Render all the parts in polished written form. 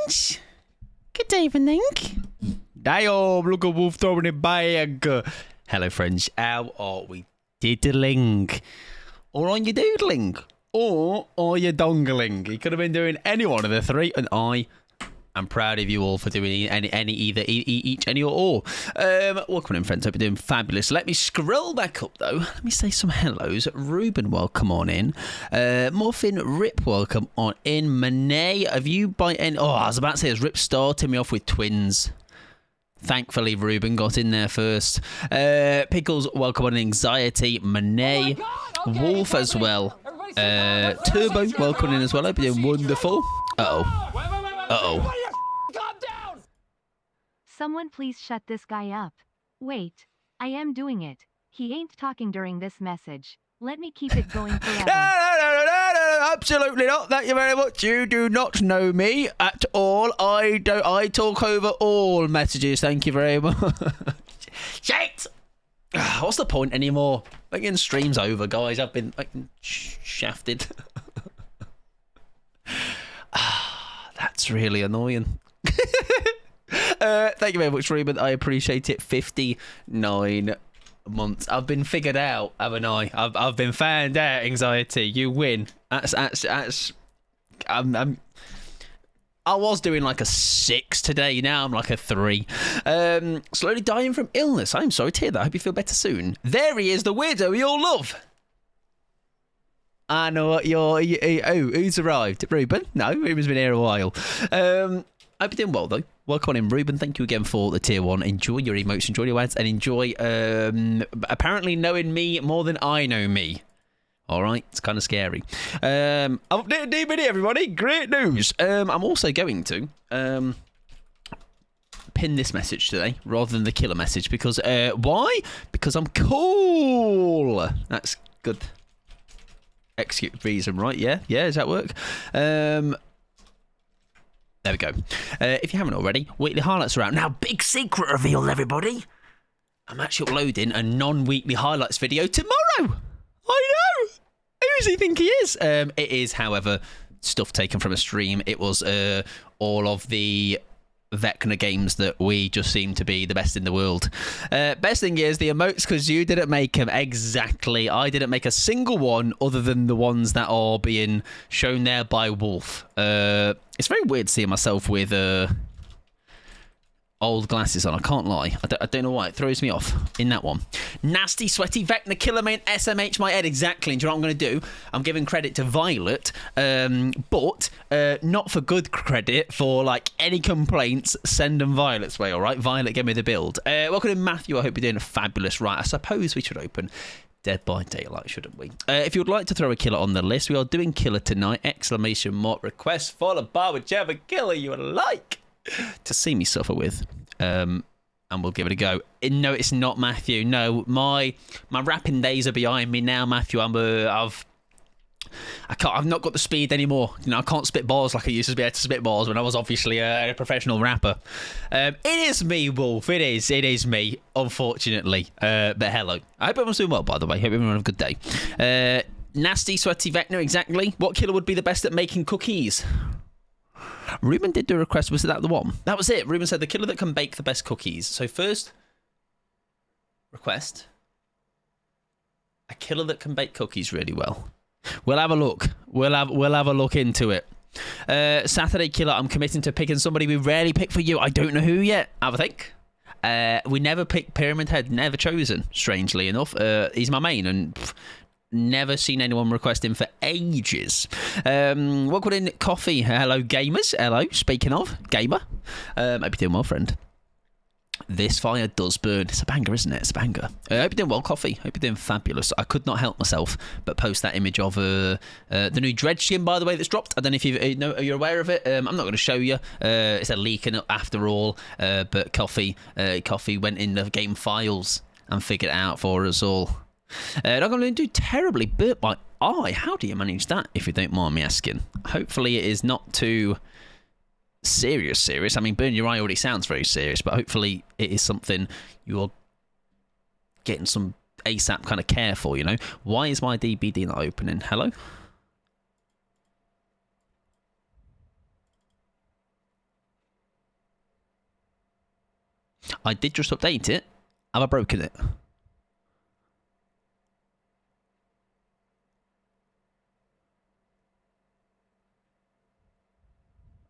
friends. Good evening. Damn, look at Wolf throwing it bag. Hello, friends. How are we diddling? Or are you doodling? Or are you dongling? You could have been doing any one of the three, and I am proud of you all for doing each, any, or all. Welcome in, friends. Hope you're doing fabulous. Let me scroll back up, though. Let me say some hellos. Ruben, welcome on in. Muffin, Rip, welcome on in. Monet, have you by any... Oh, I was about to say, has Rip started me off with twins? Thankfully, Ruben got in there first. Pickles, welcome on Anxiety. Monet, okay, Wolf as well. Turbo, welcome in as well. Hope you're doing wonderful. Uh-oh. Calm down! Someone please shut this guy up. Wait, I am doing it. He ain't talking during this message. Let me keep it going forever. No, absolutely not. Thank you very much. You do not know me at all. I talk over all messages. Thank you very much. Shit! What's the point anymore? Making streams over, guys. I've been shafted. That's really annoying. Thank you very much, Ruben. I appreciate it. 59 months. I've been figured out, haven't I? I've been found out. Anxiety, you win. That's. I was doing like a 6 today. Now I'm like a 3. Slowly dying from illness. I'm sorry to hear that. I hope you feel better soon. There he is, the weirdo we all love. I know what who's arrived? Ruben? No, Ruben's been here a while. Hope you're doing well, though. Welcome on in, Ruben. Thank you again for the tier 1. Enjoy your emotes, enjoy your ads, and enjoy apparently knowing me more than I know me. All right, it's kind of scary. I've updated DVD, everybody. Great news. I'm also going to pin this message today rather than the killer message because why? Because I'm cool. That's good. Execute reason, right? Yeah, does that work? There we go. If you haven't already, weekly highlights are out. Now, big secret reveal, everybody. I'm actually uploading a non-weekly highlights video tomorrow. I know. Who does he think he is? It is, however, stuff taken from a stream. It was all of the Vecna games that we just seem to be the best in the world. Best thing is the emotes, because you didn't make them. Exactly. I didn't make a single one other than the ones that are being shown there by Wolf. It's very weird seeing myself with old glasses on. I can't lie. I don't know why. It throws me off in that one. Nasty, sweaty, Vecna, Killer Main, SMH, my head. Exactly. And do you know what I'm going to do? I'm giving credit to Violet, but not for good credit. For like any complaints, send them Violet's way, all right? Violet, give me the build. Welcome to Matthew. I hope you're doing fabulous. Right, I suppose we should open Dead by Daylight, shouldn't we? If you would like to throw a killer on the list, we are doing killer tonight. Exclamation mark request for the bar, whichever killer you would like to see me suffer with, and we'll give it a go. No, it's not Matthew. No, my rapping days are behind me now, Matthew. I've not got the speed anymore. You know, I can't spit bars like I used to be able to spit bars when I was obviously a professional rapper. It is me, Wolf. It is me, unfortunately. But hello. I hope everyone's doing well, by the way. Hope everyone had a good day. Nasty, sweaty Vecna, exactly. What killer would be the best at making cookies? Ruben did do a request. Was that the one? That was it. Ruben said the killer that can bake the best cookies. So first request, a killer that can bake cookies really well. We'll have a look. We'll have a look into it. Saturday killer, I'm committing to picking somebody we rarely pick for you. I don't know who yet. Have a think. We never pick Pyramid Head. Never chosen, strangely enough. He's my main and never seen anyone request him for ages. Welcome in, Coffee. Hello, gamers. Hello. Speaking of, gamer. Hope you're doing well, friend. This fire does burn. It's a banger, isn't it? It's a banger. I hope you're doing well, Coffee. Hope you're doing fabulous. I could not help myself but post that image of the new Dredge skin, by the way, that's dropped. I don't know if you're aware of it. I'm not going to show you. It's a leak after all. But Coffee went in the game files and figured it out for us all. Not going to do terribly. Burnt my eye. How do you manage that, if you don't mind me asking? Hopefully it is not too serious. I mean, burn your eye already sounds very serious, but hopefully it is something you're getting some ASAP kind of care for, you know? Why is my DBD not opening? Hello? I did just update it. Have I broken it?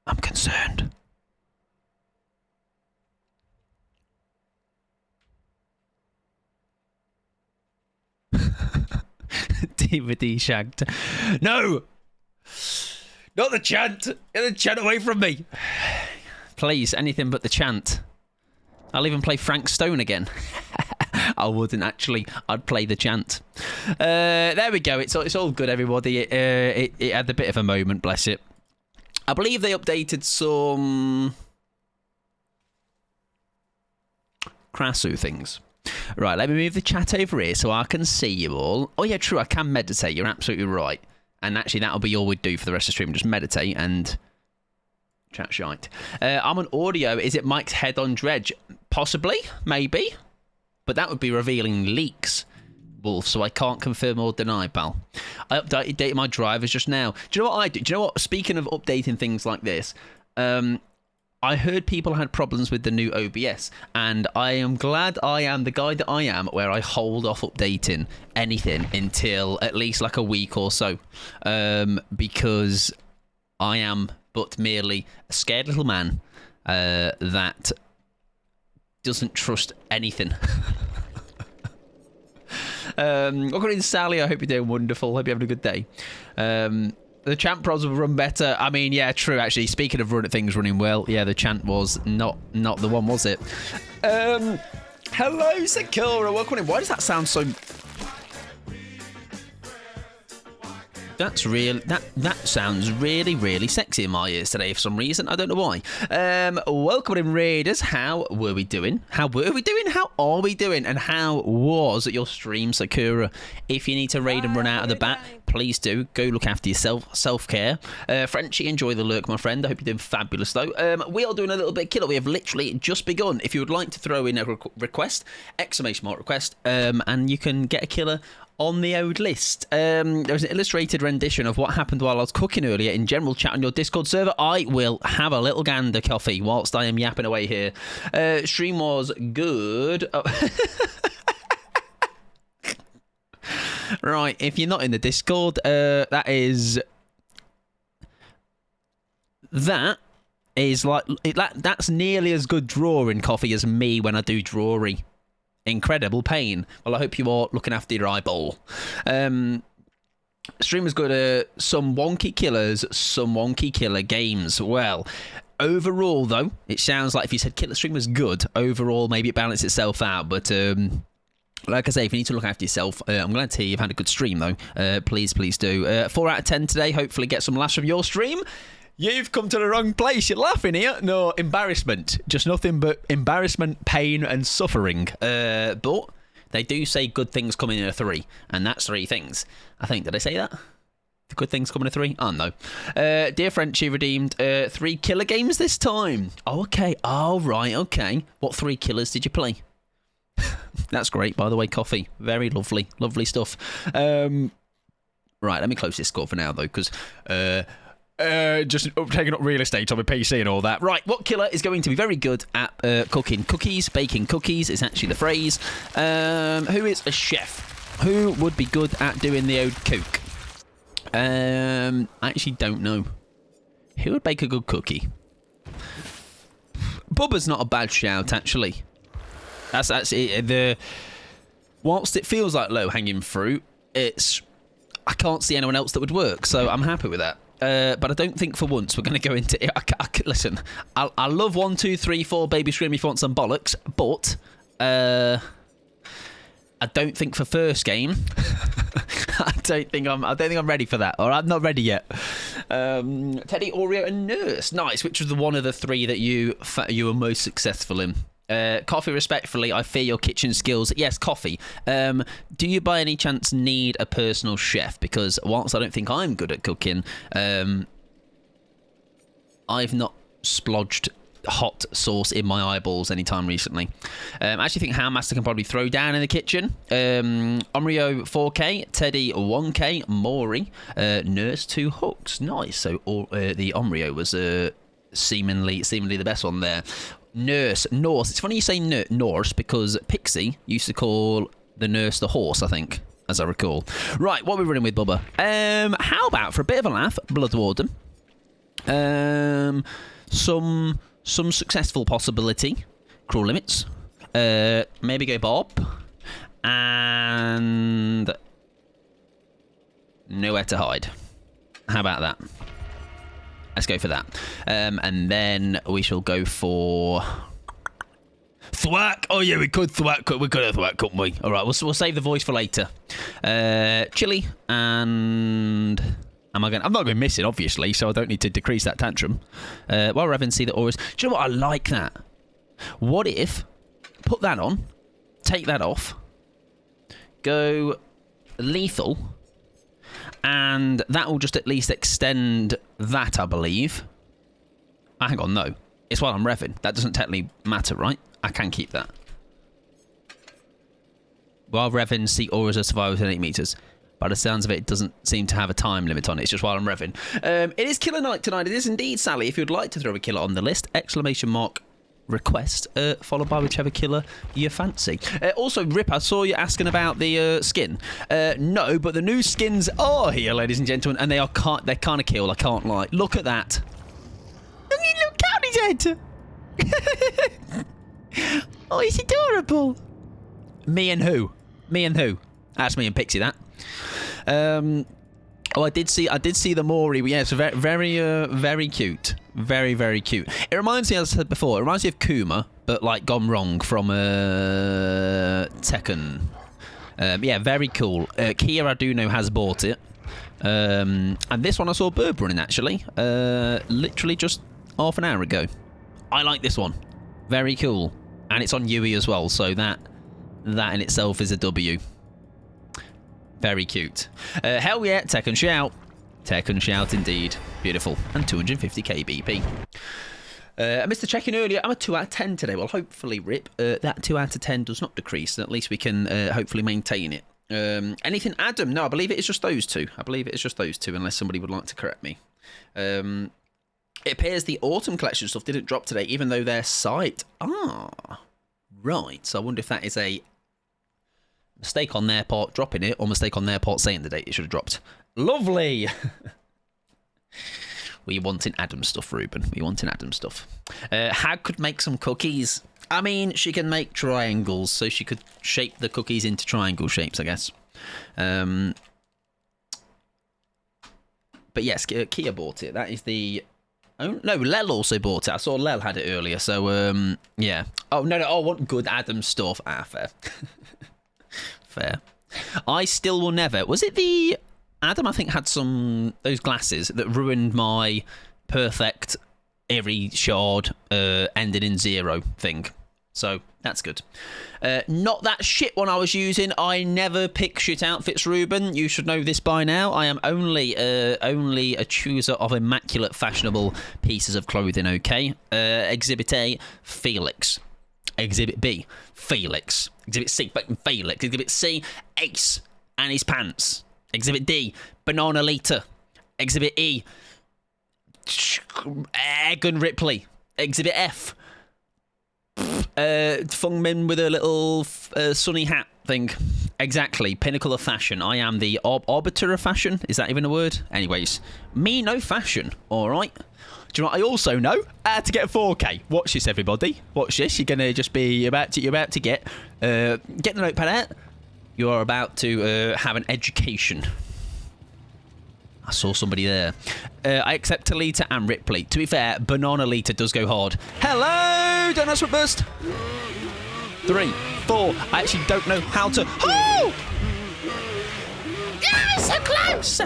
I'm concerned. DVD shagged. No! Not the chant! Get the chant away from me! Please, anything but the chant. I'll even play Frank Stone again. I wouldn't actually. I'd play the chant. There we go. It's all good, everybody. It had a bit of a moment, bless it. I believe they updated some Krasue things. Right, let me move the chat over here so I can see you all. Oh, yeah, true. I can meditate. You're absolutely right. And actually, that'll be all we'd do for the rest of the stream. Just meditate and chat shite. I'm on audio. Is it Mike's head on dredge? Possibly. Maybe. But that would be revealing leaks, Wolf, so I can't confirm or deny, pal. I updated my drivers just now. Do you know what I do? Do you know what? Speaking of updating things like this, I heard people had problems with the new OBS, and I am glad I am the guy that I am, where I hold off updating anything until at least like a week or so, because I am but merely a scared little man that doesn't trust anything. Welcome in, Sally. I hope you're doing wonderful. Hope you're having a good day. The chant pros will run better. I mean, yeah, true, actually. Speaking of things running well, yeah, the chant was not the one, was it? Hello, Sakura. Welcome in. Why does that sound so... That's real. That sounds really, really sexy in my ears today for some reason. I don't know why. Welcome in, Raiders. How were we doing? How were we doing? How are we doing? And how was your stream, Sakura? If you need to raid and run out of the bat, please do. Go look after yourself. Self-care. Frenchie, enjoy the lurk, my friend. I hope you're doing fabulous, though. We are doing a little bit of killer. We have literally just begun. If you would like to throw in a request, exclamation mark request, and you can get a killer on the old list. There's an illustrated rendition of what happened while I was cooking earlier in general chat on your Discord server. I will have a little gander, Coffee, whilst I am yapping away here. Stream was good. Oh. Right, if you're not in the Discord, that is like that's nearly as good drawing, Coffee, as me when I do drawing. Incredible pain. Well, I hope you are looking after your eyeball. Stream was good. Some wonky killers, some wonky killer games. Well, overall, though, it sounds like if you said killer stream was good, overall, maybe it balanced itself out. But like I say, if you need to look after yourself, I'm glad to hear you've had a good stream, though. Please do. 4 out of 10 today. Hopefully get some laughs from your stream. You've come to the wrong place. You're laughing here. No, embarrassment. Just nothing but embarrassment, pain, and suffering. But they do say good things coming in a 3, and that's 3 things. I think, did I say that? The good things coming in a 3? Oh, no. Dear Frenchie redeemed 3 killer games this time. Oh, okay. Oh, right, okay. What 3 killers did you play? That's great, by the way, Coffee. Very lovely. Lovely stuff. Right, let me close this score for now, though, because... just taking up real estate on my PC and all that. Right, what killer is going to be very good at cooking cookies? Baking cookies is actually the phrase. Who is a chef? Who would be good at doing the old cook? I actually don't know. Who would bake a good cookie? Bubba's not a bad shout, actually. That's it. Whilst it feels like low-hanging fruit, I can't see anyone else that would work, so I'm happy with that. But I don't think for once we're going to go into it. Listen, I love 1, 2, 3, 4 baby scream if you want some bollocks, but I don't think for first game. I don't think I'm ready for that, or I'm not ready yet. Teddy, Oreo, and Nurse. Nice. Which was the one of the 3 that you were most successful in? Coffee, respectfully, I fear your kitchen skills. Yes, Coffee. Do you by any chance need a personal chef? Because whilst I don't think I'm good at cooking, I've not splodged hot sauce in my eyeballs anytime recently. I actually think Handmaster can probably throw down in the kitchen. Omrio 4K, Teddy 1K, Maury, Nurse 2 hooks. Nice. So the Omrio was seemingly the best one there. Norse. It's funny you say Norse because Pixie used to call the nurse the horse, I think, as I recall. Right, what are we running with, Bubba? How about, for a bit of a laugh, Blood Warden. Some successful possibility. Cruel Limits. Maybe go Bob. And Nowhere to Hide. How about that? Let's go for that. And then we shall go for Thwack. Oh yeah, we could Thwack. We could have Thwack, couldn't we? All right, we'll save the voice for later. Chili and I'm not going missing, obviously, so I don't need to decrease that tantrum. While Revan see the auras. Do you know what? I like that. What if put that on, take that off, go lethal. And that will just at least extend that, I believe. Hang on, no. It's while I'm revving. That doesn't technically matter, right? I can keep that. While revving, see auras of survival within 8 meters. By the sounds of it, it doesn't seem to have a time limit on it. It's just while I'm revving. It is killer night tonight. It is indeed, Sally. If you'd like to throw a killer on the list, ! Request, followed by whichever killer you fancy. Also, Rip, I saw you asking about the skin. No, but the new skins are here, ladies and gentlemen, and they're kind of cool. I can't lie. Look at that. Look down his head. Oh, it's adorable. Me and who? That's me and Pixie. That. Oh, I did see the Mori. Yeah, it's very cute. Very, very cute. It reminds me, as I said before, it reminds me of Kuma, but like gone wrong from Tekken. Yeah, very cool. Kia, I do know, has bought it. And this one I saw Burb running, actually. Literally just half an hour ago. I like this one. Very cool. And it's on Yui as well, so that in itself is a W. Very cute. Hell yeah, Tekken Shout. Tekken Shout indeed. Beautiful. And 250k BP. I missed the check-in earlier. I'm a 2 out of 10 today. Well, hopefully, Rip, that 2 out of 10 does not decrease. And at least we can hopefully maintain it. Anything Adam? No, I believe it is just those two. Unless somebody would like to correct me. It appears the autumn collection stuff didn't drop today, even though their site... right. So I wonder if that is a mistake on their part dropping it, or mistake on their part saying the date it should have dropped. Lovely! We wanting Adam stuff, Ruben. We wanting Adam stuff. Hag could make some cookies. I mean, she can make triangles, so she could shape the cookies into triangle shapes, I guess. But yes, Kia bought it. That is the... Oh, no, Lel also bought it. I saw Lel had it earlier, so, yeah. Oh, no, I want good Adam stuff. Fair. Fair. I still will never... Was it the... Adam, I think, had those glasses that ruined my perfect every shard ended in 0 thing. So, that's good. Not that shit one I was using. I never pick shit outfits, Ruben. You should know this by now. I am only a chooser of immaculate, fashionable pieces of clothing, okay? Exhibit A, Felix. Exhibit B, Felix. Exhibit C, fucking Felix. Exhibit C, Ace and his pants. Exhibit D, Banana Lita. Exhibit E, Egan Ripley. Exhibit F, Fung Min with a little sunny hat thing. Exactly, pinnacle of fashion. I am the arbiter of fashion. Is that even a word? Anyways, me no fashion, alright? Do you know what I also know? How to get 4K. Watch this, everybody. Watch this. You're gonna just be you're about to get the notepad out. You are about to have an education. I saw somebody there. I accept Talita and Ripley. To be fair, Banana Lita does go hard. Hello, don't ask for burst. 3, 4. I actually don't know how to. Oh! Yeah, so close.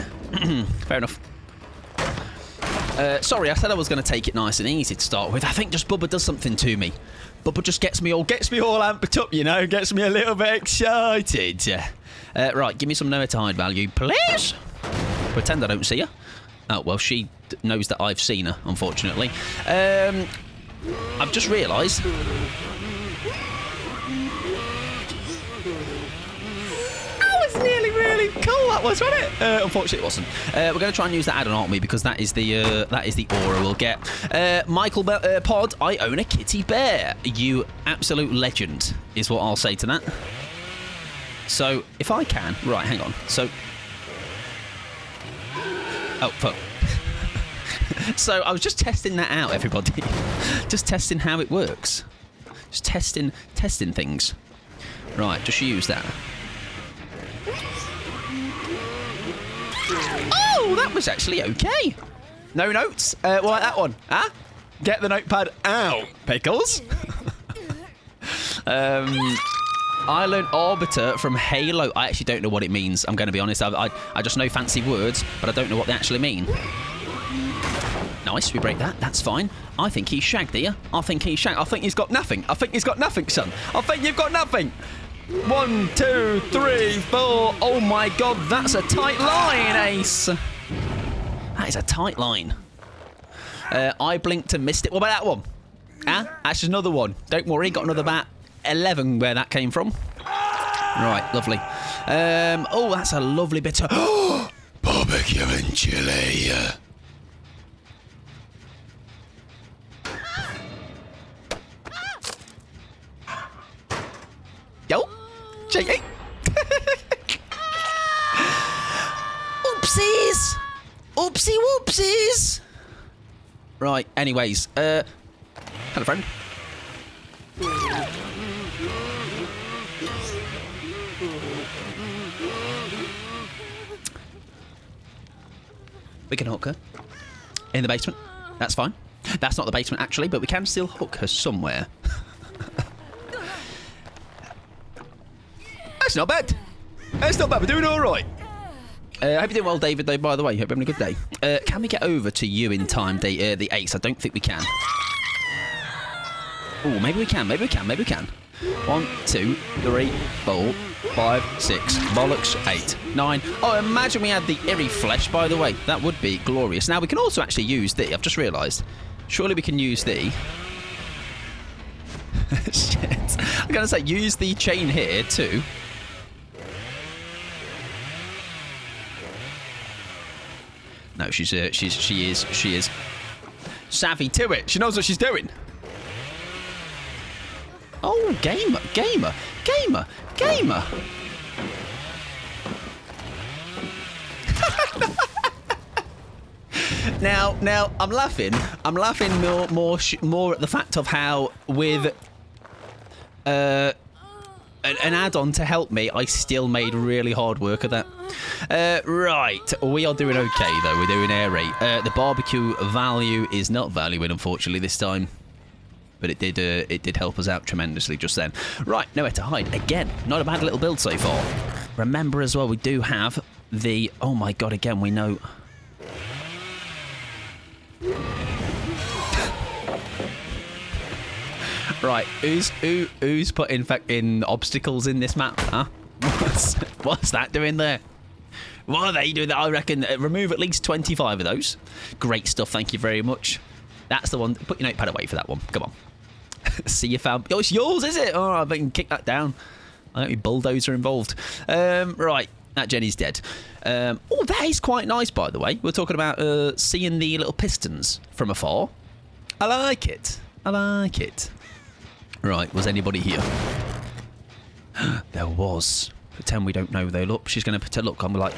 Fair enough. Sorry, I said I was going to take it nice and easy to start with. I think just Bubba does something to me. Bubba just gets me all amped up, you know, gets me a little bit excited. Right, give me some nowhere to hide value, please. Pretend I don't see her. Oh, well, she knows that I've seen her, unfortunately. I've just realised. I was nearly real. really cool, that was, wasn't it? Unfortunately, it wasn't. We're going to try and use that add-on, aren't we? Because that is the aura we'll get. Michael Pod, I own a kitty bear. You absolute legend, is what I'll say to that. So, if I can... Right, hang on. So... Oh, fuck. So, I was just testing that out, everybody. Just testing how it works. Just testing things. Right, just use that. Oh, that was actually okay. No notes. What like that one? Huh? Get the notepad out, Pickles. I learned Arbiter from Halo. I actually don't know what it means. I'm going to be honest. I just know fancy words, but I don't know what they actually mean. Nice, we break that. That's fine. I think he's shagged here. I think he's shagged. I think he's got nothing. I think he's got nothing, son. I think you've got nothing. 1, 2, 3, 4. Oh my God, that's a tight line, Ace. That is a tight line. I blinked and missed it. What about that one? Ah, that's just another one. Don't worry, got another bat. 11 where that came from. Right, lovely. Oh, that's a lovely bit of barbecue and chili. Yo, cheeky. Oopsies. Oopsie whoopsies. Right, anyways. Hello, friend. We can hook her in the basement. That's fine. That's not the basement, actually, but we can still hook her somewhere. That's not bad. That's not bad. We're doing all right. I hope you're doing well, David, though, by the way. Hope you're having a good day. Can we get over to you in time, the Ace? I don't think we can. Oh, maybe we can. Maybe we can. Maybe we can. 1, 2, 3, 4, 5, 6. Bollocks. 8, 9. Oh, imagine we had the Eerie Flesh, by the way. That would be glorious. Now, we can also actually use the... I've just realised. Surely we can use the... Shit. I'm going to say, use the chain here, too. No, she is savvy to it. She knows what she's doing. Oh, gamer. Now, I'm laughing. More at the fact of how with an add-on to help me, I still made really hard work of that. Right, we are doing okay though. We're doing air rate. The barbecue value is not valuing, unfortunately, this time. But it did help us out tremendously just then. Right, nowhere to hide. Again, not a bad little build so far. Remember as well, we do have the... Oh my God, again, we know... Right, who's putting in obstacles in this map, huh? What's that doing there? What are they doing? I reckon remove at least 25 of those. Great stuff, thank you very much. That's the one. Put your notepad away for that one. Come on. See you found. Oh, it's yours, is it? Oh, I bet you can kick that down. I don't be bulldozer involved. Right, that Jenny's dead. Oh, that is quite nice, by the way. We're talking about seeing the little pistons from afar. I like it. I like it. Right, was anybody here? There was. Pretend we don't know though. Look, she's going to pretend. Look, I'm like...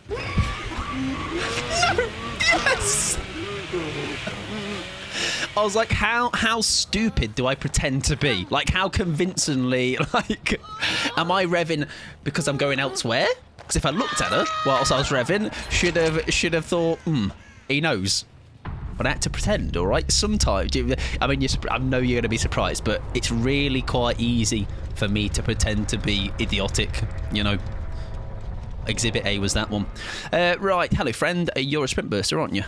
No! Yes! I was like, how stupid do I pretend to be? Like, how convincingly, like, am I revving because I'm going elsewhere? Because if I looked at her whilst I was revving, should have thought, he knows. But I had to pretend, all right? Sometimes, I mean, I know you're going to be surprised, but it's really quite easy for me to pretend to be idiotic, you know. Exhibit A was that one. Right, hello, friend. You're a sprint burster, aren't you?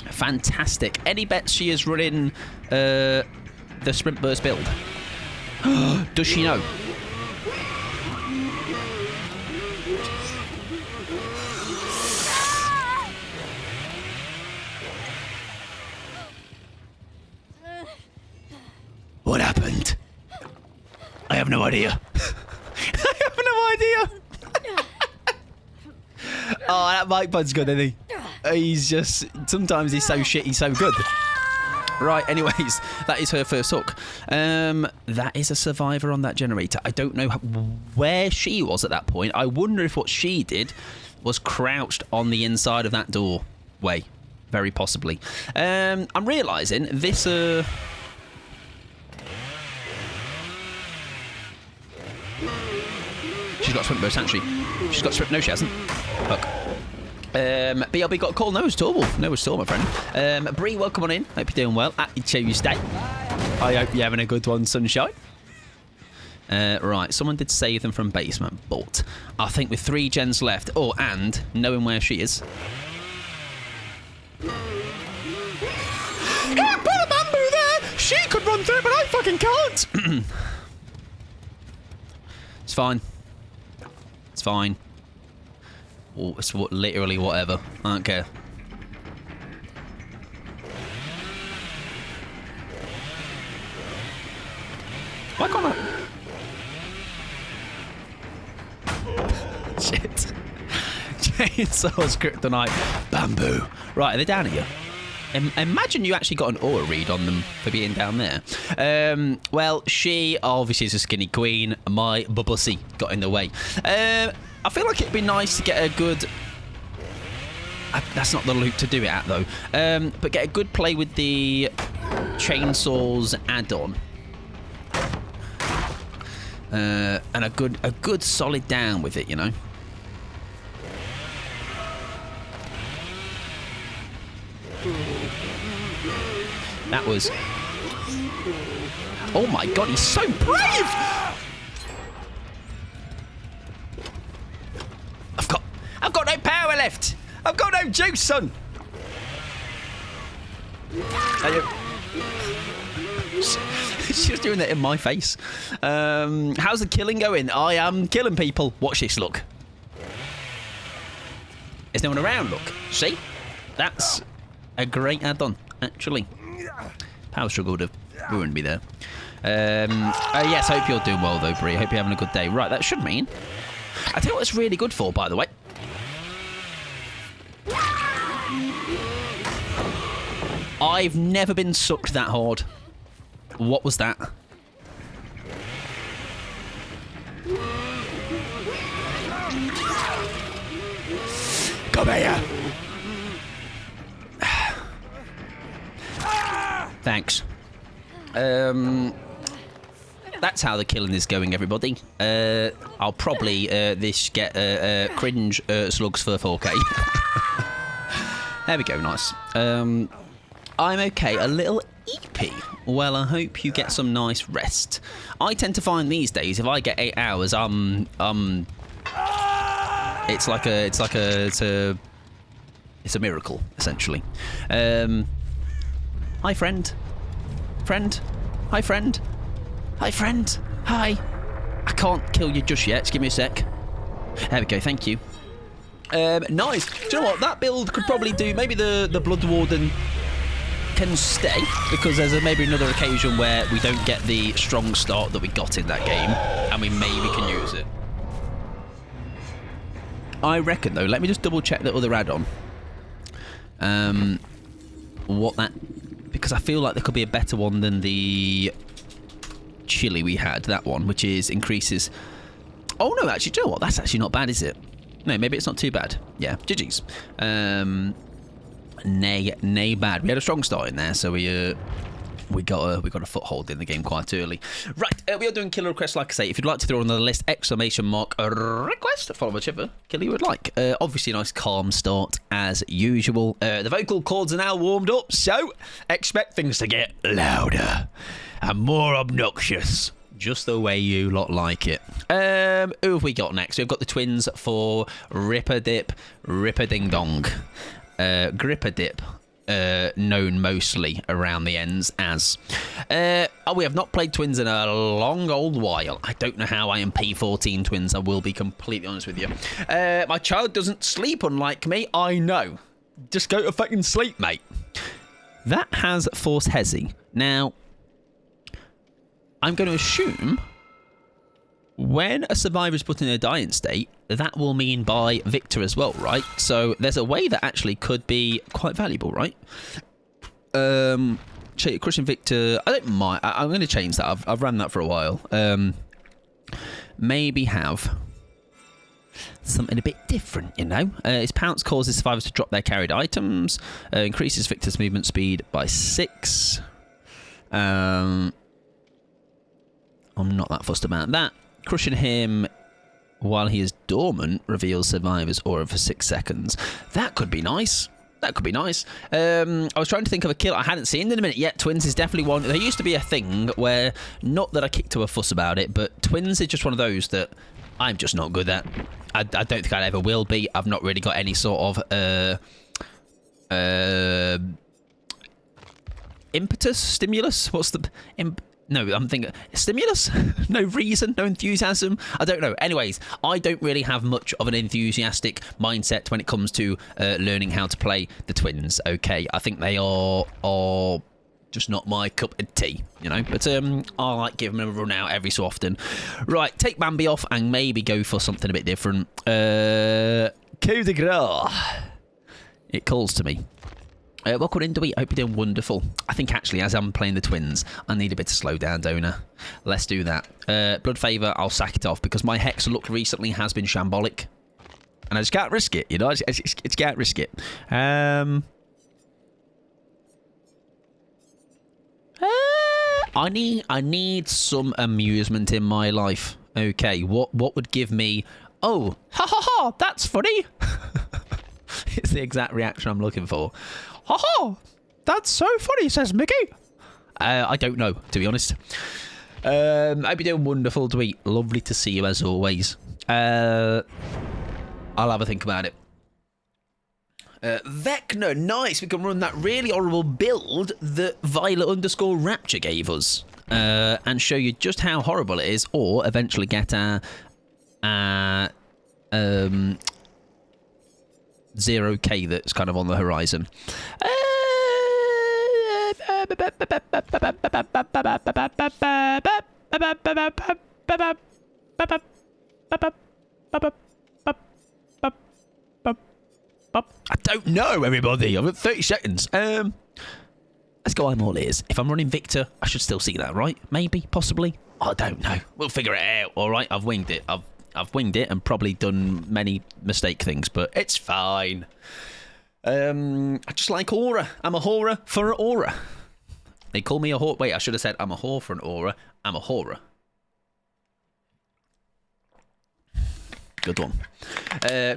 Fantastic. Any bets she is running the sprint burst build? Does she know? What happened? I have no idea. I have no idea. That mic pod's good, isn't he? He's just... Sometimes he's so shit, he's so good. Right, anyways, that is her first hook. That is a survivor on that generator. I don't know where she was at that point. I wonder if what she did was crouched on the inside of that doorway. Very possibly. I'm realising this... She's got sprint burst, hasn't she? She's got sprint... No, she hasn't. Fuck. BLB got a call. No, it's Torwolf. No, it's Tor, my friend. Bree, welcome on in. Hope you're doing well. At Tuesday. I hope you're having a good one, sunshine. Right, someone did save them from basement, but I think with 3 gens left, and knowing where she is... Yeah, put a bamboo there! She could run through, but I fucking can't! It's fine. It's fine. Oh, it's literally whatever. I don't care. Why can't I... Shit. Chainsaw's kryptonite. Bamboo. Right, are they down here? Imagine you actually got an aura read on them for being down there. Well, she obviously is a skinny queen. My bubbusy got in the way. I feel like it'd be nice to get a good... That's not the loop to do it at, though. But get a good play with the Chainsaw's add-on. And a good solid down with it, you know. That was... Oh my god, he's so brave! I've got no power left! I've got no juice, son! She was doing that in my face. How's the killing going? I am killing people. Watch this, look. There's no one around, look. See? That's a great add-on, actually. Power struggle would have ruined me there. Yes, I hope you're doing well, though, Brie. I hope you're having a good day. Right, that should mean... I tell you what it's really good for, by the way. I've never been sucked that hard. What was that? Come here! Thanks. That's how the killing is going, everybody. I'll probably get cringe slugs for 4K. There we go, nice. I'm okay, a little eepy. Well, I hope you get some nice rest. I tend to find these days, if I get 8 hours, it's a miracle, essentially. Hi, friend. Friend. Hi, friend. Hi, friend. Hi. I can't kill you just yet. Just give me a sec. There we go. Thank you. Nice. Do you know what? That build could probably do... Maybe the Blood Warden can stay, because there's maybe another occasion where we don't get the strong start that we got in that game, and we maybe can use it. I reckon, though, let me just double-check the other add-on. What that... Because I feel like there could be a better one than the chili we had, that one, which is increases... Oh, no, actually, do you know what? That's actually not bad, is it? No, maybe it's not too bad. Yeah, GG's. Nay bad. We had a strong start in there, so we got a foothold in the game quite early. Right, we are doing killer requests, like I say. If you'd like to throw on the list, exclamation mark request, follow whichever killer you would like. Obviously, a nice calm start as usual. The vocal cords are now warmed up, so expect things to get louder and more obnoxious. Just the way you lot like it. Who have we got next? We've got the twins for Ripper Dip, Ripper Ding Dong. Gripper Dip, known mostly around the ends as. We have not played twins in a long old while. I don't know how I am P14 twins, I will be completely honest with you. My child doesn't sleep unlike me, I know. Just go to fucking sleep, mate. That has Force Hezi. Now, I'm going to assume when a survivor is put in a dying state, that will mean by victor as well, right? So there's a way that actually could be quite valuable, right? Crushing victor. I don't mind. I'm going to change that. I've ran that for a while. Maybe have something a bit different, you know. His pounce causes survivors to drop their carried items. Increases victor's movement speed by 6. I'm not that fussed about that. Crushing him while he is dormant reveals survivor's aura for 6 seconds. That could be nice. That could be nice. I was trying to think of a kill I hadn't seen in a minute yet. Twins is definitely one. There used to be a thing where, not that I kicked to a fuss about it, but twins is just one of those that I'm just not good at. I don't think I ever will be. I've not really got any sort of impetus, stimulus. What's the no, I'm thinking stimulus? No reason, no enthusiasm. I don't know. Anyways, I don't really have much of an enthusiastic mindset when it comes to learning how to play the twins. Okay, I think they are just not my cup of tea, you know. But I like giving them a run out every so often. Right, take Bambi off and maybe go for something a bit different. Coup de grace. It calls to me. Welcome in, newyt. I hope you're doing wonderful. I think actually, as I'm playing the twins, I need a bit of slow down, don't I? Let's do that. Blood Favour, I'll sack it off because my Hex look recently has been shambolic. And I just can't risk it, you know? I just can't risk it. I need some amusement in my life. Okay, what would give me... Oh, ha ha ha, that's funny. It's the exact reaction I'm looking for. Ha ha, that's so funny, says Mickey. I don't know, to be honest. I hope you're doing wonderful, newyt. Lovely to see you as always. I'll have a think about it. Vecna, nice. We can run that really horrible build that Violet_Rapture gave us. And show you just how horrible it is, or eventually get our 0k that's kind of on the horizon. I don't know, everybody. I've got 30 seconds. Let's go. I'm all ears. If I'm running Victor, I should still see that, right? Maybe, possibly. I don't know. We'll figure it out. All right, I've winged it. I've winged it and probably done many mistake things, but it's fine. I just like aura. I'm a horror for an aura. They call me a whore. Wait, I should have said I'm a whore for an aura. I'm a horror. Good one.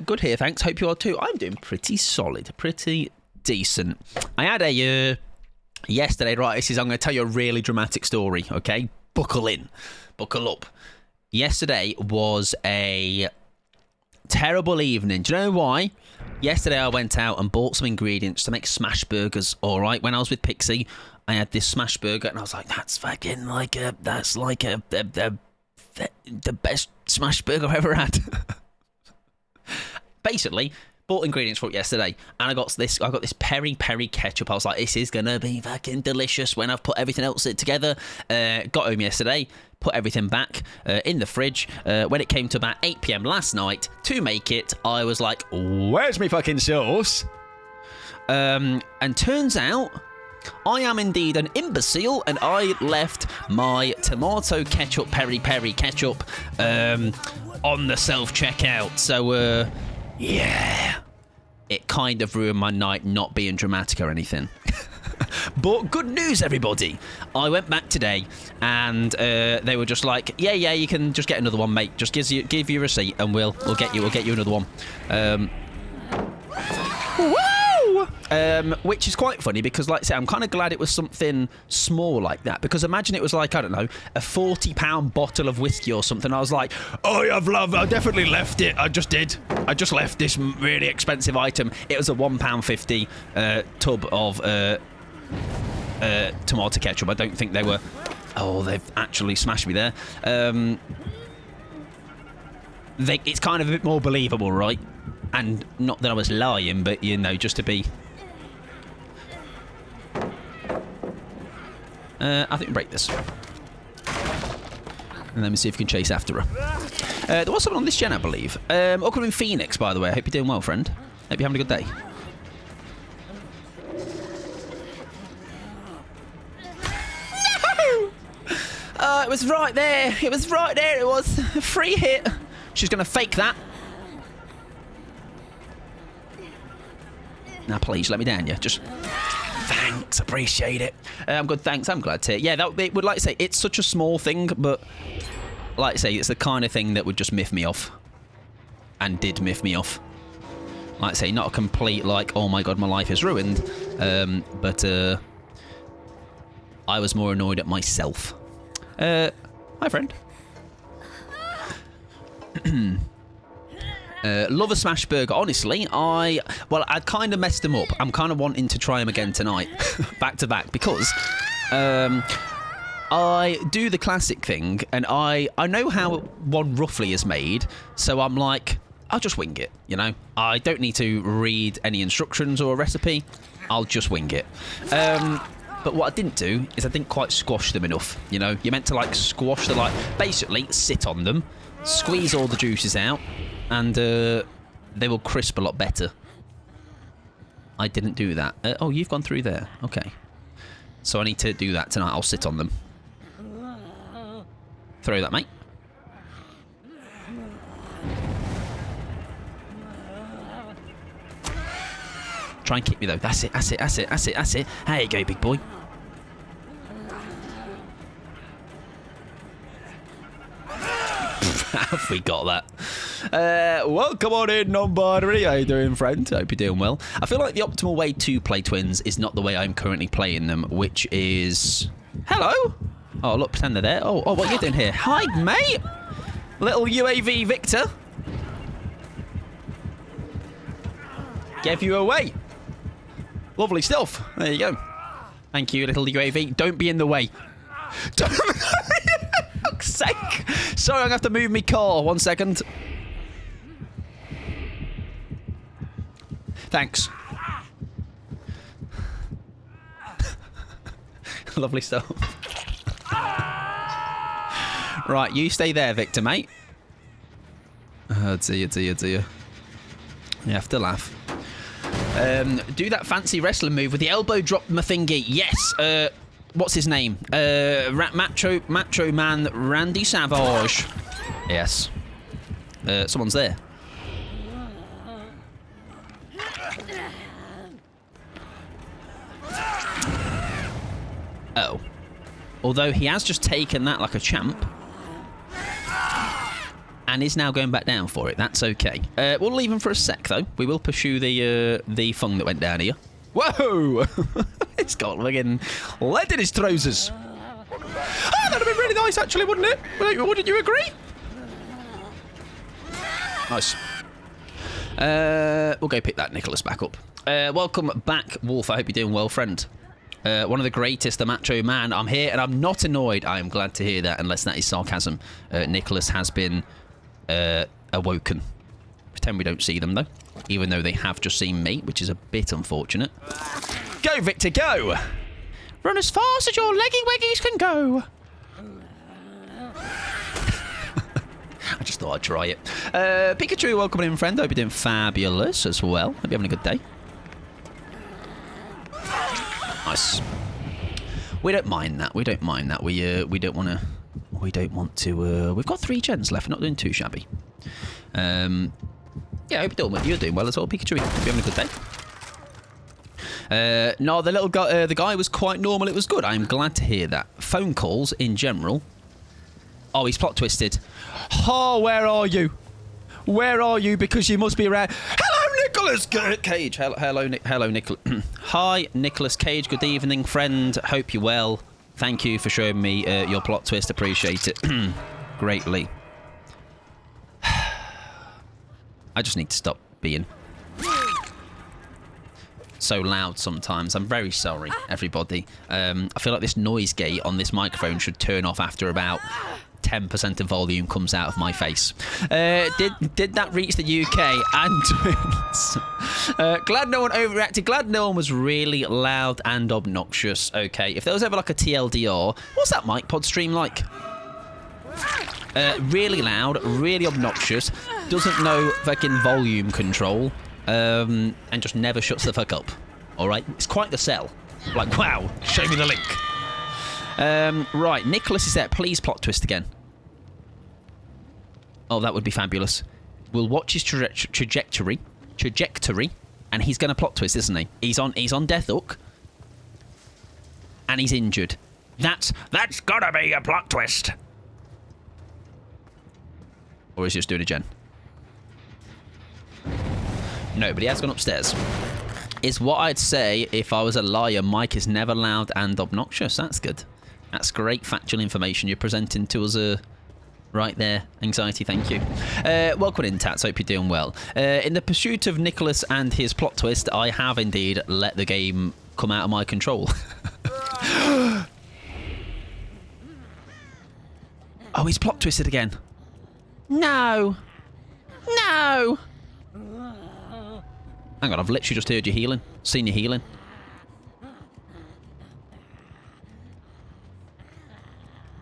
Good here, thanks. Hope you are too. I'm doing pretty solid, pretty decent. I had a yesterday, right? I'm going to tell you a really dramatic story, okay? Buckle in. Buckle up. Yesterday was a terrible evening. Do you know why? Yesterday I went out and bought some ingredients to make smash burgers, alright? When I was with Pixie, I had this smash burger and I was like, that's fucking like the best smash burger I've ever had. Basically, bought ingredients for it yesterday, and I got this peri peri ketchup. I was like, this is gonna be fucking delicious when I've put everything else together. Got home yesterday, put everything back in the fridge. When it came to about 8 PM last night to make it, I was like, where's my fucking sauce? And turns out I am indeed an imbecile, and I left my tomato ketchup, peri peri ketchup, on the self-checkout. So, yeah, it kind of ruined my night, not being dramatic or anything. But good news, everybody. I went back today, and they were just like, yeah, you can just get another one, mate. Just give you a receipt, and we'll get you another one. Woo! Which is quite funny because, like I say, I'm kind of glad it was something small like that, because imagine it was like, I don't know, a £40 bottle of whiskey or something. I was like, oh, I definitely left it. I just left this really expensive item. It was a £1.50 tub of tomato ketchup. I don't think they were... Oh, they've actually smashed me there. It's kind of a bit more believable, right? And not that I was lying, but, you know, just to be... I think break this. And let me see if we can chase after her. There was someone on this gen, I believe. Welcome in Phoenix, by the way. I hope you're doing well, friend. Hope you're having a good day. No! It was right there. It was right there. It was a free hit. She's going to fake that. Now, please, let me down, you. Just... Thanks, appreciate it. I'm good, thanks. I'm glad to hear. Yeah, that would like to say it's such a small thing, but like I say, it's the kind of thing that would just miff me off, and did miff me off. Like I say, not a complete like, oh my god, my life is ruined, but I was more annoyed at myself. Hi, friend. Love a smash burger. Honestly, I kind of messed them up. I'm kind of wanting to try them again tonight, back to back, because I do the classic thing, and I know how one roughly is made, so I'm like, I'll just wing it, you know? I don't need to read any instructions or a recipe. I'll just wing it. But what I didn't do is I didn't quite squash them enough, you know? You're meant to, like, squash the, like, basically sit on them, squeeze all the juices out, and they will crisp a lot better. I didn't do that. Oh, you've gone through there. Okay. So I need to do that tonight. I'll sit on them. Throw that, mate. Try and kick me, though. That's it, that's it, that's it, that's it, that's it. There you go, big boy. Have we got that? Welcome on in, non-binary. How you doing, friend? Hope you're doing well. I feel like the optimal way to play twins is not the way I'm currently playing them, which is... Hello? Oh, look, pretend they're there. Oh, what are you doing here? Hi, mate. Little UAV Victor. Gave you away. Lovely stuff. There you go. Thank you, little UAV. Don't be in the way. Don't... For fuck's sake. Sorry, I'm going to have to move my car. 1 second. Thanks. Lovely stuff. Right, you stay there, Victor, mate. Oh, dear, dear, dear. You have to laugh. Do that fancy wrestling move with the elbow drop my thingy. Yes. What's his name? Macho Man Randy Savage. Yes. Someone's there. Oh. Although he has just taken that like a champ. And is now going back down for it. That's okay. We'll leave him for a sec, though. We will pursue the fung that went down here. Whoa! It's got fucking lead in his trousers. Oh, that'd have been really nice, actually, wouldn't it? Wouldn't you agree? Nice. We'll go pick that Nicholas back up. Welcome back, Wolf. I hope you're doing well, friend. One of the greatest, the Macho Man. I'm here, and I'm not annoyed. I am glad to hear that, unless that is sarcasm. Nicholas has been awoken. Pretend we don't see them, though. Even though they have just seen me, which is a bit unfortunate. Go, Victor, go! Run as fast as your leggy weggies can go. I just thought I'd try it. Pikachu, welcome in, friend. Hope you're doing fabulous as well. Hope you're having a good day. Nice. We don't mind that. We don't mind that. We don't want to. We don't want to. We've got 3 gens left. Not doing too shabby. Yeah, I hope you're doing well as well, Pikachu. Hope you're having a good day. No, the little guy, the guy was quite normal. It was good. I'm glad to hear that. Phone calls in general. Oh, he's plot twisted. Oh, where are you? Where are you? Because you must be around. Hello, Nicholas Cage. Hello, Nicholas. Hi, Nicholas Cage. Good evening, friend. Hope you're well. Thank you for showing me your plot twist. Appreciate it greatly. I just need to stop being so loud sometimes. I'm very sorry, everybody. I feel like this noise gate on this microphone should turn off after about 10% of volume comes out of my face. Did that reach the UK and glad no one overreacted. Glad no one was really loud and obnoxious. Okay, if there was ever like a TLDR, what's that mic pod stream like? Really loud, really obnoxious, doesn't know fucking volume control, and just never shuts the fuck up. All right? It's quite the sell. Like, wow, show me the link. Right, Nicholas is there. Please plot twist again. Oh, that would be fabulous. We'll watch his trajectory, and he's going to plot twist, isn't he? He's on death hook, and he's injured. That's gotta be a plot twist. Or is he just doing a gen? No, but he has gone upstairs. Is what I'd say if I was a liar. Mike is never loud and obnoxious. That's good. That's great factual information you're presenting to us right there. Anxiety, thank you. Welcome in, Tats. Hope you're doing well. In the pursuit of Nicholas and his plot twist, I have indeed let the game come out of my control. Oh, he's plot twisted again. No. No. Hang on, I've literally just heard you healing. Seen you healing.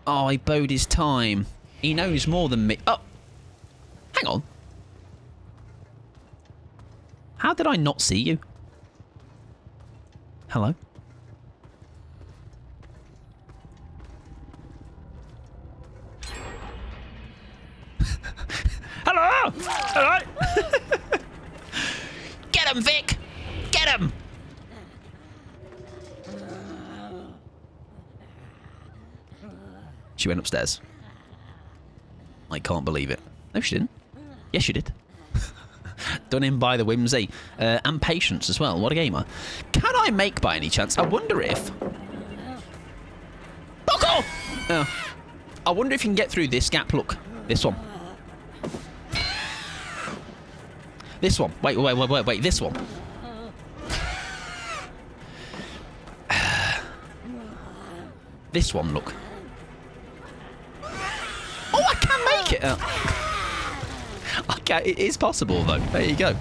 Oh, he bode his time. He knows more than me. Oh. Hang on. How did I not see you? Hello? Hello! Hello! Get him, Vic! Get him! She went upstairs. I can't believe it. No, she didn't. Yes, she did. Done in by the whimsy. And patience as well. What a gamer. Can I make, by any chance? I wonder if... Buckle! Oh. I wonder if you can get through this gap. Look. This one. This one. Wait. This one. This one, look. Oh, I can make it! Okay, it is possible, though. There you go.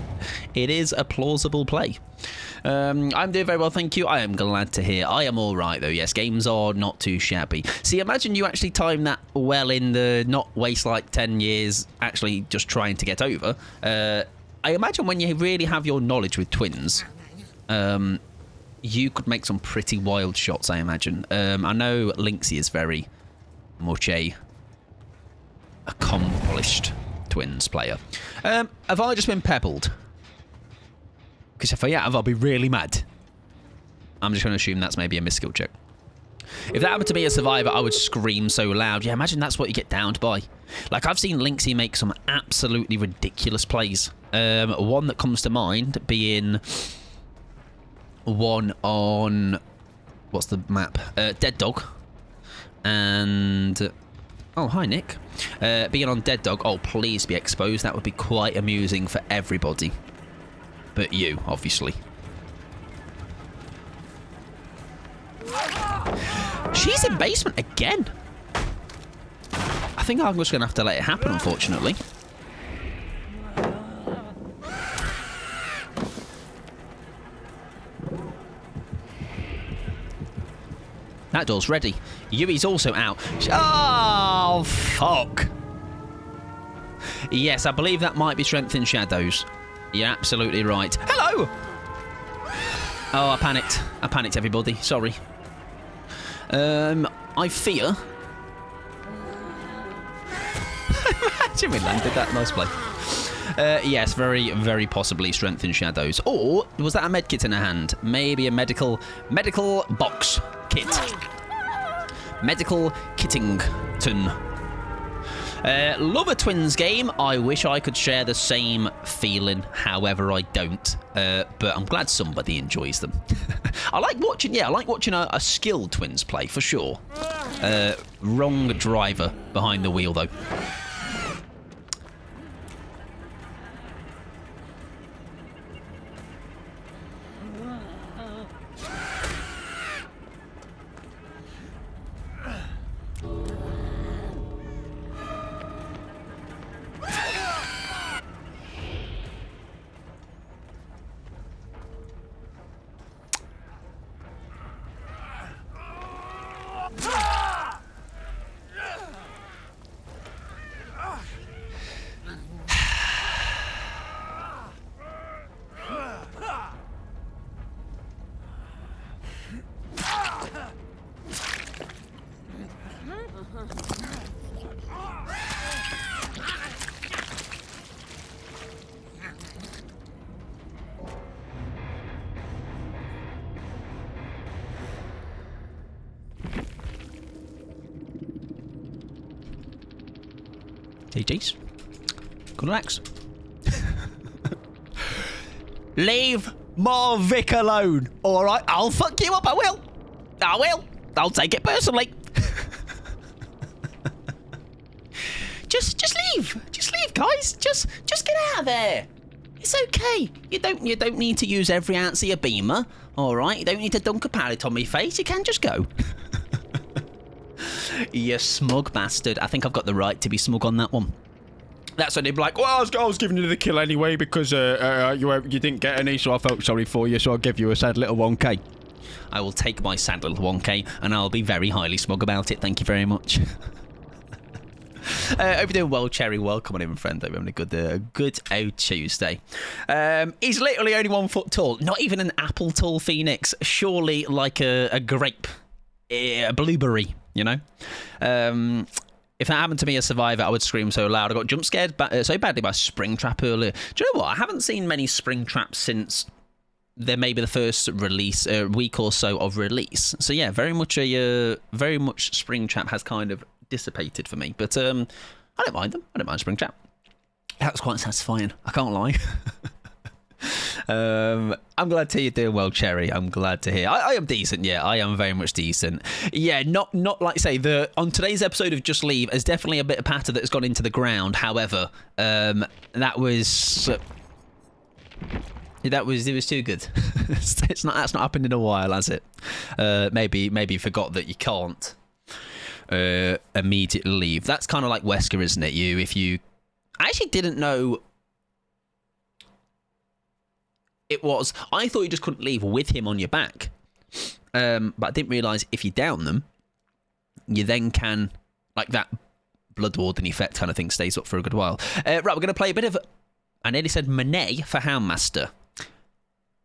It is a plausible play. I'm doing very well, thank you. I am glad to hear. I am all right, though. Yes, games are not too shabby. See, imagine you actually time that well in the not waste like 10 years actually just trying to get over. I imagine when you really have your knowledge with twins, you could make some pretty wild shots, I imagine. I know Lynxie is very much a accomplished twins player. Have I just been pebbled? Because if I have, I'll be really mad. I'm just going to assume that's maybe a miskill check. If that happened to me as Survivor, I would scream so loud. Yeah, imagine that's what you get downed by. Like, I've seen Lynxie make some absolutely ridiculous plays. One that comes to mind being one on... What's the map? Dead Dog. And... Oh, hi, Nick. Being on Dead Dog, oh, please be exposed. That would be quite amusing for everybody. But you, obviously. She's in basement again. I think I'm just going to have to let it happen, unfortunately. That door's ready. Yui's also out. Oh, fuck. Yes, I believe that might be Strength in Shadows. You're absolutely right. Hello! Oh, I panicked. I panicked, everybody. Sorry. I fear... Imagine we landed that. Nice play. Yes, very, very possibly Strength in Shadows. Or, was that a med kit in her hand? Maybe a medical box kit. Medical Kittington. Love a twins game. I wish I could share the same feeling. However, I don't. But I'm glad somebody enjoys them. I like watching a skilled twins play, for sure. Wrong driver behind the wheel, though. GG's. Good relax. Leave my Vic alone. All right, I'll fuck you up. I will. I'll take it personally. just leave. Just leave, guys. Just get out of there. It's okay. You don't need to use every ounce of your beamer. All right. You don't need to dunk a pallet on my face. You can just go. You smug bastard. I think I've got the right to be smug on that one. That's when they'd be like, well, I was giving you the kill anyway because you didn't get any, so I felt sorry for you, so I'll give you a sad little 1k. I will take my sad little 1k and I'll be very highly smug about it. Thank you very much. Hope you're doing well, Cherry. Welcome on in, friend. Hope you're having a good old Tuesday. He's literally only 1 foot tall. Not even an apple tall phoenix. Surely like a grape. A blueberry, you know? If that happened to me as Survivor, I would scream so loud. I got jump scared so badly by Springtrap earlier. Do you know what? I haven't seen many Springtraps since there may be the first release, week or so of release. So yeah, very much Springtrap has kind of dissipated for me. But I don't mind them. I don't mind Springtrap. That was quite satisfying. I can't lie. I'm glad to hear you're doing well, Cherry. I'm glad to hear. I am decent, yeah. I am very much decent. Yeah, not like say on today's episode of Just Leave, there's definitely a bit of patter that's gone into the ground. However, it was too good. That's not happened in a while, has it? Maybe forgot that you can't immediately leave. That's kind of like Wesker, isn't it? I actually didn't know. I thought you just couldn't leave with him on your back. But I didn't realise if you down them, you then can, like that Blood Warden effect kind of thing stays up for a good while. Right, we're going to play a bit of, I nearly said Monet for Houndmaster.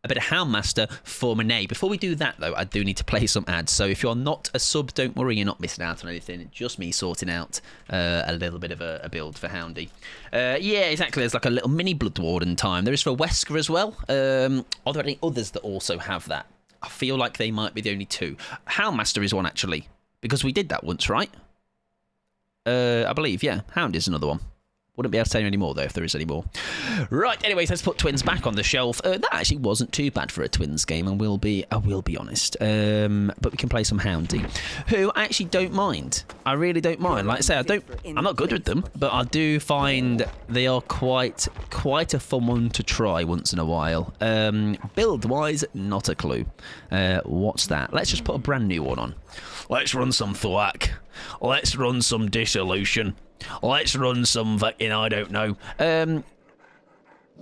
A bit of Houndmaster for Monet. Before we do that, though, I do need to play some ads. So if you're not a sub, don't worry, you're not missing out on anything. Just me sorting out a little bit of a build for Houndy. Yeah, exactly. There's like a little mini Blood Warden time. There is for Wesker as well. Are there any others that also have that? I feel like they might be the only two. Houndmaster is one, actually, because we did that once, right? I believe, yeah. Hound is another one. Wouldn't be able to say any more, though, if there is any more. Right, anyways, let's put Twins back on the shelf. That actually wasn't too bad for a Twins game, and I will be honest. But we can play some Houndy, who I actually don't mind. I really don't mind. Like I say, I'm not good with them, but I do find they are quite a fun one to try once in a while. Build-wise, not a clue. What's that? Let's just put a brand new one on. Let's run some Thwack. Let's run some Dissolution. Let's run some fucking, I don't know.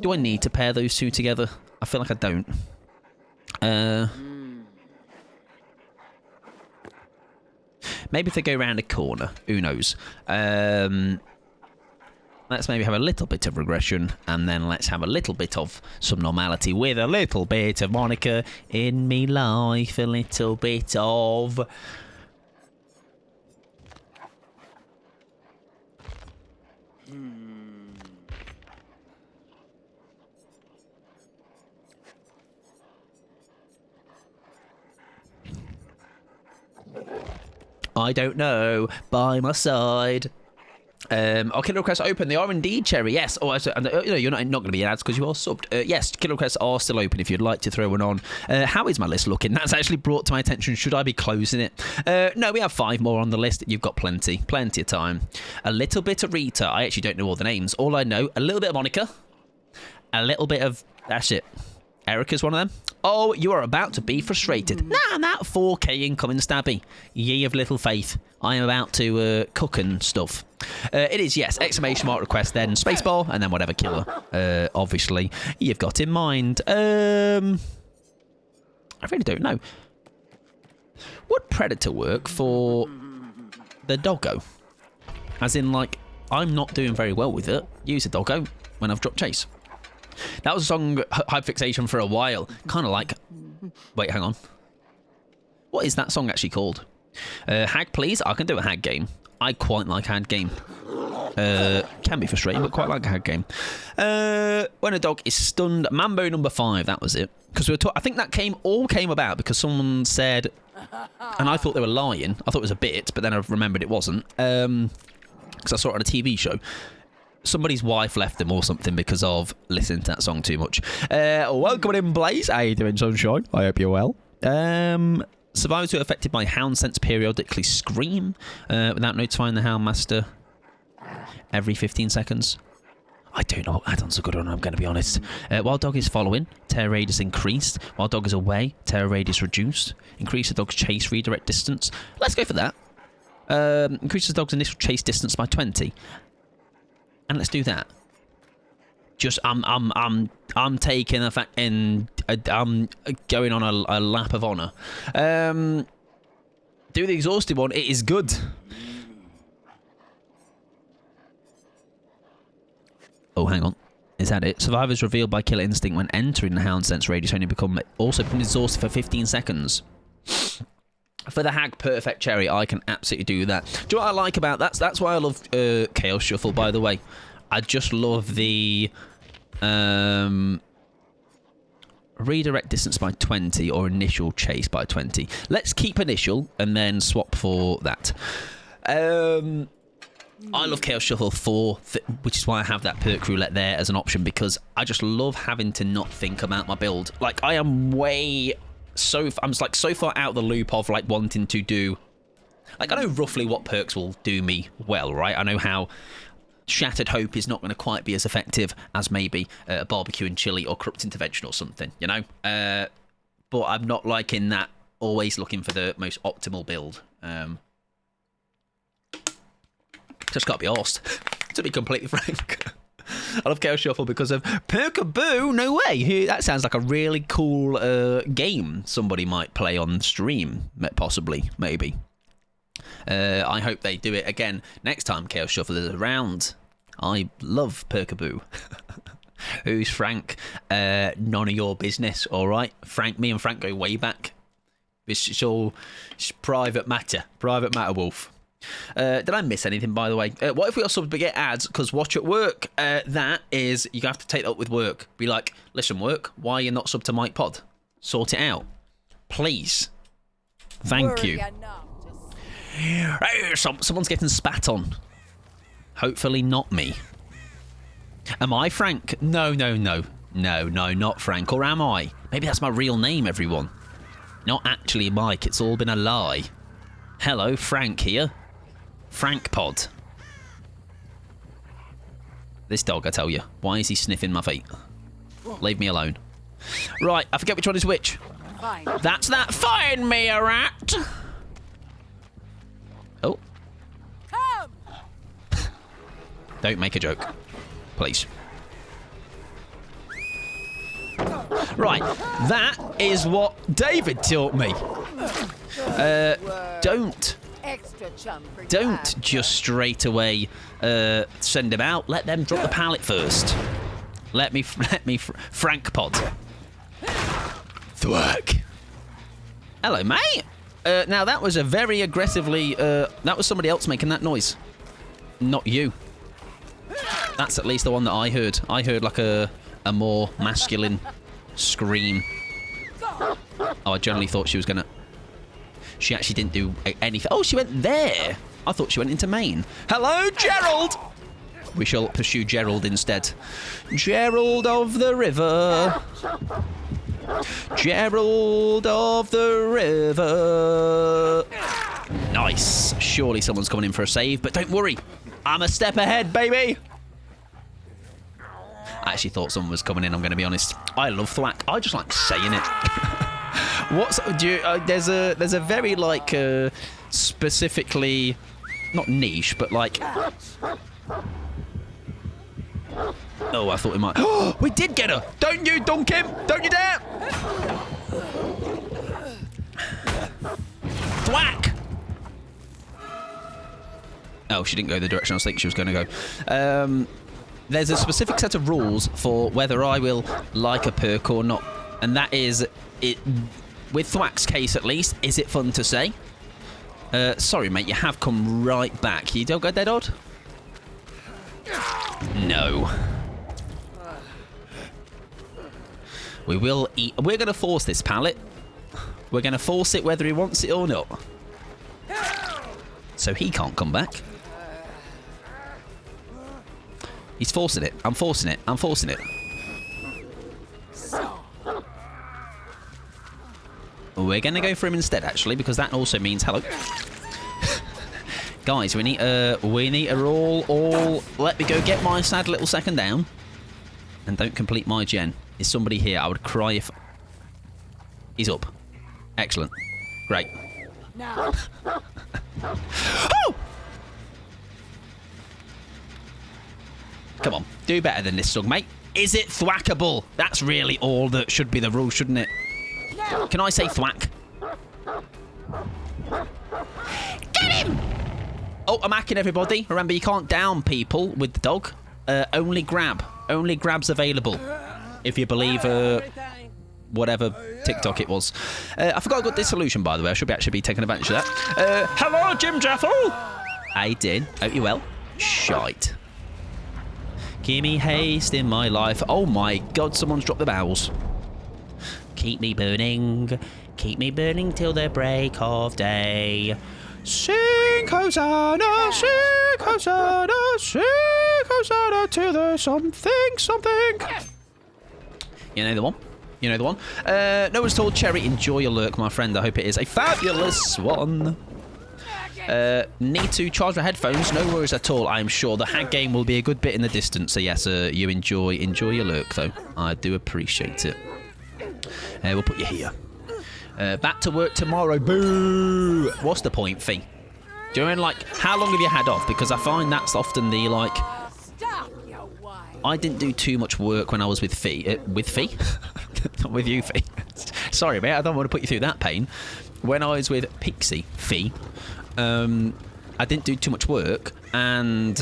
Do I need to pair those two together? I feel like I don't. Maybe if they go around a corner. Who knows? Let's maybe have a little bit of regression, and then let's have a little bit of some normality with a little bit of Monica in me life. A little bit of... I don't know. By my side. Killer requests open. They are indeed, Cherry. Yes. Oh, you're not going to be in ads because you are subbed. Yes, killer requests are still open if you'd like to throw one on. How is my list looking? That's actually brought to my attention. Should I be closing it? No, we have 5 more on the list. You've got plenty of time. A little bit of Rita. I actually don't know all the names. All I know, a little bit of Monica. A little bit of... That's it. Erica's one of them. Oh, you are about to be frustrated. Nah, 4K incoming, Stabby. Ye of little faith. I am about to cook and stuff. It is, yes. Exclamation mark request, then spacebar, and then whatever killer, obviously, you've got in mind. I really don't know. Would Predator work for the doggo? As in, like, I'm not doing very well with it. Use a doggo when I've dropped chase. That was a song hype fixation for a while. Kind of like... Wait, hang on. What is that song actually called? Hag, please. I can do a hag game. I quite like hag game. Can be frustrating, but quite like a hag game. When a dog is stunned. Mambo number 5. That was it. Because I think that all came about because someone said... And I thought they were lying. I thought it was a bit, but then I remembered it wasn't. because I saw it on a TV show. Somebody's wife left them or something because of listening to that song too much. Welcome in, Blaze. How you doing, Sunshine? I hope you're well. Survivors who are affected by hound scents periodically scream without notifying the hound master every 15 seconds. I don't know. Add-ons are good on, I'm going to be honest. While dog is following, tear radius increased. While dog is away, tear radius reduced. Increase the dog's chase redirect distance. Let's go for that. Increases the dog's initial chase distance by 20. And let's do that. Just I'm taking the fact in. I'm going on a lap of honour. Do the exhausted one. It is good. Oh, hang on. Is that it? Survivors revealed by killer instinct when entering the hound sense radius only become exhausted for 15 seconds. For the hag perfect cherry, I can absolutely do that. Do you know what I like about that? That's why I love Chaos Shuffle, by the way. I just love the redirect distance by 20 or initial chase by 20. Let's keep initial and then swap for that. I love Chaos Shuffle 4, which is why I have that perk roulette there as an option, because I just love having to not think about my build. Like, I am I'm just like so far out the loop of like wanting to do, like, I know roughly what perks will do me well, right? I know how Shattered Hope is not going to quite be as effective as maybe a barbecue and chili or corrupt intervention or something, you know. But I'm not liking that. Always looking for the most optimal build. Just can't be arsed, to be completely frank. I love Chaos Shuffle because of Perkaboo. No way. That sounds like a really cool game somebody might play on stream, possibly, maybe. I hope they do it again next time Chaos Shuffle is around. I love Perkaboo. Who's Frank? None of your business, all right? Me and Frank go way back. It's all private matter. Private matter, Wolf. Did I miss anything, by the way? What if we also get ads? Because watch at work, that is, you have to take that up with work. Be like, listen, work, why are you not sub to Mike Pod? Sort it out. Please. Thank you. Hey, someone's getting spat on. Hopefully not me. Am I Frank? No, not Frank. Or am I? Maybe that's my real name, everyone. Not actually Mike. It's all been a lie. Hello, Frank here. Frank Pod. This dog, I tell you. Why is he sniffing my feet? Leave me alone. Right, I forget which one is which. Fine. That's that. Find me a rat. Oh. Come. Don't make a joke. Please. Right, that is what David taught me. Don't just straight away send him out. Let them drop the pallet first. Let me Frank Pod. Thwack. Hello, mate. Now that was a very aggressively. That was somebody else making that noise, not you. That's at least the one that I heard. I heard like a more masculine scream. Oh, I generally thought she was gonna. She actually didn't do anything. Oh, she went there. I thought she went into Maine. Hello, Gerald. We shall pursue Gerald instead. Gerald of the river. Gerald of the river. Nice. Surely someone's coming in for a save, but don't worry. I'm a step ahead, baby. I actually thought someone was coming in, I'm going to be honest. I love thwack. I just like saying it. There's a very like specifically not niche, but like. Oh, I thought we might. Oh, we did get her! Don't you dunk him! Don't you dare! Thwack! Oh, she didn't go the direction I was thinking she was going to go. There's a specific set of rules for whether I will like a perk or not, and that is it. With Thwack's case, at least, is it fun to say? Sorry, mate, you have come right back. You don't go dead odd? No. We will eat. We're going to force this pallet. We're going to force it whether he wants it or not. So he can't come back. He's forcing it. I'm forcing it. I'm forcing it. We're going to go for him instead, actually, because that also means hello. Guys, we need all. Let me go get my sad little second down. And don't complete my gen. Is somebody here? I would cry if... He's up. Excellent. Great. Now. Oh! Come on. Do better than this, Sug, mate. Is it thwackable? That's really all that should be the rule, shouldn't it? Can I say thwack? Get him! Oh, I'm hacking everybody. Remember, you can't down people with the dog. Only grab. Only grabs available. If you believe whatever TikTok it was. I forgot I got dissolution, by the way. I should actually be taking advantage of that. Hello, Jim Jeffel. I did. Hope you well. Shite. Give me haste in my life. Oh my god, someone's dropped the bowels. Keep me burning till the break of day. Sing Hosanna, sing Hosanna, sing Hosanna to the something. You know the one? You know the one? No one's told Cherry, enjoy your lurk, my friend. I hope it is a fabulous one. Need to charge my headphones. No worries at all. I'm sure the hag game will be a good bit in the distance. So yes, you enjoy your lurk though. I do appreciate it. We'll put you here. Back to work tomorrow. Boo! What's the point, Fee? Do you mean, like, how long have you had off? Because I find that's often the, like... I didn't do too much work when I was with Fee. With Fee? Not with you, Fee. Sorry, mate. I don't want to put you through that pain. When I was with Pixie, Fee, I didn't do too much work, and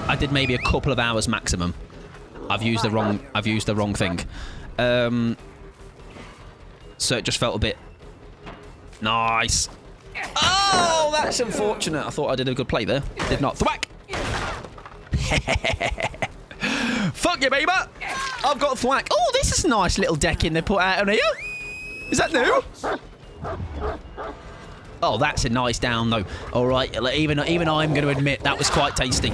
I did maybe a couple of hours maximum. I've used the wrong thing. So it just felt a bit nice. Oh, that's unfortunate. I thought I did a good play there. Did not. Thwack. Fuck you, baby. I've got thwack. Oh, this is a nice little decking they put out on here. Is that new? Oh, that's a nice down though. All right, even I'm going to admit that was quite tasty.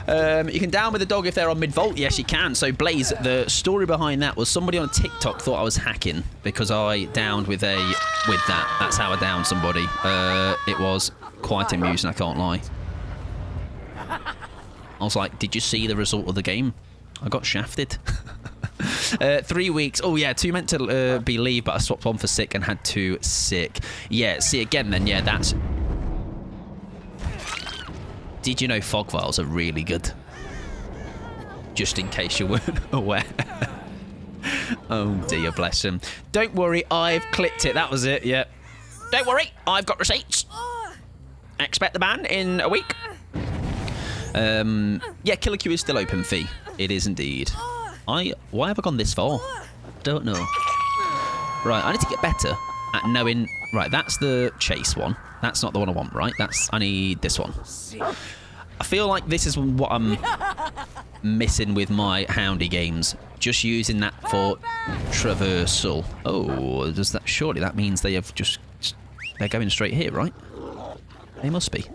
You can down with the dog if they're on mid-volt. Yes, you can. So, Blaze, the story behind that was somebody on TikTok thought I was hacking because I downed with that. That's how I downed somebody. It was quite amusing, I can't lie. I was like, did you see the result of the game? I got shafted. 3 weeks. Oh, yeah, 2 meant to be leave, but I swapped one for sick and had 2 sick. Yeah, see, again then, yeah, that's... Did you know fog files are really good? Just in case you weren't aware. Oh dear, bless him. Don't worry, I've clipped it. That was it, yeah. Don't worry, I've got receipts. Expect the ban in a week. Yeah, Killer Q is still open, Fee. It is indeed. Why have I gone this far? Don't know. Right, I need to get better at knowing... Right, that's the chase one. That's not the one I want, right? I need this one. I feel like this is what I'm missing with my Houndy games. Just using that for traversal. Oh, does that... Surely that means they have just... They're going straight here, right? They must be.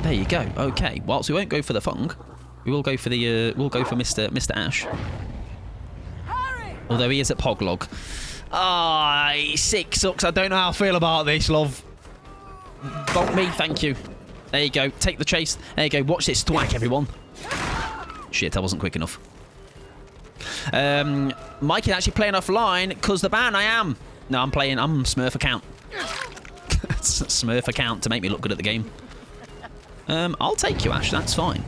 There you go. Okay. Whilst we won't go for the Fung, we will go for the... we'll go for Mr. Ash. Although he is at Poglog. Ah, he's sick, sucks. I don't know how I feel about this, love. Bonk me, thank you. There you go. Take the chase. There you go. Watch this thwack, everyone. Shit, I wasn't quick enough. Mike is actually playing offline because the ban I am. No, I'm Smurf account. Smurf account to make me look good at the game. I'll take you, Ash. That's fine.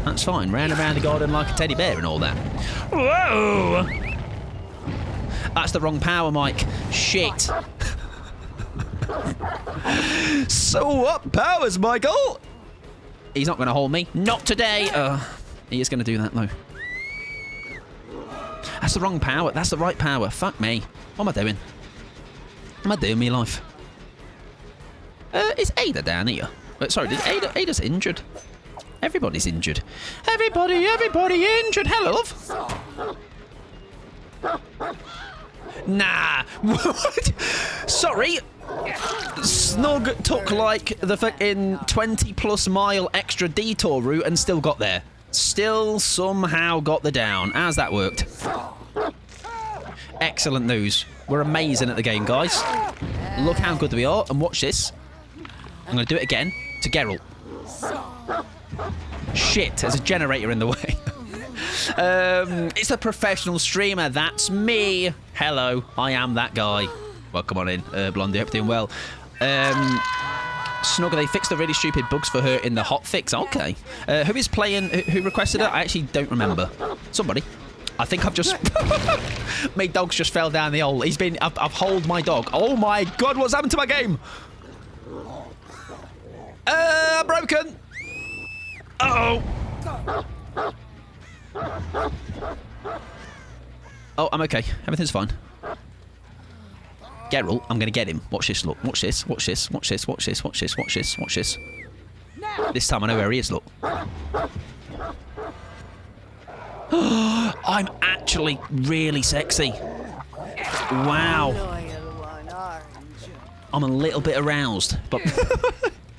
That's fine. Round and round the garden like a teddy bear and all that. Whoa! That's the wrong power, Mike. Shit. So what powers, Michael? He's not going to hold me. Not today. He is going to do that, though. That's the wrong power. That's the right power. Fuck me. What am I doing? What am I doing with my life? Is Ada down here? Sorry, Ada's injured. Everybody's injured. Everybody injured. Hello, love. Nah. Sorry. Snug took like the fucking 20+ mile extra detour route and still got there. Still somehow got the down. How's that worked? Excellent news. We're amazing at the game, guys. Look how good we are. And watch this. I'm going to do it again to Geralt. Shit, there's a generator in the way. It's a professional streamer. That's me. Hello, I am that guy. Well, come on in, Blondie. Hope you're doing well. Snugger, they fixed the really stupid bugs for her in the hot fix. Okay. Who is playing? Who requested it? I actually don't remember. Somebody. I think I've just... my dog's just fell down the hole. I've holed my dog. Oh my god, what's happened to my game? Broken. Uh-oh. Oh, I'm okay. Everything's fine. Geralt, I'm going to get him. Watch this, look. Watch this, watch this, watch this, watch this, watch this, watch this, watch this. This time I know where he is, look. I'm actually really sexy. Wow. I'm a little bit aroused, but...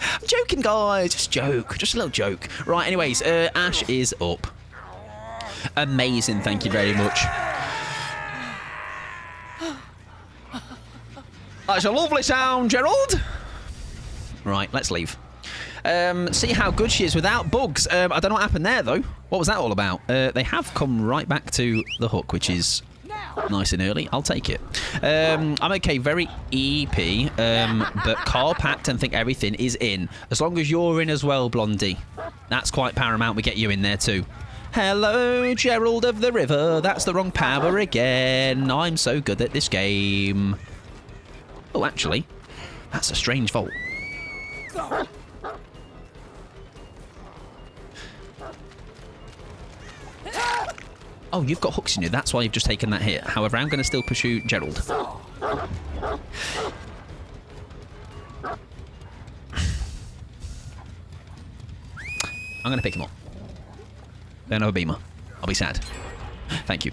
I'm joking, guys. Just joke. Just a little joke. Right, anyways, Ash is up. Amazing, thank you very much. That's a lovely sound, Gerald. Right, let's leave. See how good she is without bugs. I don't know what happened there, though. What was that all about? They have come right back to the hook, which is nice and early. I'll take it. I'm okay, very EP, but car packed and think everything is in. As long as you're in as well, Blondie. That's quite paramount. We get you in there, too. Hello, Gerald of the River. That's the wrong power again. I'm so good at this game. Oh, actually, that's a strange vault. Oh, you've got hooks in you. That's why you've just taken that hit. However, I'm going to still pursue Gerald. I'm going to pick him up. Then have a beamer. I'll be sad. Thank you.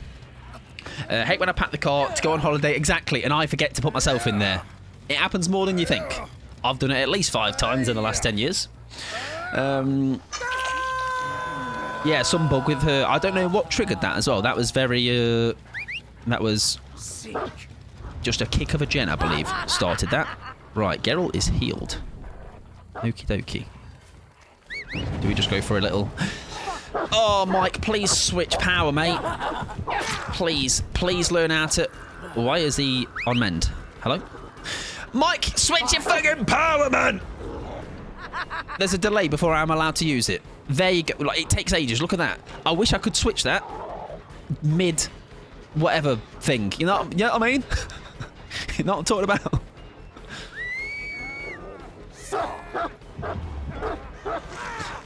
Hate when I pack the car to go on holiday. Exactly, and I forget to put myself in there. It happens more than you think. I've done it at least 5 times in the last 10 years. Yeah, some bug with her. I don't know what triggered that as well. That was very... that was just a kick of a gen, I believe, started that. Right, Geralt is healed. Okie dokie. Do we just go for a little... Oh, Mike, please switch power, mate. Please, please learn how to... Why is he on mend? Hello? Mike, switch your fucking power, man! There's a delay before I'm allowed to use it. There you go. Like, it takes ages. Look at that. I wish I could switch that mid whatever thing. You know what I mean? You know what I'm talking about?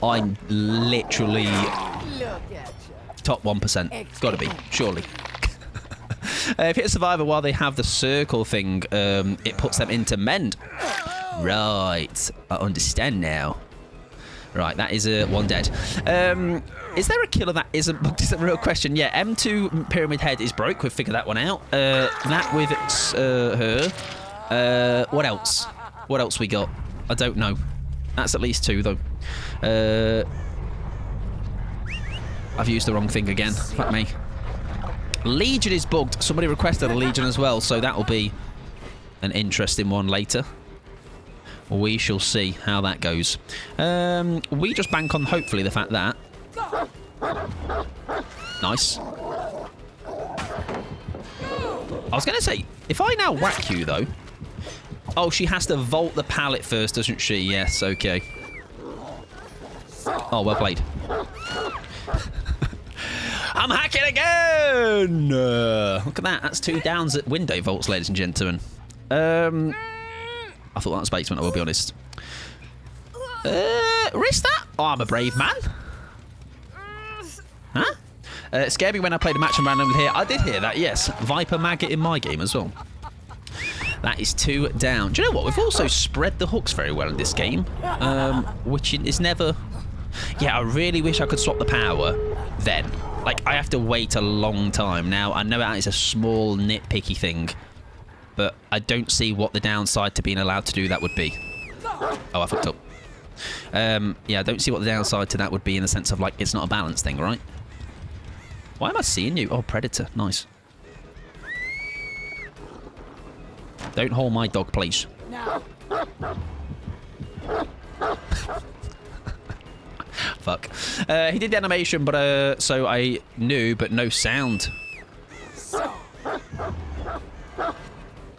I'm literally top 1%. Gotta be, surely. If you hit survivor while they have the circle thing, it puts them into mend. Right, I understand now. Right, that is one dead. Is there a killer that isn't bugged? Is a real question. Yeah, M2 Pyramid Head is broke. We've figured that one out. That with her. What else? What else we got? I don't know. That's at least 2, though. I've used the wrong thing again. Fuck me. Legion is bugged. Somebody requested a Legion as well, so that'll be an interesting one later. We shall see how that goes. We just bank on, hopefully, the fact that... Nice. I was going to say, if I now whack you, though... Oh, she has to vault the pallet first, doesn't she? Yes, okay. Oh, well played. I'm hacking again! Look at that. That's 2 downs at window vaults, ladies and gentlemen. I thought that was basement, I will be honest. Risk that? Oh, I'm a brave man. Huh? It scared me when I played a match and randomly here. I did hear that, yes. Viper Maggot in my game as well. That is 2 down. Do you know what? We've also spread the hooks very well in this game. Which is never... Yeah, I really wish I could swap the power then. Like, I have to wait a long time. Now, I know that is a small, nitpicky thing. but I don't see what the downside to being allowed to do that would be. Oh, I fucked up. Yeah, I don't see what the downside to that would be in the sense of, like, it's not a balance thing, right? Why am I seeing you? Oh, predator. Nice. Don't hold my dog, please. No. Fuck. He did the animation, but so I knew, but no sound.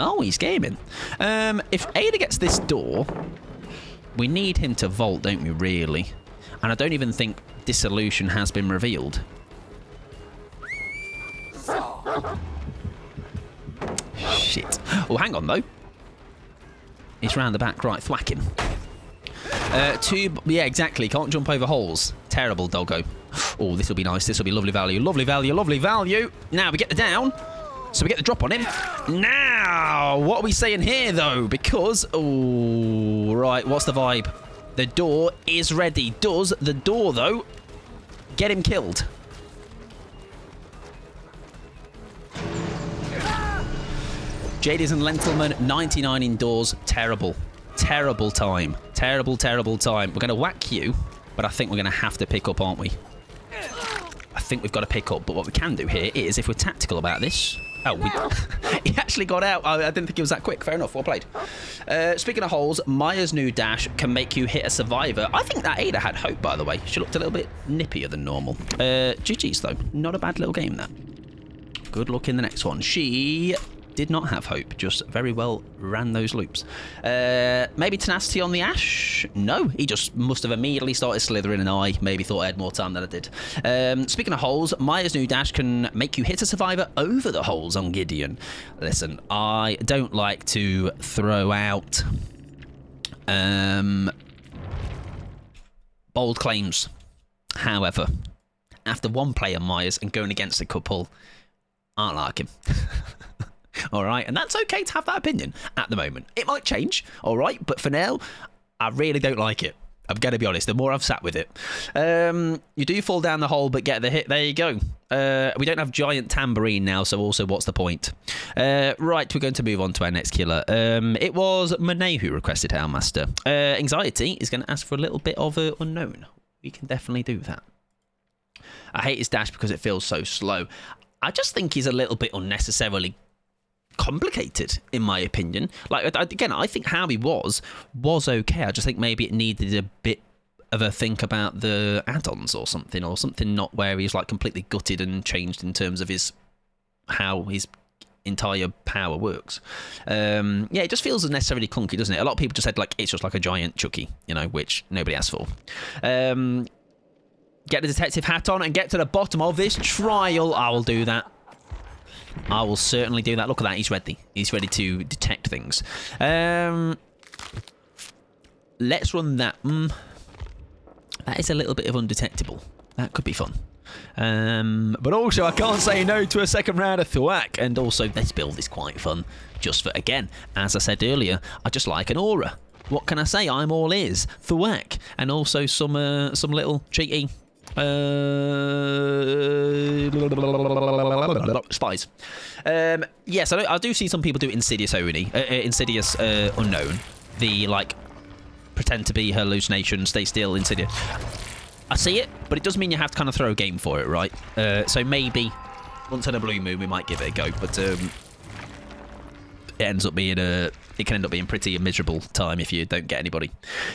Oh, he's gaming. If Ada gets this door, we need him to vault, don't we, really? And I don't even think dissolution has been revealed. Shit. Oh, hang on, though. He's round the back. Right, thwack him. Yeah, exactly. Can't jump over holes. Terrible, doggo. Oh, this will be nice. This will be lovely value. Lovely value. Lovely value. Now we get the down. So we get the drop on him. Now, what are we saying here, though? Because, oh, right, what's the vibe? The door is ready. Does the door, though, get him killed? Jadies and Lentilman, 99 indoors. Terrible. Terrible time. Terrible, terrible time. We're going to whack you, but I think we're going to have to pick up, aren't we? I think we've got to pick up, but what we can do here is, if we're tactical about this... Oh, he actually got out. I didn't think it was that quick. Fair enough. Well played. Speaking of holes, Maya's new dash can make you hit a survivor. I think that Ada had hope, by the way. She looked a little bit nippier than normal. GG's, though. Not a bad little game, that. Good luck in the next one. She did not have hope, just very well ran those loops. Maybe tenacity on the Ash? No, he just must have immediately started slithering, and I maybe thought I had more time than I did. Speaking of holes, Maya's new dash can make you hit a survivor over the holes on Gideon. Listen, I don't like to throw out bold claims. However, after one play on Maya's and going against a couple, I don't like him. All right, and that's okay to have that opinion at the moment. It might change, all right, but for now, I really don't like it. I'm going to be honest, the more I've sat with it. You do fall down the hole, but get the hit. There you go. We don't have giant tambourine now, so also what's the point? Right, we're going to move on to our next killer. It was Monet who requested Hellmaster. Anxiety is going to ask for a little bit of unknown. We can definitely do that. I hate his dash because it feels so slow. I just think he's a little bit unnecessarily complicated, in my opinion. Like, again, I think how he was okay. I just think maybe it needed a bit of a think about the add-ons or something not where he's like completely gutted and changed in terms of how his entire power works. Yeah, it just feels unnecessarily clunky, doesn't it? A lot of people just said like it's just like a giant Chucky, which nobody asked for. Get the detective hat on and get to the bottom of this trial. I will do that. I will certainly do that. Look at that. He's ready. He's ready to detect things. Let's run that. That is a little bit of undetectable. That could be fun. But also, I can't say no to a second round of thwack. And also, this build is quite fun. Just for, again, as I said earlier, I just like an aura. What can I say? I'm all ears. Thwack. And also some little cheeky... spies. Yes, I do see some people do Insidious only. Insidious unknown. The like pretend to be hallucination, stay still, Insidious. I see it, but it does mean you have to kind of throw a game for it, right? So maybe once in a blue moon we might give it a go, but it ends up being it can end up being pretty a miserable time if you don't get anybody.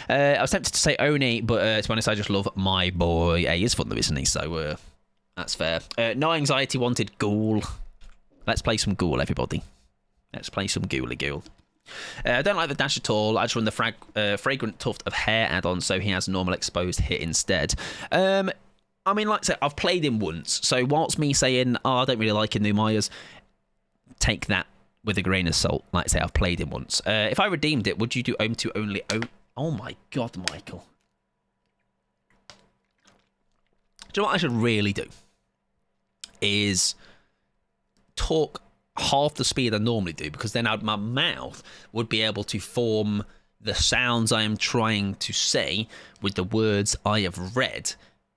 I was tempted to say Oni, but to be honest, I just love my boy. He is fun though, isn't he? So that's fair. No anxiety wanted Ghoul. Let's play some Ghoul, everybody. Let's play some Ghouly Ghoul. I don't like the dash at all. I just run the Fragrant Tuft of Hair add-on, so he has normal exposed hit instead. I mean, like I said, I've played him once, so whilst me saying, I don't really like New Myers, take that with a grain of salt. Like I say, I've played him once. If I redeemed it, would you do Ohm to only... Oh my god, Michael. Do you know what I should really do? Is talk half the speed I normally do, because then my mouth would be able to form the sounds I am trying to say with the words I have read,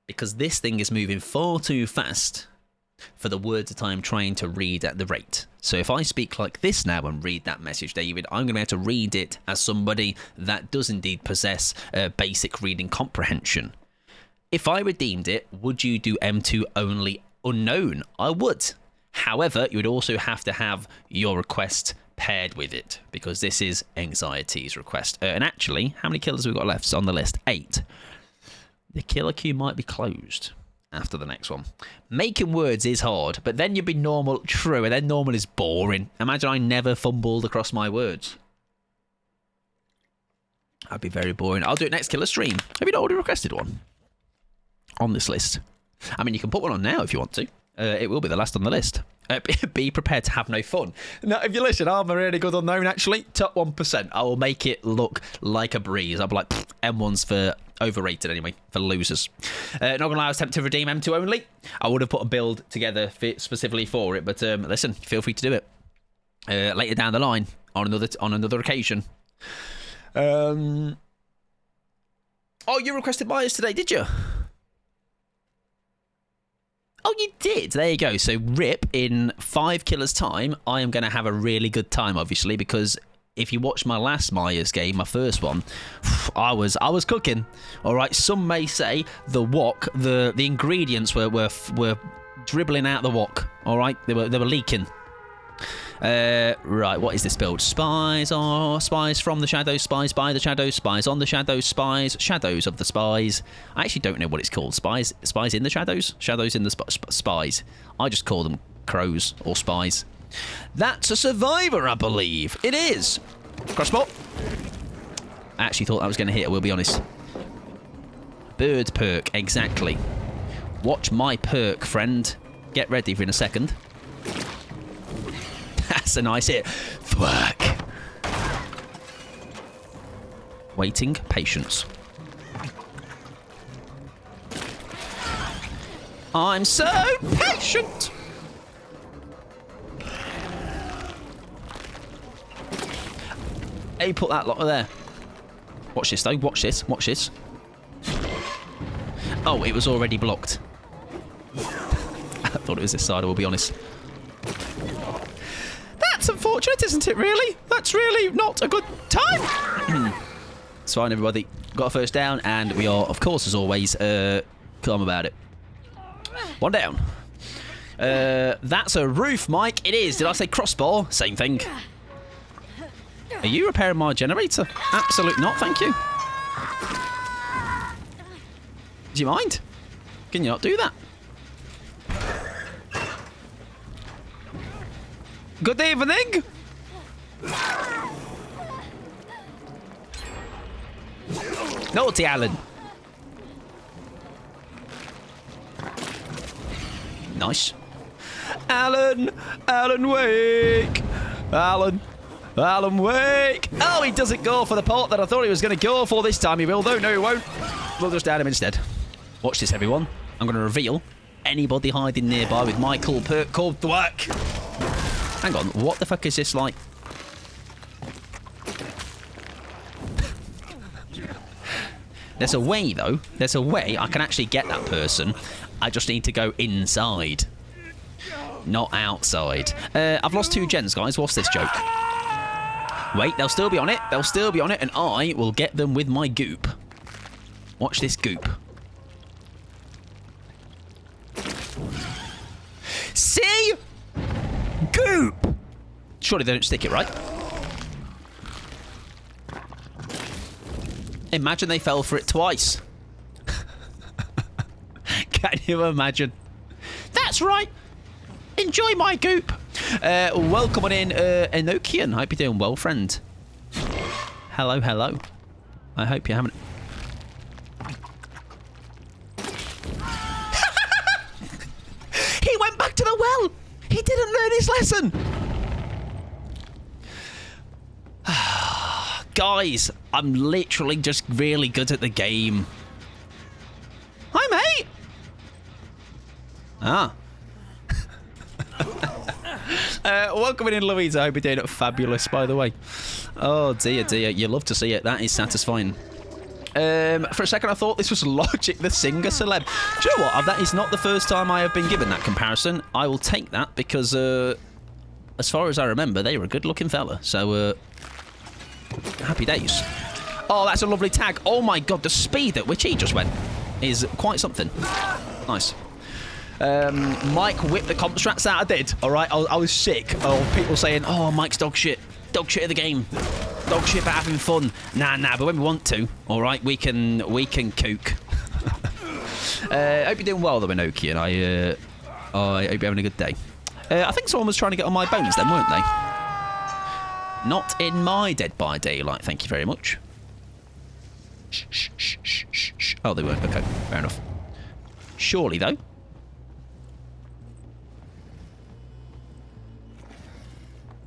because this thing is moving far too fast for the words that I am trying to read at the rate. So if I speak like this now and read that message, David, I'm going to be able to read it as somebody that does indeed possess basic reading comprehension. If I redeemed it, would you do M2 only unknown? I would. However, you would also have to have your request paired with it, because this is Anxiety's request. And actually, how many killers have we got left on the list? 8. The killer queue might be closed after the next one. Making words is hard, but then you'd be normal. True, and then normal is boring. Imagine I never fumbled across my words. That'd be very boring. I'll do it next killer stream. Have you not already requested one on this list? I mean, you can put one on now if you want to. It will be the last on the list. Be prepared to have no fun. Now, if you listen, I'm a really good unknown, actually. Top 1%. I will make it look like a breeze. I'll be like, M1's for overrated anyway, for losers. Not going to allow us to redeem M2 only. I would have put a build together specifically for it, but listen, feel free to do it later down the line on another occasion. Oh, you requested Myers today, did you? Oh, you did? There you go. So, RIP, in 5 killers' time, I am going to have a really good time, obviously, because if you watch my last Myers game, my first one, I was cooking. All right, some may say the wok, the ingredients were dribbling out the wok. All right, they were leaking. Right, what is this build? Spies are spies from the shadows, spies by the shadows, spies on the shadows, spies, shadows of the spies. I actually don't know what it's called. Spies in the shadows, shadows in the spies. I just call them crows or spies. That's a survivor, I believe. It is. Crossbow. I actually thought that was going to hit, I will be honest. Bird perk, exactly. Watch my perk, friend. Get ready for in a second. That's a nice hit. Thwack. Waiting, patience. I'm so patient. Hey, put that lot there. Watch this, though. Watch this. Watch this. Oh, it was already blocked. I thought it was this side, I will be honest. That's unfortunate, isn't it, really? That's really not a good time. It's fine, everybody. Got a first down, and we are, of course, as always, calm about it. One down. That's a roof, Mike. It is. Did I say crossbar? Same thing. Are you repairing my generator? Absolutely not, thank you. Do you mind? Can you not do that? Good evening. Naughty Alan. Nice. Alan wake. Alan wake. Oh, he doesn't go for the pot that I thought he was going to go for this time. He will, though. No, he won't. We'll just add him instead. Watch this, everyone. I'm going to reveal anybody hiding nearby with my cool perk called Thwack. Hang on, what the fuck is this like? There's a way, though. There's a way I can actually get that person. I just need to go inside. Not outside. I've lost 2 gens, guys. What's this joke? Wait, they'll still be on it. They'll still be on it, and I will get them with my goop. Watch this goop. See? Goop! Surely they don't stick it, right? Imagine they fell for it twice. Can you imagine? That's right. Enjoy my goop. Welcome on in, Enochian. Hope you're doing well, friend. Hello, hello. I hope you're having... He went back to the well. He didn't learn his lesson. Guys, I'm literally just really good at the game. Hi, mate. Ah. Welcome in, Louise. I hope you're doing fabulous, by the way. Oh, dear, dear. You love to see it. That is satisfying. For a second, I thought this was Logic the Singer celeb. Do you know what? That is not the first time I have been given that comparison. I will take that because, as far as I remember, they were a good-looking fella. So, happy days. Oh, that's a lovely tag. Oh, my God, the speed at which he just went is quite something. Nice. Mike whipped the comp strats out. I did, all right? I was sick of people saying, oh, Mike's dog shit. Dog shit of the game. Dog shit about having fun. Nah, but when we want to, all right, we can kook. I hope you're doing well, though, Inoki, and I hope you're having a good day. I think someone was trying to get on my bones then, weren't they? Not in my Dead by Daylight, thank you very much. Shh. Oh, they weren't. Okay, fair enough. Surely, though.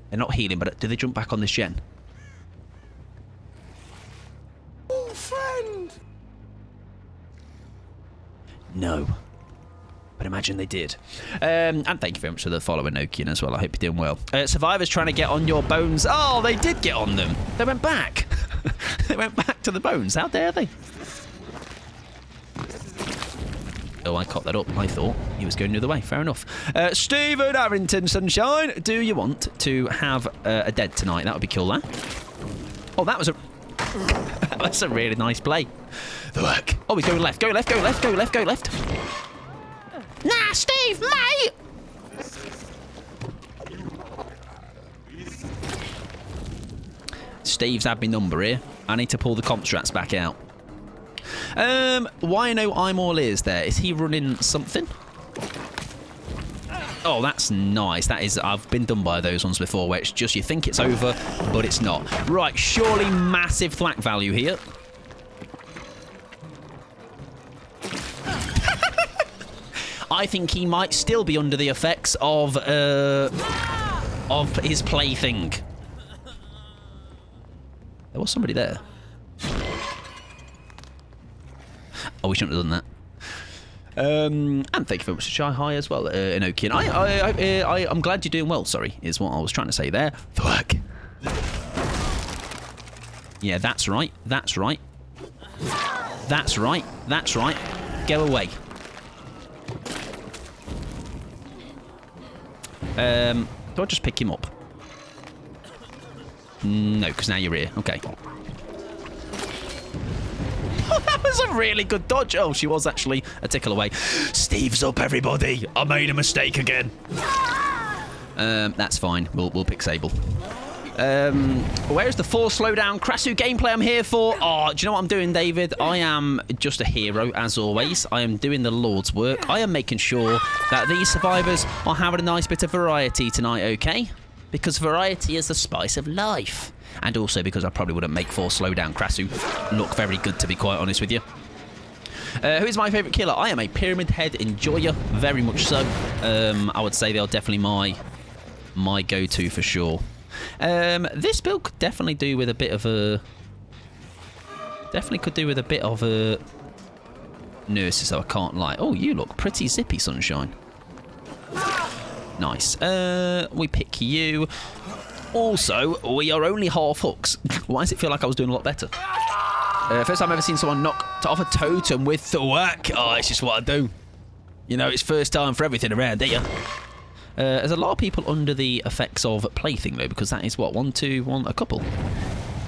They're not healing, but do they jump back on this gen? Oh, friend! No. But imagine they did. And thank you very much for the follow, Inokian, as well. I hope you're doing well. Survivors trying to get on your bones. Oh, they did get on them. They went back. They went back to the bones. How dare they? Oh, I caught that up. I thought he was going the other way. Fair enough. Stephen Harrington, Sunshine. Do you want to have a dead tonight? That would be cool, that. Oh, that was a... That's a really nice play. Look. Oh, he's going left. Go left. Nah, Steve, mate! Steve's had my number here. I need to pull the comp strats back out. Why no I'm all ears there? Is he running something? Oh, that's nice. That is, I've been done by those ones before where it's just you think it's over, but it's not. Right, surely massive thwack value here. I think he might still be under the effects of his plaything. There was somebody there. Oh, we shouldn't have done that. And thank you very much to Shy High as well, Inoki. And I'm glad you're doing well, sorry, is what I was trying to say there. Fuck. Yeah, that's right. That's right. That's right. That's right. Go away. Do I just pick him up? No, because now you're here. Okay. Oh, that was a really good dodge. Oh, she was actually a tickle away. Steve's up, everybody. I made a mistake again. That's fine. We'll pick Sable. Where's the 4 slowdown Krasue gameplay I'm here for? Oh, do you know what I'm doing, David? I am just a hero, as always. I am doing the Lord's work. I am making sure that these survivors are having a nice bit of variety tonight, okay? Because variety is the spice of life. And also because I probably wouldn't make 4 slowdown Krasue look very good, to be quite honest with you. Who is my favourite killer? I am a Pyramid Head enjoyer, very much so. I would say they're definitely my go-to for sure. This build could definitely do with a bit of a... nurses, so I can't lie. Oh, you look pretty zippy, Sunshine. Nice. We pick you. Also, we are only half hooks. Why does it feel like I was doing a lot better? First time I've ever seen someone knock off a totem with the whack. Oh, it's just what I do. You know, it's first time for everything around here. There's a lot of people under the effects of plaything, though, because that is what? 1, 2, 1, a couple.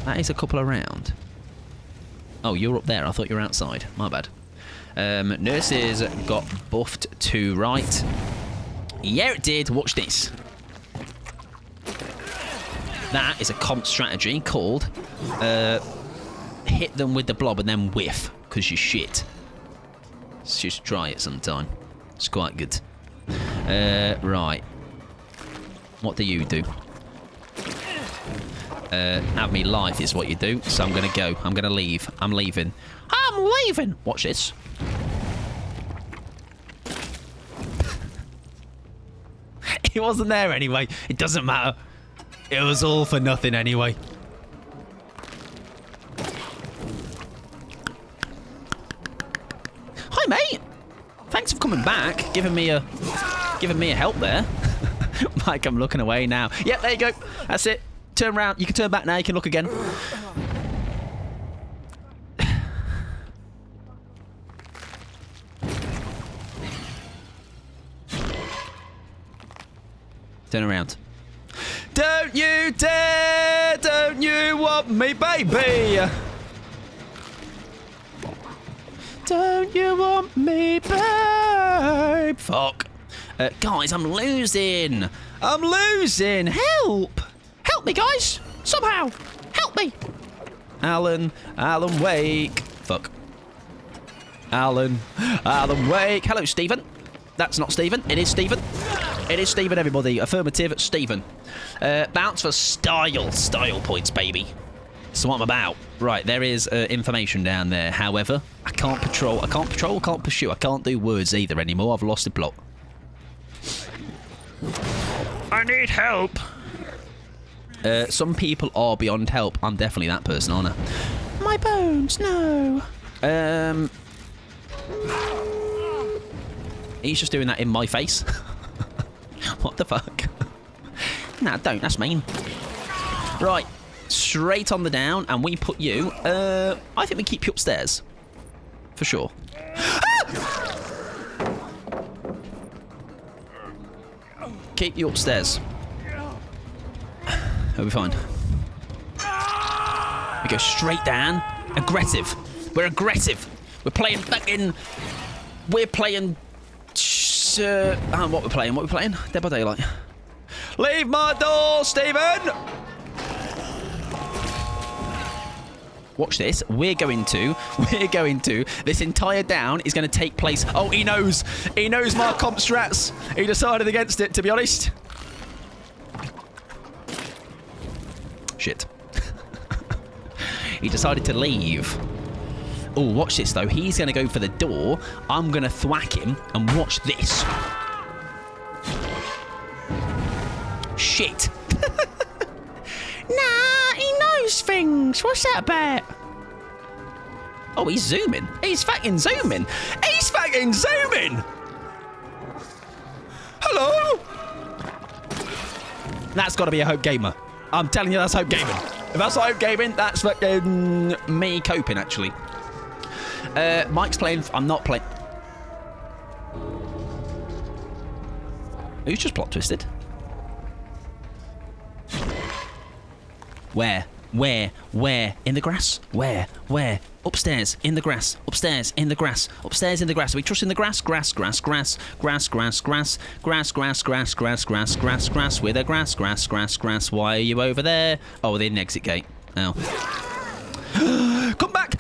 That is a couple around. Oh, you're up there. I thought you were outside. My bad. Nurses got buffed to right. Yeah, it did. Watch this. That is a comp strategy called hit them with the blob and then whiff, because you're shit. Let's just try it sometime. It's quite good. Right. What do you do? Have me life is what you do, so I'm going to go. I'm going to leave. I'm leaving. I'm leaving! Watch this. He wasn't there anyway. It doesn't matter. It was all for nothing anyway. Hi, mate. Thanks for coming back. Giving me a help there. Mike, I'm looking away now. Yep, there you go. That's it. Turn around. You can turn back now. You can look again. Turn around. Don't you dare! Don't you want me, baby? Don't you want me, babe? Fuck. Guys, I'm losing. I'm losing. Help! Help me, guys! Somehow! Help me! Alan Wake. Fuck. Alan Wake. Hello, Stephen. That's not Stephen. It is Stephen. It is Stephen, everybody. Affirmative, Stephen. Bounce for style. Style points, baby. That's what I'm about. Right, there is information down there. However, I can't patrol. I can't pursue. I can't do words either anymore. I've lost the plot. I need help. Some people are beyond help. I'm definitely that person, aren't I? My bones, no. He's just doing that in my face. What the fuck? Nah, don't. That's mean. Right. Straight on the down, and we put you... I think we keep you upstairs. For sure. Keep you upstairs. We'll be fine. We go straight down. Aggressive. We're aggressive. We're playing fucking... We're playing... what we're playing? What we're playing? Dead by Daylight. Leave my door, Stephen! Watch this. We're going to... This entire down is going to take place... Oh, he knows. He knows my comp strats. He decided against it, to be honest. Shit. He decided to leave. Oh, watch this, though. He's going to go for the door. I'm going to thwack him. And watch this. Shit. Nah, he knows things. What's that about? Oh, he's zooming. He's fucking zooming. He's fucking zooming. Hello? That's got to be a Hope Gamer. I'm telling you, that's Hope Gaming. If that's not Hope Gaming, that's fucking me coping, actually. Mike's playing... I'm not playing... Who's just plot twisted? Where? In the grass? Where? Upstairs, in the grass. Upstairs, in the grass. Upstairs, in the grass. Are we trusting the grass? Grass. With a grass. Why are you over there? Oh, they're in exit gate. Oh. Come back!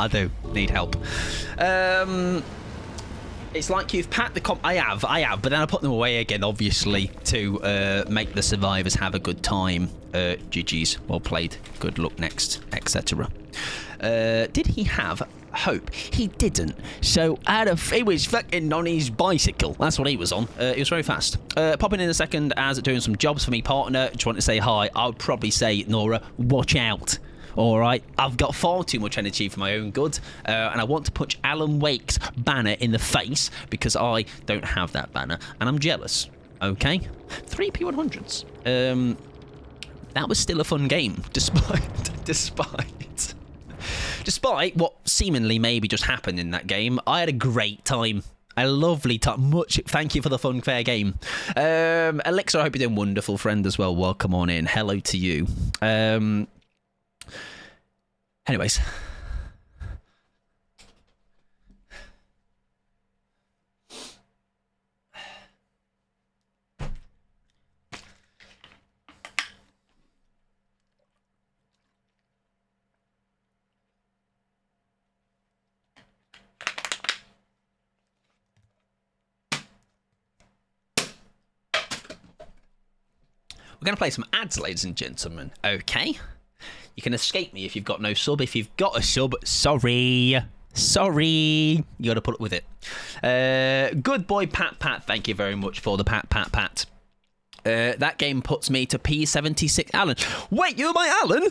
I do need help. It's like you've packed the comp. I have, but then I put them away again, obviously, to make the survivors have a good time. GG's, well played, good luck next, etc. Did he have hope? He didn't. So he was fucking on his bicycle. That's what he was on. He was very fast. Popping in a second as doing some jobs for me partner. Just want to say hi. I would probably say, Nora, watch out. Alright, I've got far too much energy for my own good, and I want to punch Alan Wake's banner in the face because I don't have that banner, and I'm jealous. Okay? 3 P100s. That was still a fun game, despite what seemingly maybe just happened in that game. I had a great time. A lovely time. Thank you for the fun, fair game. Elixir, I hope you're doing wonderful, friend, as well. Welcome on in. Hello to you. Anyways. We're going to play some ads, ladies and gentlemen. Okay. You can escape me if you've got no sub. If you've got a sub, sorry. You got to put up with it. Good boy, Pat. Thank you very much for the Pat. That game puts me to P76. Alan. Wait, you're my Alan?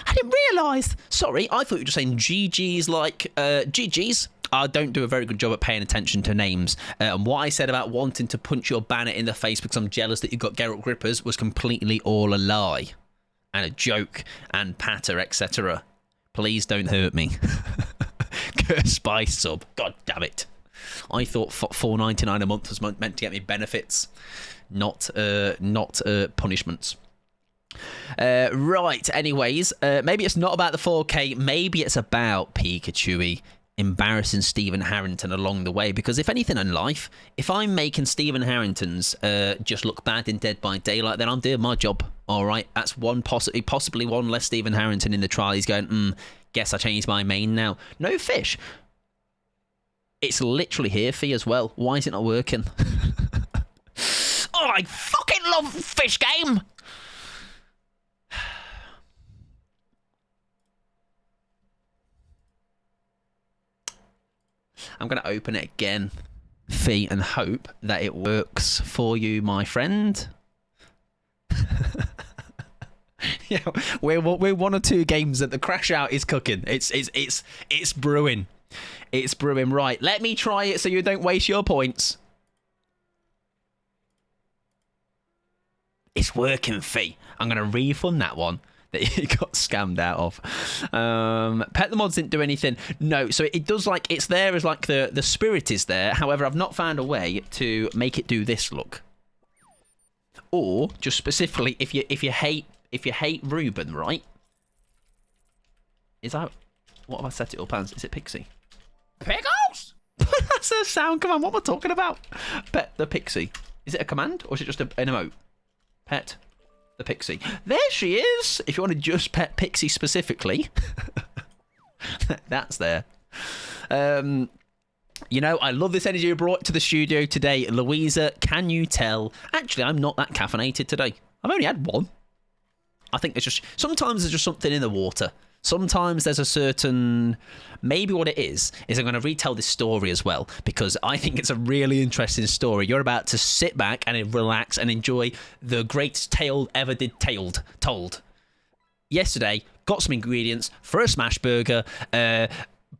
I didn't realise. Sorry, I thought you were just saying GG's like... GG's. I don't do a very good job at paying attention to names. And what I said about wanting to punch your banner in the face because I'm jealous that you got Geralt Grippers was completely all a lie and a joke and patter, etc. Please don't hurt me. Curse by sub. God damn it. I thought $4.99 a month was meant to get me benefits, not punishments. Right, anyways, maybe it's not about the 4K, maybe it's about Pikachu embarrassing Stephen Harrington along the way, because if anything in life, if I'm making Stephen Harrington's just look bad in Dead by Daylight, then I'm doing my job. All right, that's one possibly one less Stephen Harrington in the trial. He's going, guess I changed my main now. No fish. It's literally here for you as well. Why is it not working? Oh, I fucking love fish game. I'm going to open it again, Fee, and hope that it works for you, my friend. Yeah, we're one or two games that the crash out is cooking. It's brewing. It's brewing. Right, let me try it so you don't waste your points. It's working, Fee. I'm going to refund that one that you got scammed out of. Pet the Mods didn't do anything. No, so it does, like, it's there as like the spirit is there. However, I've not found a way to make it do this look. Or just specifically, if you hate Ruben, right? Is that what have I set it up as? Is it Pixie? Pickles! That's a sound command. What am I talking about? Pet the Pixie. Is it a command or is it just an emote? Pet the Pixie. There she is. If you want to just pet Pixie specifically, that's there. You know, I love this energy you brought to the studio today. Louisa, can you tell? Actually, I'm not that caffeinated today. I've only had one. I think it's just, sometimes there's just something in the water. Sometimes there's a certain, maybe what it is I'm going to retell this story as well, because I think it's a really interesting story. You're about to sit back and relax and enjoy the greatest tale ever told. Yesterday, got some ingredients for a smash burger,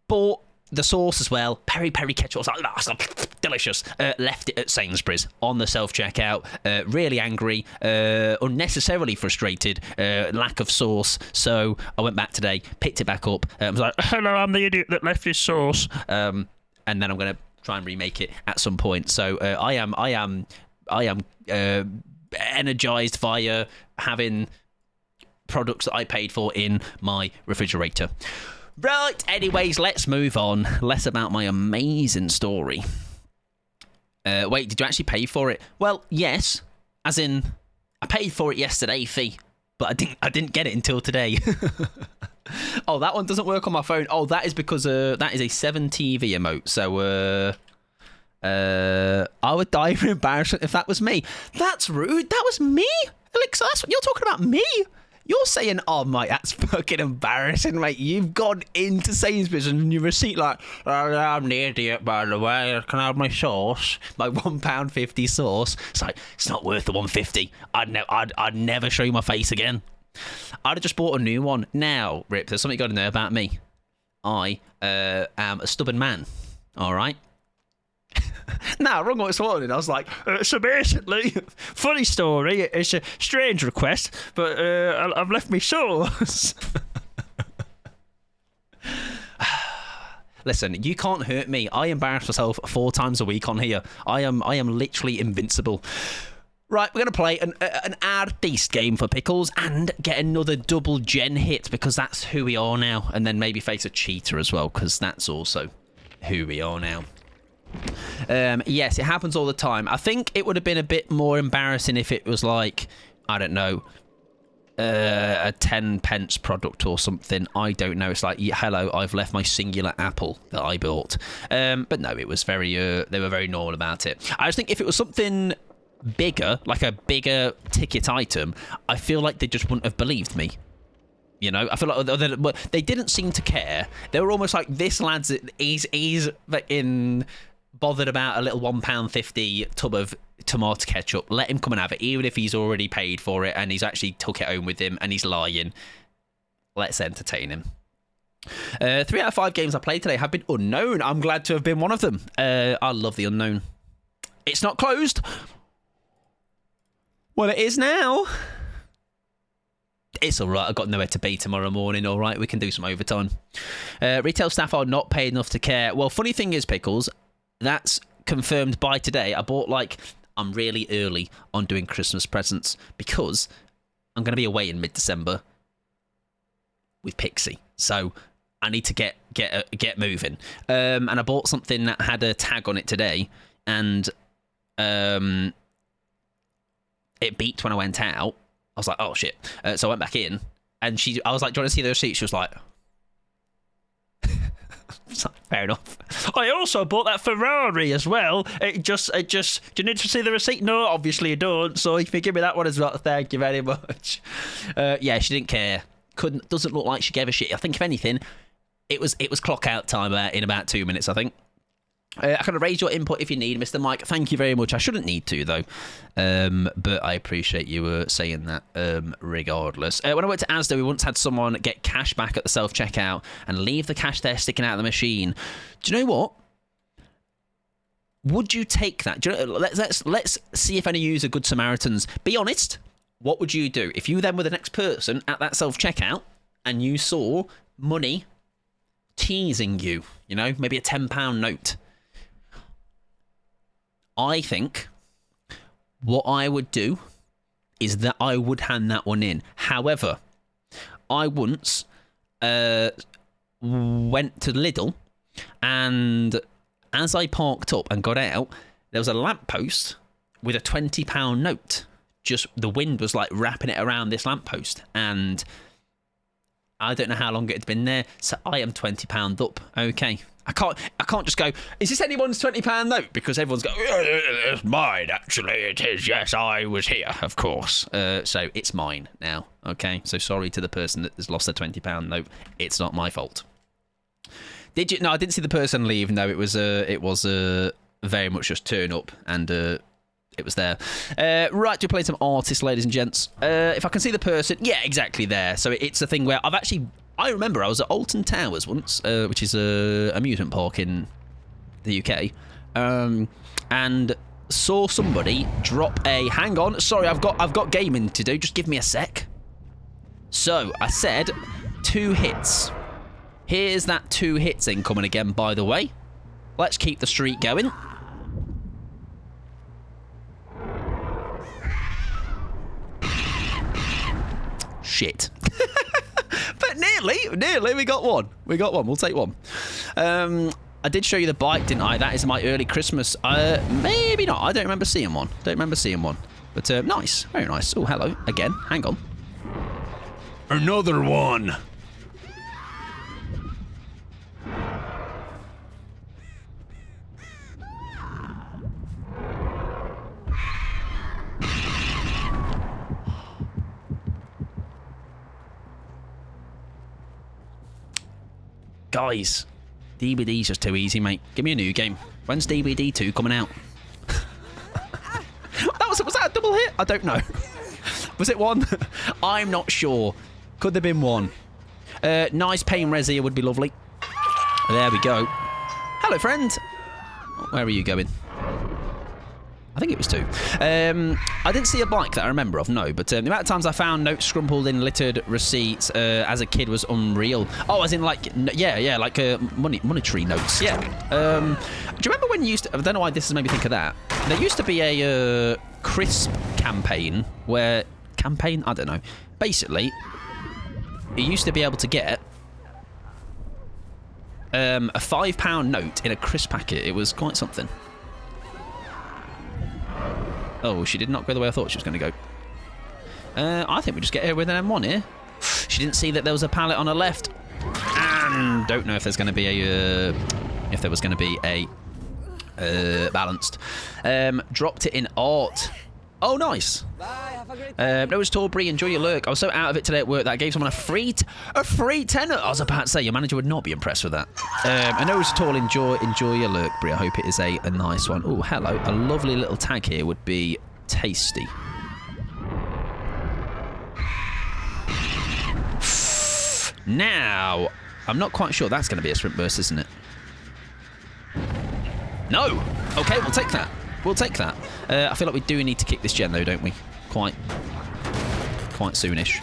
bought the sauce as well, peri ketchup. I was like, delicious. Left it at Sainsbury's on the self-checkout. Really angry, unnecessarily frustrated, lack of sauce. So I went back today, picked it back up. I was like, hello, I'm the idiot that left this sauce. And then I'm going to try and remake it at some point. So I am energized via having products that I paid for in my refrigerator. Right, anyways, let's move on. Less about my amazing story. Wait, did you actually pay for it? Well, yes. As in, I paid for it yesterday, Fee. But I didn't get it until today. Oh, that one doesn't work on my phone. Oh, that is because that is a 7TV emote. So, I would die of embarrassment if that was me. That's rude. That was me? Elixir, that's what you're talking about, me? You're saying, oh, mate, that's fucking embarrassing, mate. You've gone into Sainsbury's and your receipt like, oh, I'm the idiot, by the way. Can I have my sauce? My £1.50 sauce. It's like, it's not worth the £1.50. I'd never show you my face again. I'd have just bought a new one. Now, Rip, there's something you got to know about me. I am a stubborn man. All right? Nah, wrong what this morning. I was like, so basically, funny story, it's a strange request, but I've left me sauce. Listen, you can't hurt me. I embarrass myself 4 times a week on here. I am literally invincible. Right, we're going to play an artiste game for Pickles and get another double gen hit, because that's who we are now. And then maybe face a cheater as well, because that's also who we are now. Yes, it happens all the time. I think it would have been a bit more embarrassing if it was like, I don't know, a 10 pence product or something. I don't know. It's like, hello, I've left my singular apple that I bought. But no, it was very, they were very normal about it. I just think if it was something bigger, like a bigger ticket item, I feel like they just wouldn't have believed me. You know, I feel like they didn't seem to care. They were almost like, this lad's, he's in bothered about a little £1.50 tub of tomato ketchup. Let him come and have it, even if he's already paid for it and he's actually took it home with him and he's lying. Let's entertain him. 3 out of 5 games I played today have been unknown. I'm glad to have been one of them. I love the unknown. It's not closed. Well, it is now. It's all right. I've got nowhere to be tomorrow morning. All right, we can do some overtime. Retail staff are not paid enough to care. Well, funny thing is, Pickles, that's confirmed by today. I'm really early on doing Christmas presents because I'm going to be away in mid-December with Pixie. So I need to get moving. And I bought something that had a tag on it today, and it beeped when I went out. I was like, oh shit. So I went back in, and I was like, do you want to see the receipt? She was like, fair enough. I also bought that Ferrari as well. It just, do you need to see the receipt? No, obviously you don't. So if you give me that one as well, thank you very much. Yeah, she didn't care. Doesn't look like she gave a shit. I think if anything, it was clock out time in about 2 minutes, I think. I can raise your input if you need, Mr. Mike. Thank you very much. I shouldn't need to, though. But I appreciate you saying that regardless. When I went to Asda, we once had someone get cash back at the self-checkout and leave the cash there sticking out of the machine. Do you know what? Would you take that? Do you know, let's see if any of you are good Samaritans. Be honest. What would you do? If you then were the next person at that self-checkout and you saw money teasing you, maybe a £10 note. I think what I would do is that I would hand that one in. However, I once went to Lidl, and as I parked up and got out, there was a lamppost with a £20 note. Just the wind was like wrapping it around this lamppost, and I don't know how long it had been there, so I am £20 up. Okay. I can't just go, is this anyone's £20 note? Because everyone's going, it's mine, actually, it is. Yes, I was here, of course. So it's mine now, okay? So sorry to the person that has lost their £20 note. It's not my fault. Did you? No, I didn't see the person leave. No, it was very much just turn up and it was there. Right, to play some artists, ladies and gents. If I can see the person, yeah, exactly there. So it's a thing where I remember I was at Alton Towers once, which is an amusement park in the UK, and saw somebody drop a. Hang on, sorry, I've got gaming to do. Just give me a sec. So I said 2 hits. Here's that 2 hits incoming again. By the way, let's keep the streak going. Shit. But nearly, we got one. We'll take one. I did show you the bike, didn't I? That is my early Christmas. Maybe not. I don't remember seeing one. But nice. Very nice. Oh, hello. Again. Hang on. Another one. Guys, DBD's just too easy, mate. Give me a new game. When's DBD 2 coming out? Was that a double hit? I don't know. Was it one? I'm not sure. Could there have been one? Nice pain res here would be lovely. There we go. Hello, friend. Where are you going? I think it was 2. I didn't see a bike that I remember of, no, but the amount of times I found notes scrumpled in littered receipts as a kid was unreal. Oh, as in like, yeah, like monetary notes, yeah. Do you remember when you used to, I don't know why this has made me think of that. There used to be a crisp campaign where, I don't know. Basically, you used to be able to get a £5 note in a crisp packet. It was quite something. Oh, she did not go the way I thought she was going to go. I think we just get her with an M1 here. She didn't see that there was a pallet on her left. And don't know if there's going to be a balanced. Dropped it in art. Oh, nice. Bye, have a great day. No, it's Torbury. Enjoy your lurk. I was so out of it today at work that I gave someone a free tenner. I was about to say, your manager would not be impressed with that. I know it's tall. Enjoy your lurk, Brie. I hope it is a nice one. Oh, hello. A lovely little tag here would be tasty. Now, I'm not quite sure that's going to be a sprint burst, isn't it? No! Okay, we'll take that. We'll take that. I feel like we do need to kick this gen, though, don't we? Quite soonish.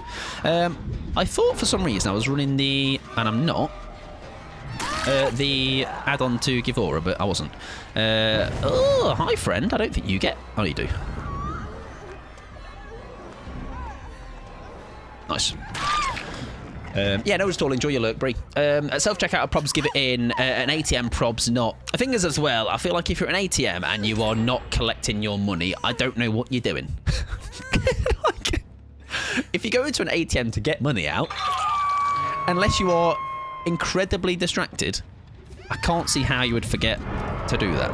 I thought for some reason I was running the... And I'm not. The add-on to give aura, but I wasn't. Oh, hi, friend. I don't think you get... Oh, you do. Nice. Yeah, no, just all enjoy your lurk, Brie. Self-checkout probs give it in. An ATM probs not. The thing is as well, I feel like if you're an ATM and you are not collecting your money, I don't know what you're doing. Like, if you go into an ATM to get money out, unless you are incredibly distracted, I can't see how you would forget to do that.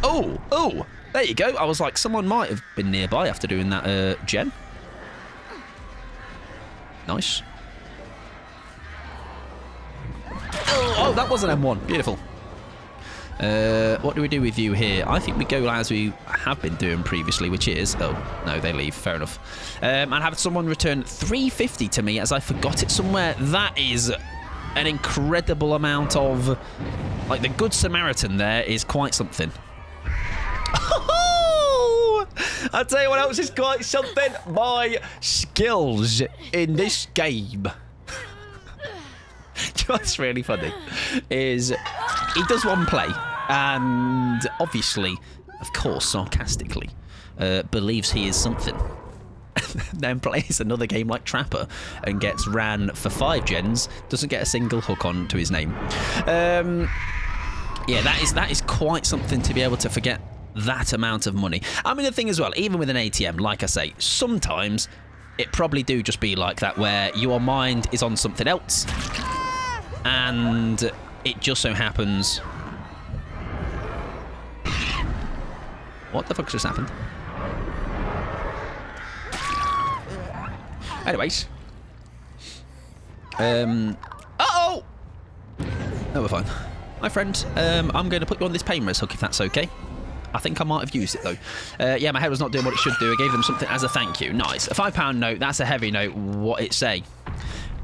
Oh, there you go. I was like, someone might have been nearby after doing that gen. Nice. Oh, that was an M1. Beautiful. What do we do with you here? I think we go as we have been doing previously, which is... Oh, no, they leave. Fair enough. And have someone return 350 to me as I forgot it somewhere. That is an incredible amount of... Like, the Good Samaritan there is quite something. I'll tell you what else is quite something. My skills in this game. What's really funny is he does one play and obviously, of course, sarcastically, believes he is something. Then plays another game like Trapper and gets ran for 5 gens, doesn't get a single hook on to his name. Yeah, that is quite something to be able to forget that amount of money. I mean, the thing as well, even with an ATM, like I say, sometimes it probably do just be like that, where your mind is on something else, and it just so happens... What the fuck just happened? Anyways. Uh-oh! No, we're fine. My friend, I'm going to put you on this pain res hook, if that's okay. I think I might have used it, though. Yeah, my head was not doing what it should do. I gave them something as a thank you. Nice. A £5 note. That's a heavy note. What it say?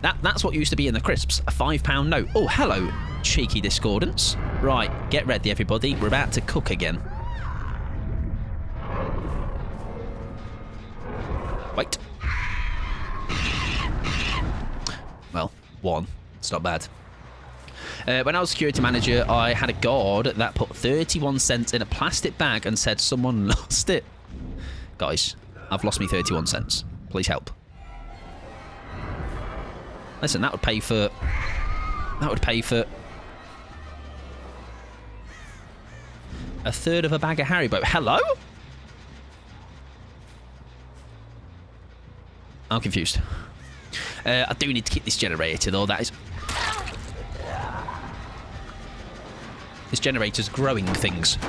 That's what used to be in the crisps. A £5 note. Oh, hello, cheeky discordance. Right, get ready, everybody. We're about to cook again. Wait. Well, 1. It's not bad. When I was security manager, I had a guard that put 31 cents in a plastic bag and said someone lost it. Guys, I've lost me 31 cents. Please help. Listen, that would pay for a third of a bag of Haribo. Hello? I'm confused. I do need to keep this generator, though. That is... This generator's growing things.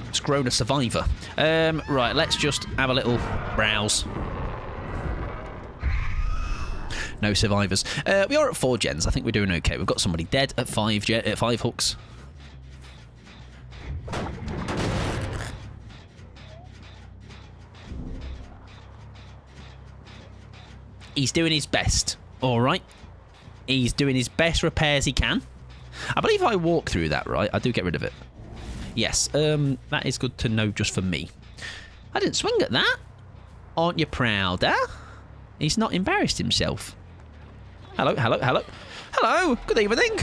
It's grown a survivor. Right, let's just have a little browse. No survivors. We are at 4 gens. I think we're doing okay. We've got somebody dead at 5 hooks. He's doing his best. All right. He's doing his best repairs he can. I believe if I walk through that, right, I do get rid of it. Yes, that is good to know just for me. I didn't swing at that. Aren't you proud, eh? He's not embarrassed himself. Hello, hello, hello. Hello, good evening.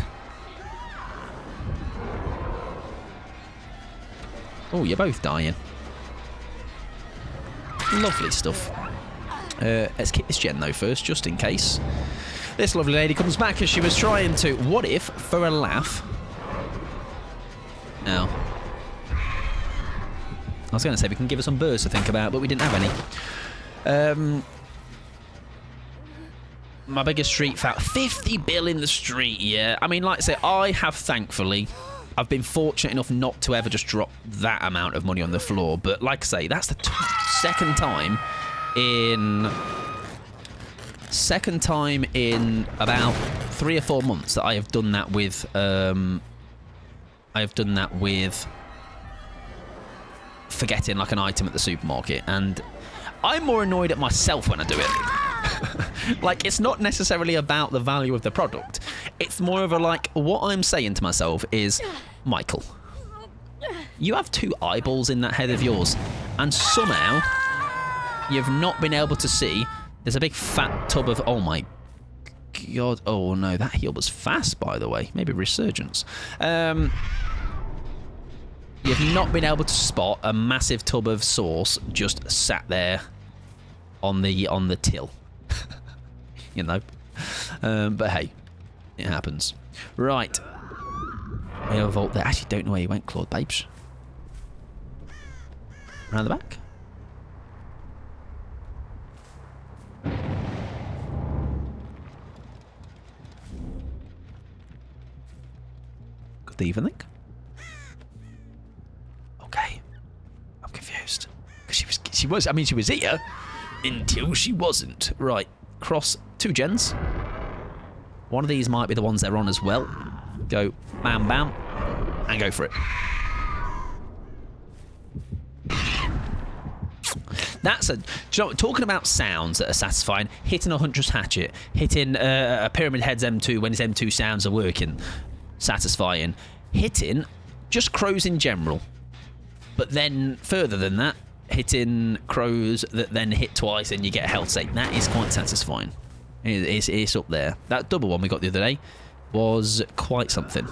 Oh, you're both dying. Lovely stuff. Let's keep this gen, though, first, just in case. This lovely lady comes back as she was trying to... What if, for a laugh... Oh. I was going to say we can give her some birds to think about, but we didn't have any. My biggest street foul... 50 bill in the street, yeah. I mean, like I say, I have, thankfully... I've been fortunate enough not to ever just drop that amount of money on the floor, but like I say, that's the second time in about 3 or 4 months that I have done that with forgetting like an item at the supermarket, and I'm more annoyed at myself when I do it. Like, it's not necessarily about the value of the product. It's more of a, like, what I'm saying to myself is, Michael, you have 2 eyeballs in that head of yours, and somehow you've not been able to see there's a big fat tub of... Oh, my God. Oh, no, that heal was fast, by the way. Maybe resurgence. You've not been able to spot a massive tub of sauce just sat there on the till. You know. But hey, it happens. Right. We have a vault there. Actually, don't know where he went, Claude Babes. Around the back. Good evening. Okay, I'm confused because she was. I mean, she was here until she wasn't. Right, cross 2 gens. One of these might be the ones they're on as well. Go bam bam, and go for it. That's a... Do you know what, talking about sounds that are satisfying, hitting a Huntress Hatchet, hitting a Pyramid Head's M2 when his M2 sounds are working, satisfying. Hitting just crows in general. But then, further than that, hitting crows that then hit twice and you get a health save. That is quite satisfying. It's up there. That double one we got the other day was quite something.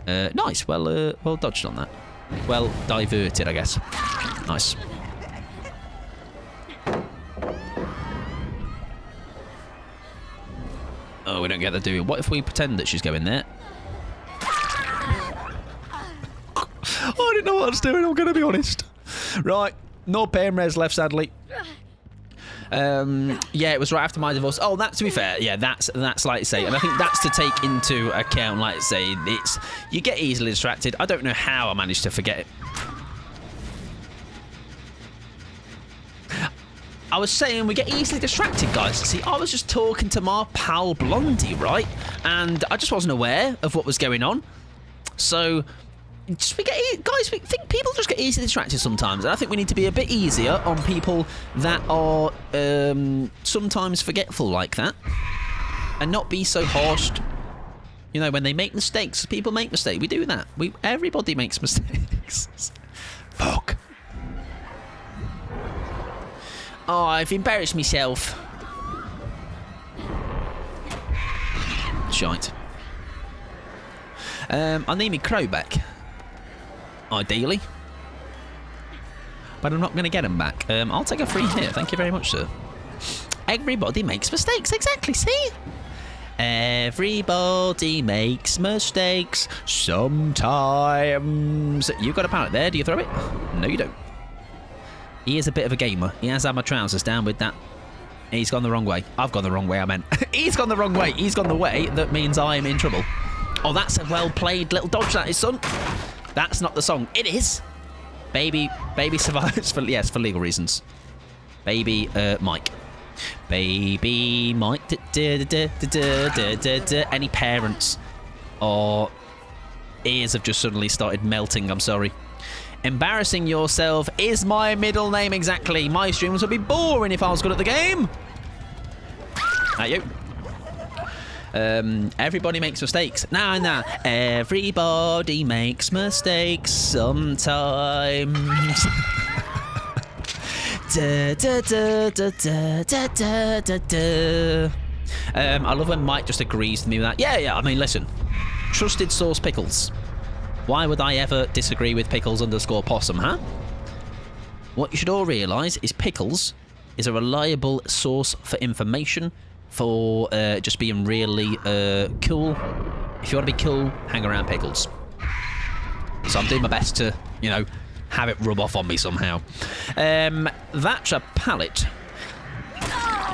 Nice. Well dodged on that. Well diverted, I guess. Nice. Oh, we don't get that, do we? What if we pretend that she's going there? I didn't know what I was doing, I'm going to be honest. Right, no pain res left, sadly. Yeah, it was right after my divorce. Oh, that, to be fair, yeah, that's like to say, and I think that's to take into account, like to say, it's, you get easily distracted. I don't know how I managed to forget it. I was saying we get easily distracted, guys. See, I was just talking to my pal Blondie, right? And I just wasn't aware of what was going on. So... Just we think people just get easily distracted sometimes, and I think we need to be a bit easier on people that are sometimes forgetful like that, and not be so harsh. You know, when they make mistakes, people make mistakes. We do that. Everybody makes mistakes. Fuck. Oh, I've embarrassed myself. Shite. I need my crow back. Ideally. But I'm not going to get him back. I'll take a free hit. Thank you very much, sir. Everybody makes mistakes. Exactly, see? Everybody makes mistakes sometimes. You got a pallet there. Do you throw it? No, you don't. He is a bit of a gamer. He has had my trousers down with that. He's gone the wrong way. I've gone the wrong way, I meant. He's gone the wrong way. He's gone the way that means I'm in trouble. Oh, that's a well-played little dodge, that is, son. That's not the song. It is. Baby survives for, yes, for legal reasons. Baby Mike. Baby Mike. Any parents or ears have just suddenly started melting, I'm sorry. Embarrassing yourself is my middle name, exactly. My streams would be boring if I was good at the game. At you. Everybody makes mistakes. Nah. Everybody makes mistakes sometimes. I love when Mike just agrees with me with that. Yeah, I mean, listen. Trusted source Pickles. Why would I ever disagree with Pickles_possum, huh? What you should all realise is Pickles is a reliable source for information, for just being really cool. If you want to be cool, hang around Pickles. So I'm doing my best to, you know, have it rub off on me somehow. That's a pallet.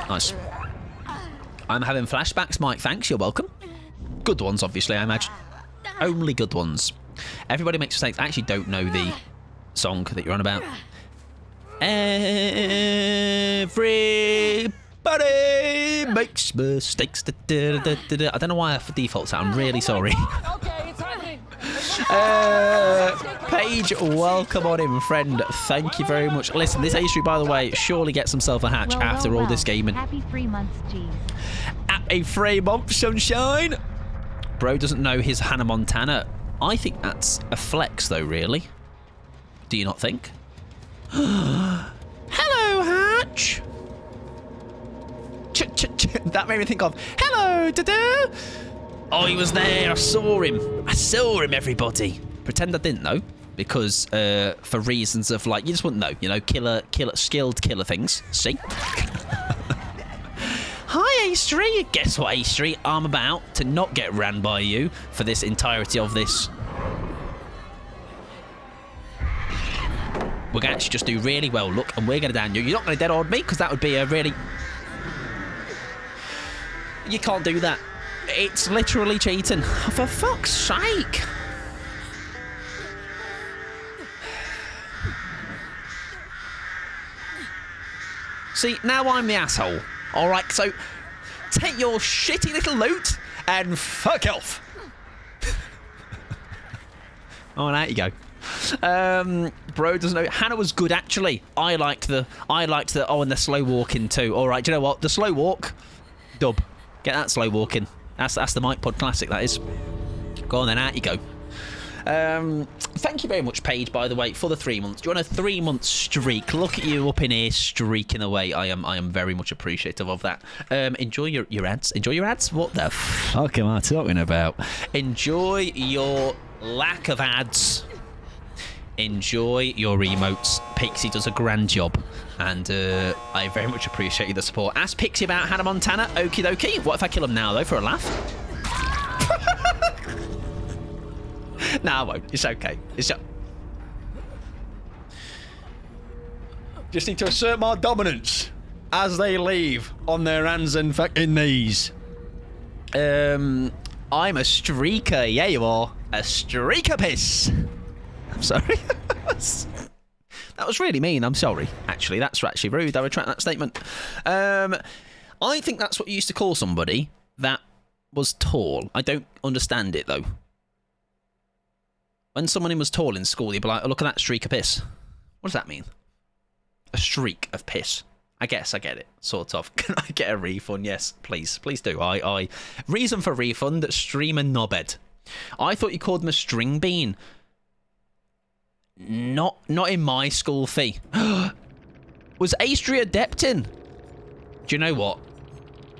Nice. I'm having flashbacks, Mike. Thanks, you're welcome. Good ones, obviously, I imagine. Only good ones. Everybody makes mistakes. I actually don't know the song that you're on about. Everybody makes mistakes. I don't know why I default that. I'm really sorry. Okay, it's happening. Paige, welcome on in, friend. Thank you very much. Listen, this Astri, by the way, surely gets himself a hatch after all this gaming. Happy 3 months, geez. Happy 3 months, sunshine. Bro doesn't know his Hannah Montana. I think that's a flex, though, really. Do you not think? Hello, Hatch. That made me think of, hello, da-da. Oh, he was there. I saw him. Everybody. Pretend I didn't know, because for reasons of, like, you just wouldn't know, you know, skilled killer things. See? Hi, A-Street. Guess what, A-Street? I'm about to not get ran by you for this entirety of this. We're going to actually just do really well, look, and we're going to down you. You're not going to dead on me, because that would be a really... You can't do that. It's literally cheating. Oh, for fuck's sake. See, now I'm the asshole. All right, so take your shitty little loot and fuck off. Oh, there you go. Bro doesn't know. Hannah was good, actually. I liked the. Oh, and the slow walking too. All right, do you know what? The slow walk, dub. Get that slow walking. That's the Mike Pod Classic, that is. Go on then, out you go. Thank you very much, Paige, by the way, for the 3 months. Do you want a 3-month streak? Look at you up in here streaking away. I am very much appreciative of that. Enjoy your ads. Enjoy your ads? What the fuck am I talking about? Enjoy your lack of ads. Enjoy your emotes. Pixie does a grand job, and I very much appreciate the support. Ask Pixie about Hannah Montana. Okie dokie. What if I kill him now, though, for a laugh? No, I won't. It's okay. Just need to assert my dominance as they leave on their hands and fucking knees. I'm a streaker. Yeah, you are. A streaker piss. I'm sorry. That was really mean. I'm sorry. Actually, that's actually rude. I retract that statement. I think that's what you used to call somebody that was tall. I don't understand it, though. When someone was tall in school, you'd be like, oh, look at that streak of piss. What does that mean? A streak of piss. I guess I get it, sort of. Can I get a refund? Yes, please. Please do. Reason for refund, streamer knobhead. I thought you called him a string bean. Not in my school fee. Was Astria Adeptin? Do you know what?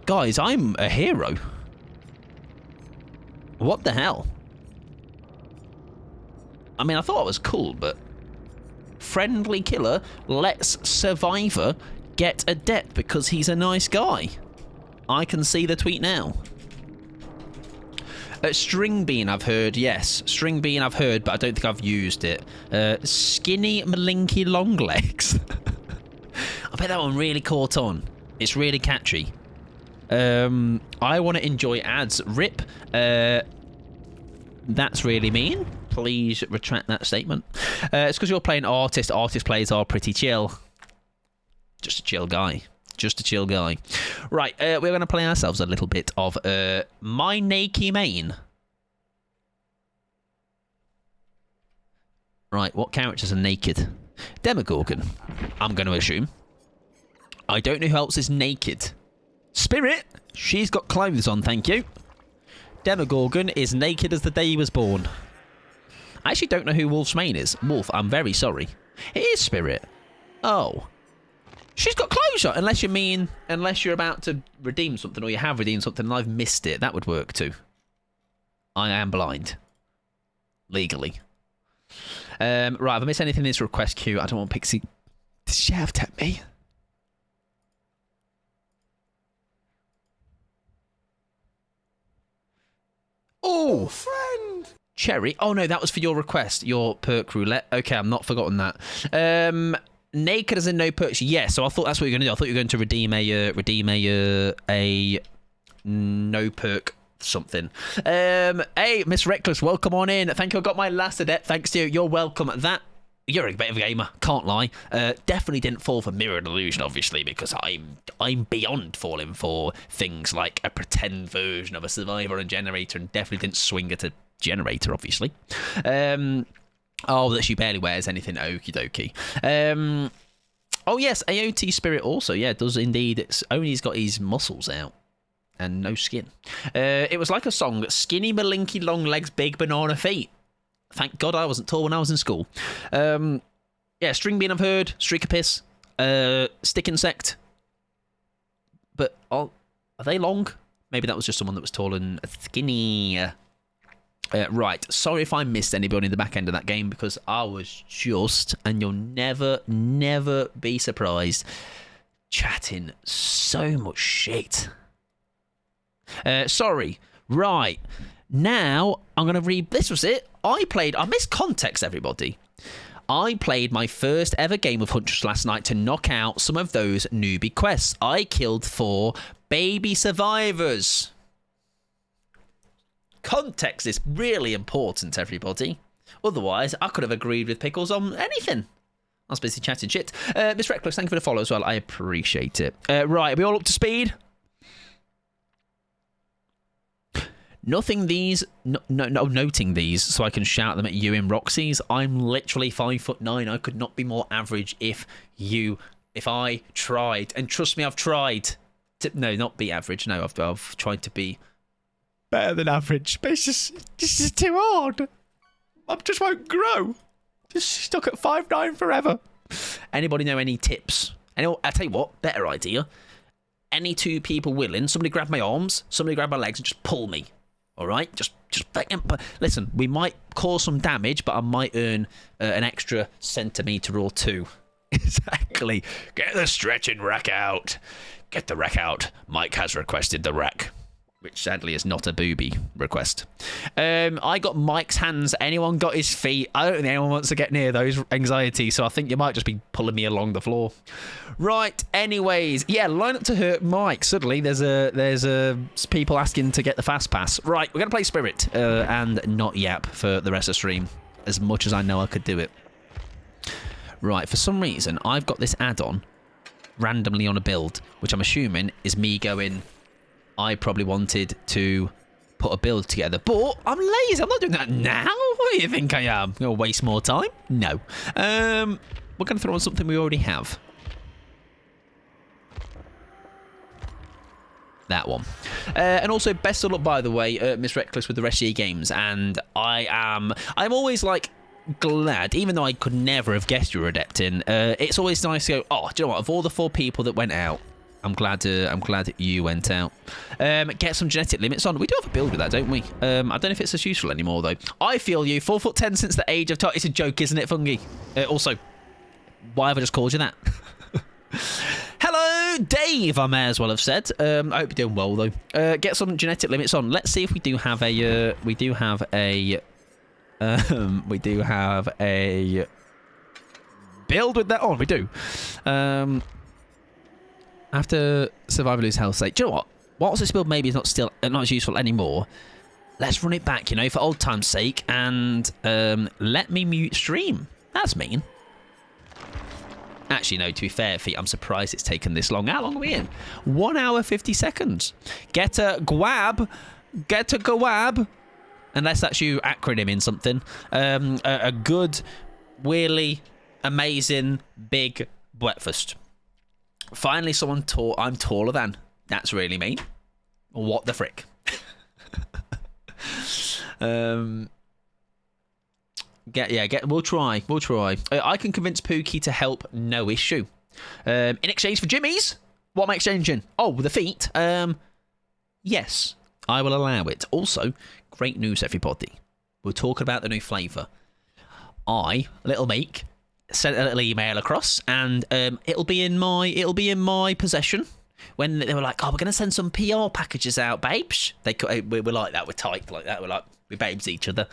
Guys, I'm a hero. What the hell? I mean, I thought it was cool, but... Friendly killer lets survivor get adept because he's a nice guy. I can see the tweet now. String bean, I've heard, yes. String bean, I've heard, but I don't think I've used it. Skinny Malinky long legs. I bet that one really caught on. It's really catchy. I want to enjoy ads. Rip. That's really mean. Please retract that statement. It's because you're playing artist. Artist plays are pretty chill. Just a chill guy. Just a chill guy. Right, we're going to play ourselves a little bit of My Nakey Main. Right, what characters are naked? Demogorgon, I'm going to assume. I don't know who else is naked. Spirit, she's got clothes on, thank you. Demogorgon is naked as the day he was born. I actually don't know who Wolf's main is. Wolf, I'm very sorry. It is Spirit. Oh. She's got clothes on, unless you're about to redeem something, or you have redeemed something and I've missed it. That would work too. I am blind. Legally. Right, if I miss anything in this request queue, I don't want Pixie to shout at me. Oh, friend. Cherry. Oh no, that was for your request, your perk roulette. Okay, I'm not forgotten that. Naked as in no perks. Yeah, so I thought that's what you're going to do. I thought you were going to redeem a no perk something. Hey, Miss Reckless, welcome on in. Thank you. I got my last adept. Thanks to you. You're welcome. You're a bit of a gamer. Can't lie. Definitely didn't fall for Mirror Illusion, obviously, because I'm beyond falling for things like a pretend version of a Survivor and Generator, and definitely didn't swing at a generator, obviously. Oh, that she barely wears anything. Okie dokie. Oh, yes, AOT Spirit also. Yeah, does indeed. It's only he's got his muscles out and no skin. It was like a song. Skinny, malinky, long legs, big banana feet. Thank God I wasn't tall when I was in school. Yeah, String Bean I've heard. Streak of Piss. Stick Insect. But are they long? Maybe that was just someone that was tall and skinny. Right, sorry if I missed anybody in the back end of that game because I was just, and you'll never be surprised, chatting so much shit. Sorry. Right, now I'm going to read, this was it. I missed context, everybody. I played my first ever game of Huntress last night to knock out some of those newbie quests. I killed 4 baby survivors. Context is really important, everybody. Otherwise, I could have agreed with Pickles on anything. I was busy chatting shit. Miss Reckless, thank you for the follow as well. I appreciate it. Right, are we all up to speed? Noting these so I can shout them at you in Roxy's. I'm literally 5'9". I could not be more average if I tried. And trust me, I've tried. No, not be average. No, I've tried to be better than average, but it's just too hard. I just won't grow. Just stuck at 5'9" forever. Anybody know any tips? I'll tell you what, better idea. Any 2 people willing, somebody grab my arms, somebody grab my legs and just pull me. All right? Just listen, we might cause some damage, but I might earn an extra centimetre or 2. Exactly. Get the stretching rack out. Get the rack out. Mike has requested the rack. Which sadly is not a booby request. I got Mike's hands. Anyone got his feet? I don't think anyone wants to get near those anxiety, so I think you might just be pulling me along the floor. Right, anyways. Yeah, line up to hurt Mike. Suddenly there's people asking to get the fast pass. Right, we're going to play Spirit and not Yap for the rest of the stream. As much as I know I could do it. Right, for some reason, I've got this add-on randomly on a build, which I'm assuming is me going... I probably wanted to put a build together, but I'm lazy. I'm not doing that now. What do you think I am? Going to waste more time? No. We're going to throw on something we already have. That one. And also, best of luck, by the way, Miss Reckless, with the rest of your games. And I'm always like glad, even though I could never have guessed you were adept in. It's always nice to go, oh, do you know what? Of all the 4 people that went out, I'm glad you went out. Get some genetic limits on. We do have a build with that, don't we? I don't know if it's as useful anymore, though. I feel you. 4'10" since the age of... It's a joke, isn't it, Fungi? Also, why have I just called you that? Hello, Dave, I may as well have said. I hope you're doing well, though. Get some genetic limits on. Let's see if we do have a... we do have a build with that on. We do. After Survivor lose health state, do you know what? Whilst this build maybe is not as useful anymore, let's run it back, for old time's sake, and let me mute stream. That's mean. Actually, no, to be fair, Feet, I'm surprised it's taken this long. How long are we in? 1 hour, 50 seconds. Get a gwab. Unless that's you acronyming something. A good, really amazing, big breakfast. Finally, someone I'm taller than. That's really mean. What the frick? We'll try. I can convince Pookie to help, no issue. In exchange for Jimmy's? What am I exchanging? Oh, the feet. Yes, I will allow it. Also, great news, everybody. We're talking about the new flavour. Little Meek, sent a little email across, and it'll be in my possession. When they were like, "Oh, we're gonna send some PR packages out, babes." We're like that. We're tight like that. We babes each other.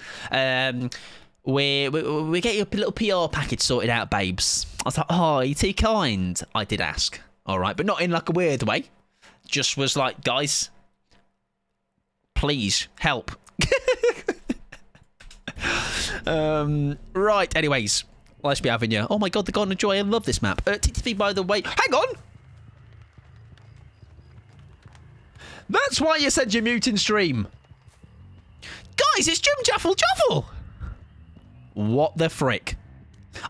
We get you a little PR package sorted out, babes. I was like, "Oh, you're too kind." I did ask, all right, but not in like a weird way. Just was like, guys, please help. Right. Anyways, let's be having you. Oh my god, the Garden of Joy. I love this map. TTV, by the way. Hang on. That's why you said you're muting stream. Guys, it's Jim Jaffel Jaffel. What the frick?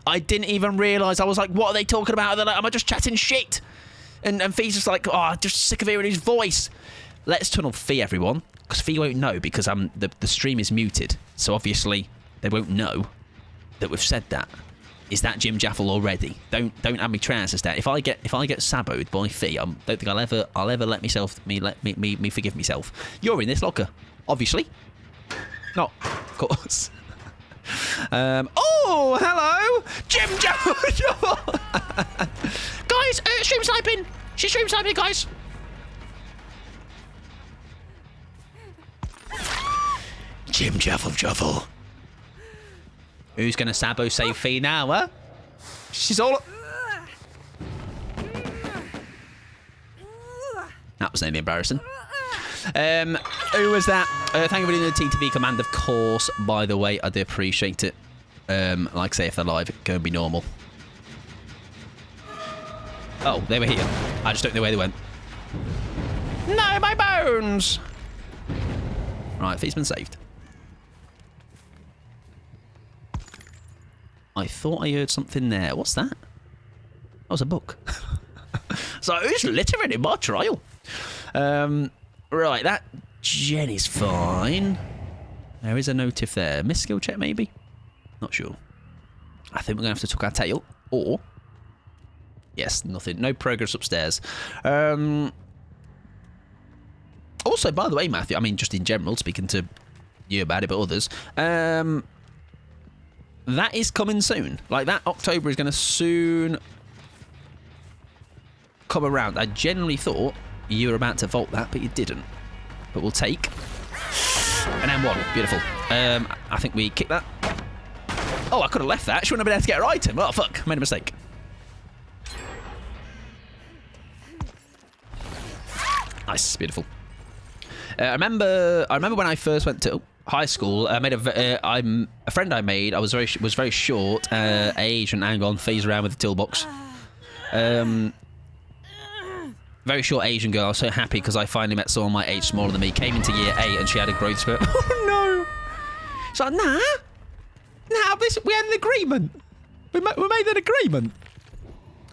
I didn't even realise. I was like, what are they talking about? They're like, am I just chatting shit? And Fee's just like, oh, just sick of hearing his voice. Let's turn on Fee, everyone. Because Fee won't know because the stream is muted. So obviously, they won't know that we've said that. Is that Jim Jaffel already? Don't have me trousers down. If I get saboed by Fee, I don't think I'll ever let me forgive myself. You're in this locker, obviously. Not, of course. Oh, hello, Jim Jaffel. Guys, stream sniping. She's stream sniping, guys. Jim Jaffel. Who's going to sabo save Fee now, huh? She's all... That was nearly embarrassing. Who was that? Thank you for doing the TTV command, of course. By the way, I do appreciate it. Like I say, if they're live, it can be normal. Oh, they were here. I just don't know where they went. No, my bones! Right, Fee's been saved. I thought I heard something there. What's that? That was a book. So who's littering in my trial? Right, that gen is fine. There is a notif there. Miss skill check, maybe? Not sure. I think we're going to have to tuck our tail. Or... Yes, nothing. No progress upstairs. Also, by the way, Matthew, I mean, just in general, speaking to you about it, but others... that is coming soon. Like, that October is going to soon come around. I genuinely thought you were about to vault that, but you didn't. But we'll take an M1. Beautiful. I think we kick that. Oh, I could have left that. She wouldn't have been able to get her item. Oh, fuck. Made a mistake. Nice. Beautiful. I remember when I first went to high school. I made a friend I made. I was very short, Asian, and on phase around with the toolbox. Very short Asian girl. I was so happy because I finally met someone my age smaller than me. Came into year 8 and she had a growth spurt. Oh no! It's like, nah. We had an agreement. We made an agreement.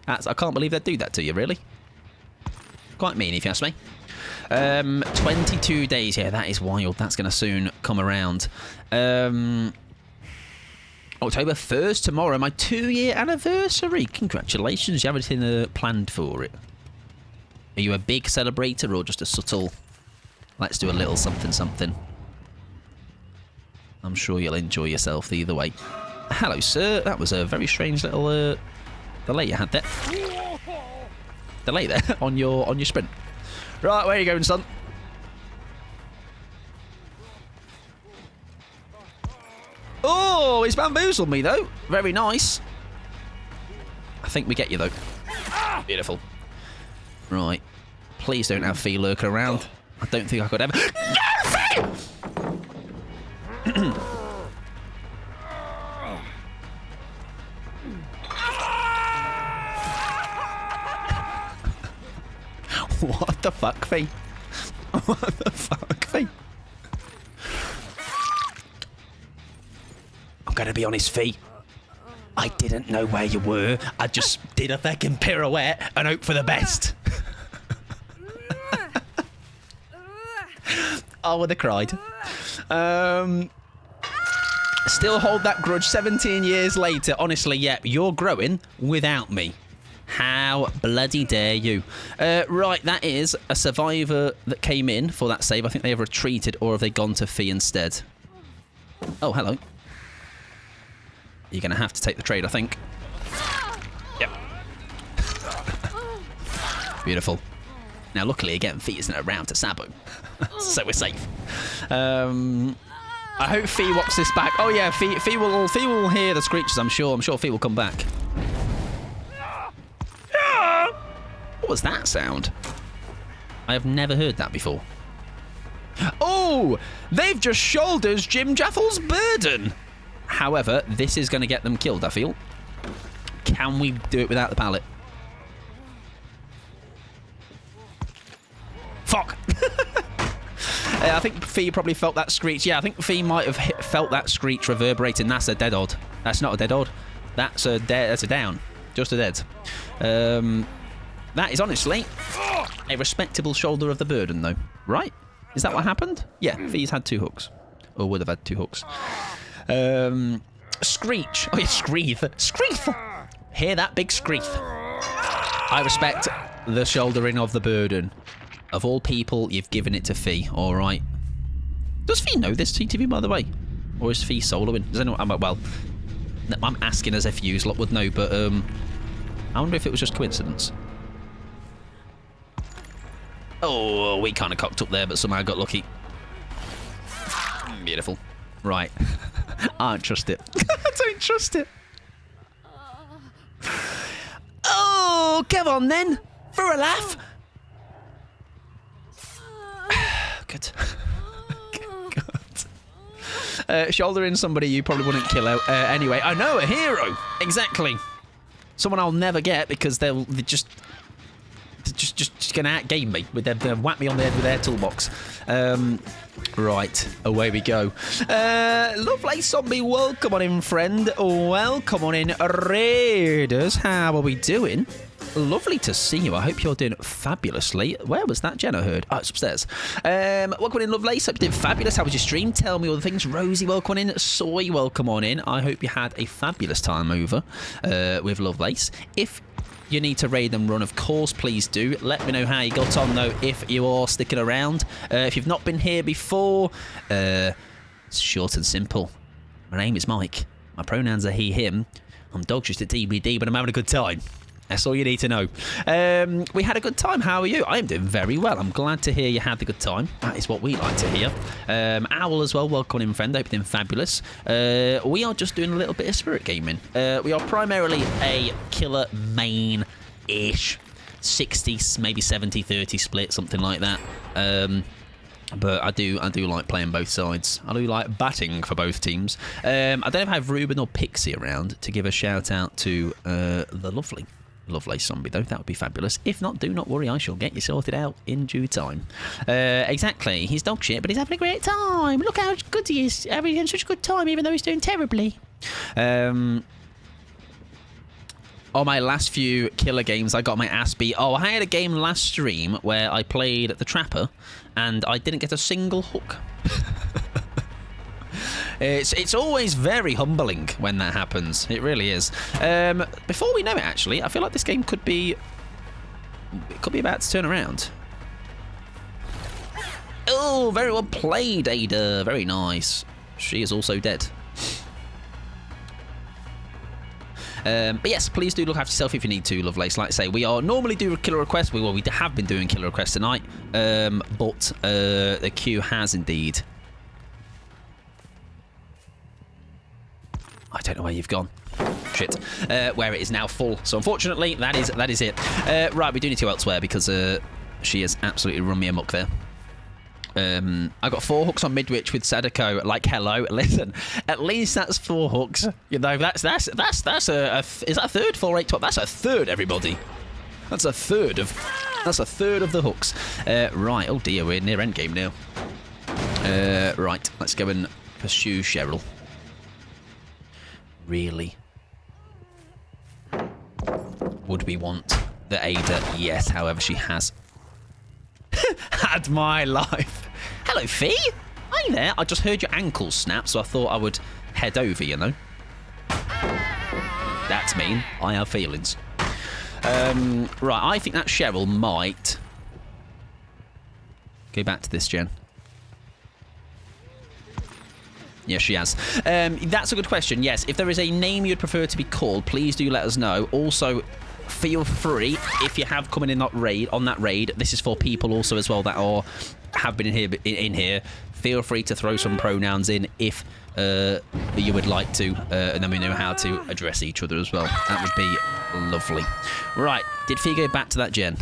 I can't believe they'd do that to you. Really? Quite mean, if you ask me. 22 days. Yeah, that is wild. That's going to soon come around. October 1st, tomorrow, my 2-year anniversary. Congratulations. You have anything planned for it? Are you a big celebrator or just a subtle, let's do a little something? I'm sure you'll enjoy yourself either way. Hello, sir. That was a very strange little delay you had there. Delay there on your sprint. Right, where are you going, son? Oh, he's bamboozled me, though. Very nice. I think we get you, though. Beautiful. Right. Please don't have Fee lurking around. I don't think I could ever... No, Fee! What the fuck, Fee? What the fuck, Fee? I'm gonna be honest, Fee. I didn't know where you were. I just did a fucking pirouette and hope for the best. I would have cried. Still hold that grudge 17 years later. Honestly, yeah, you're growing without me. How bloody dare you? Right, that is a survivor that came in for that save. I think they have retreated or have they gone to Fee instead? Oh, hello. You're going to have to take the trade, I think. Yep. Beautiful. Now, luckily, again, Fee isn't around to Sabo. So we're safe. I hope Fee walks this back. Oh, yeah, Fee will hear the screeches, I'm sure. I'm sure Fee will come back. What was that sound? I have never heard that before. Oh, they've just shouldered Jim Jaffel's burden. However, this is going to get them killed, I feel. Can we do it without the pallet? Fuck. I think Fee probably felt that screech. Yeah, I think Fee might have felt that screech reverberating. That's a dead odd. That's not a dead odd. That's a down. Just a dead. That is honestly a respectable shoulder of the burden, though. Right? Is that what happened? Yeah, Fee's had 2 hooks. Or would have had 2 hooks. Screech. Oh, yeah, screeth. Screeth. Hear that big screeth. I respect the shouldering of the burden. Of all people, you've given it to Fee. All right. Does Fee know this TTV, by the way? Or is Fee soloing? Does anyone... Well, I'm asking as if you lot would know, but I wonder if it was just coincidence. Oh, we kind of cocked up there, but somehow got lucky. Beautiful. Right. I don't trust it. I don't trust it. Oh, come on then. For a laugh. Good. God. Shouldering somebody you probably wouldn't kill out. Anyway, I know, a hero. Exactly. Someone I'll never get because they're just going to outgame me. They'll whack me on the head with their toolbox. Right, away we go. Lovely zombie, welcome on in, friend. Welcome on in, Raiders. How are we doing? Lovely to see you. I hope you're doing fabulously. Where was that Jen I heard? Oh, it's upstairs. Welcome on in, Lovelace. Hope you did fabulous. How was your stream? Tell me all the things. Rosie, welcome on in. Soy, welcome on in. I hope you had a fabulous time over with Lovelace. If you need to raid and run, of course, please do. Let me know how you got on, though, if you are sticking around. If you've not been here before, it's short and simple. My name is Mike. My pronouns are he, him. I'm dog shit at DBD, but I'm having a good time. That's all you need to know. We had a good time. How are you? I am doing very well. I'm glad to hear you had a good time. That is what we like to hear. Owl as well. Welcome in, friend. Hope you're doing fabulous. We are just doing a little bit of spirit gaming. We are primarily a killer main-ish. 60, maybe 70-30 split, something like that. But I do like playing both sides. I do like batting for both teams. I don't know if I have Ruben or Pixie around to give a shout out to the lovely zombie, though. That would be fabulous. If not, do not worry. I shall get you sorted out in due time. Exactly. He's dog shit, but he's having a great time. Look how good he is. Having such a good time, even though he's doing terribly. On my last few killer games, I got my ass beat. Oh, I had a game last stream where I played the Trapper, and I didn't get a single hook. It's always very humbling when that happens. It really is. Before we know it, actually, I feel like this game could be about to turn around. Oh, very well played, Ada. Very nice. She is also dead. But yes, please do look after yourself if you need to, Lovelace. Like I say, we are normally do killer requests. We have been doing killer requests tonight, but the queue has indeed. I don't know where you've gone. Shit. Where it is now full. So unfortunately, that is it. Right, we do need to go elsewhere because she has absolutely run me amok there. I got 4 hooks on Midwich with Sadako. Like, hello, listen. At least that's 4 hooks. You know, that's a is that a third? 4, 8, 12. That's a third, everybody. That's a third of the hooks. Right. Oh dear, we're near endgame now. Right. Let's go and pursue Cheryl. Really? Would we want the Ada? Yes. However, she has had my life. Hello, Fee. Hi there. I just heard your ankles snap, so I thought I would head over, you know. That's mean. I have feelings. Right, I think that Cheryl might go back to this, Jen. Yes, she has. That's a good question. Yes, if there is a name you'd prefer to be called, please do let us know. Also, feel free, if you have come in that raid, this is for people also as well that have been in here. Feel free to throw some pronouns in if you would like to, and then we know how to address each other as well. That would be lovely. Right, did Fee go back to that Jen?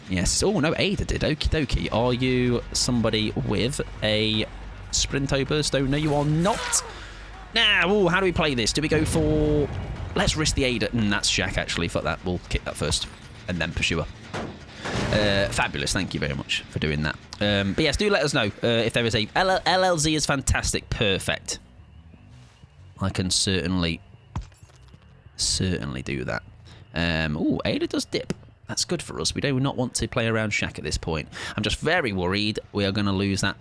Yes. Oh no, Ada did. Okie dokie. Are you somebody with a Sprinto Bursto? No, you are not. Now, how do we play this? Do we go for... Let's risk the Ada. That's Shaq, actually. Fuck that. We'll kick that first. And then pursue her. Fabulous. Thank you very much for doing that. But yes, do let us know if there is a... LLZ is fantastic. Perfect. I can certainly do that. Oh, Ada does dip. That's good for us. We do not want to play around shack at this point. I'm just very worried we are going to lose that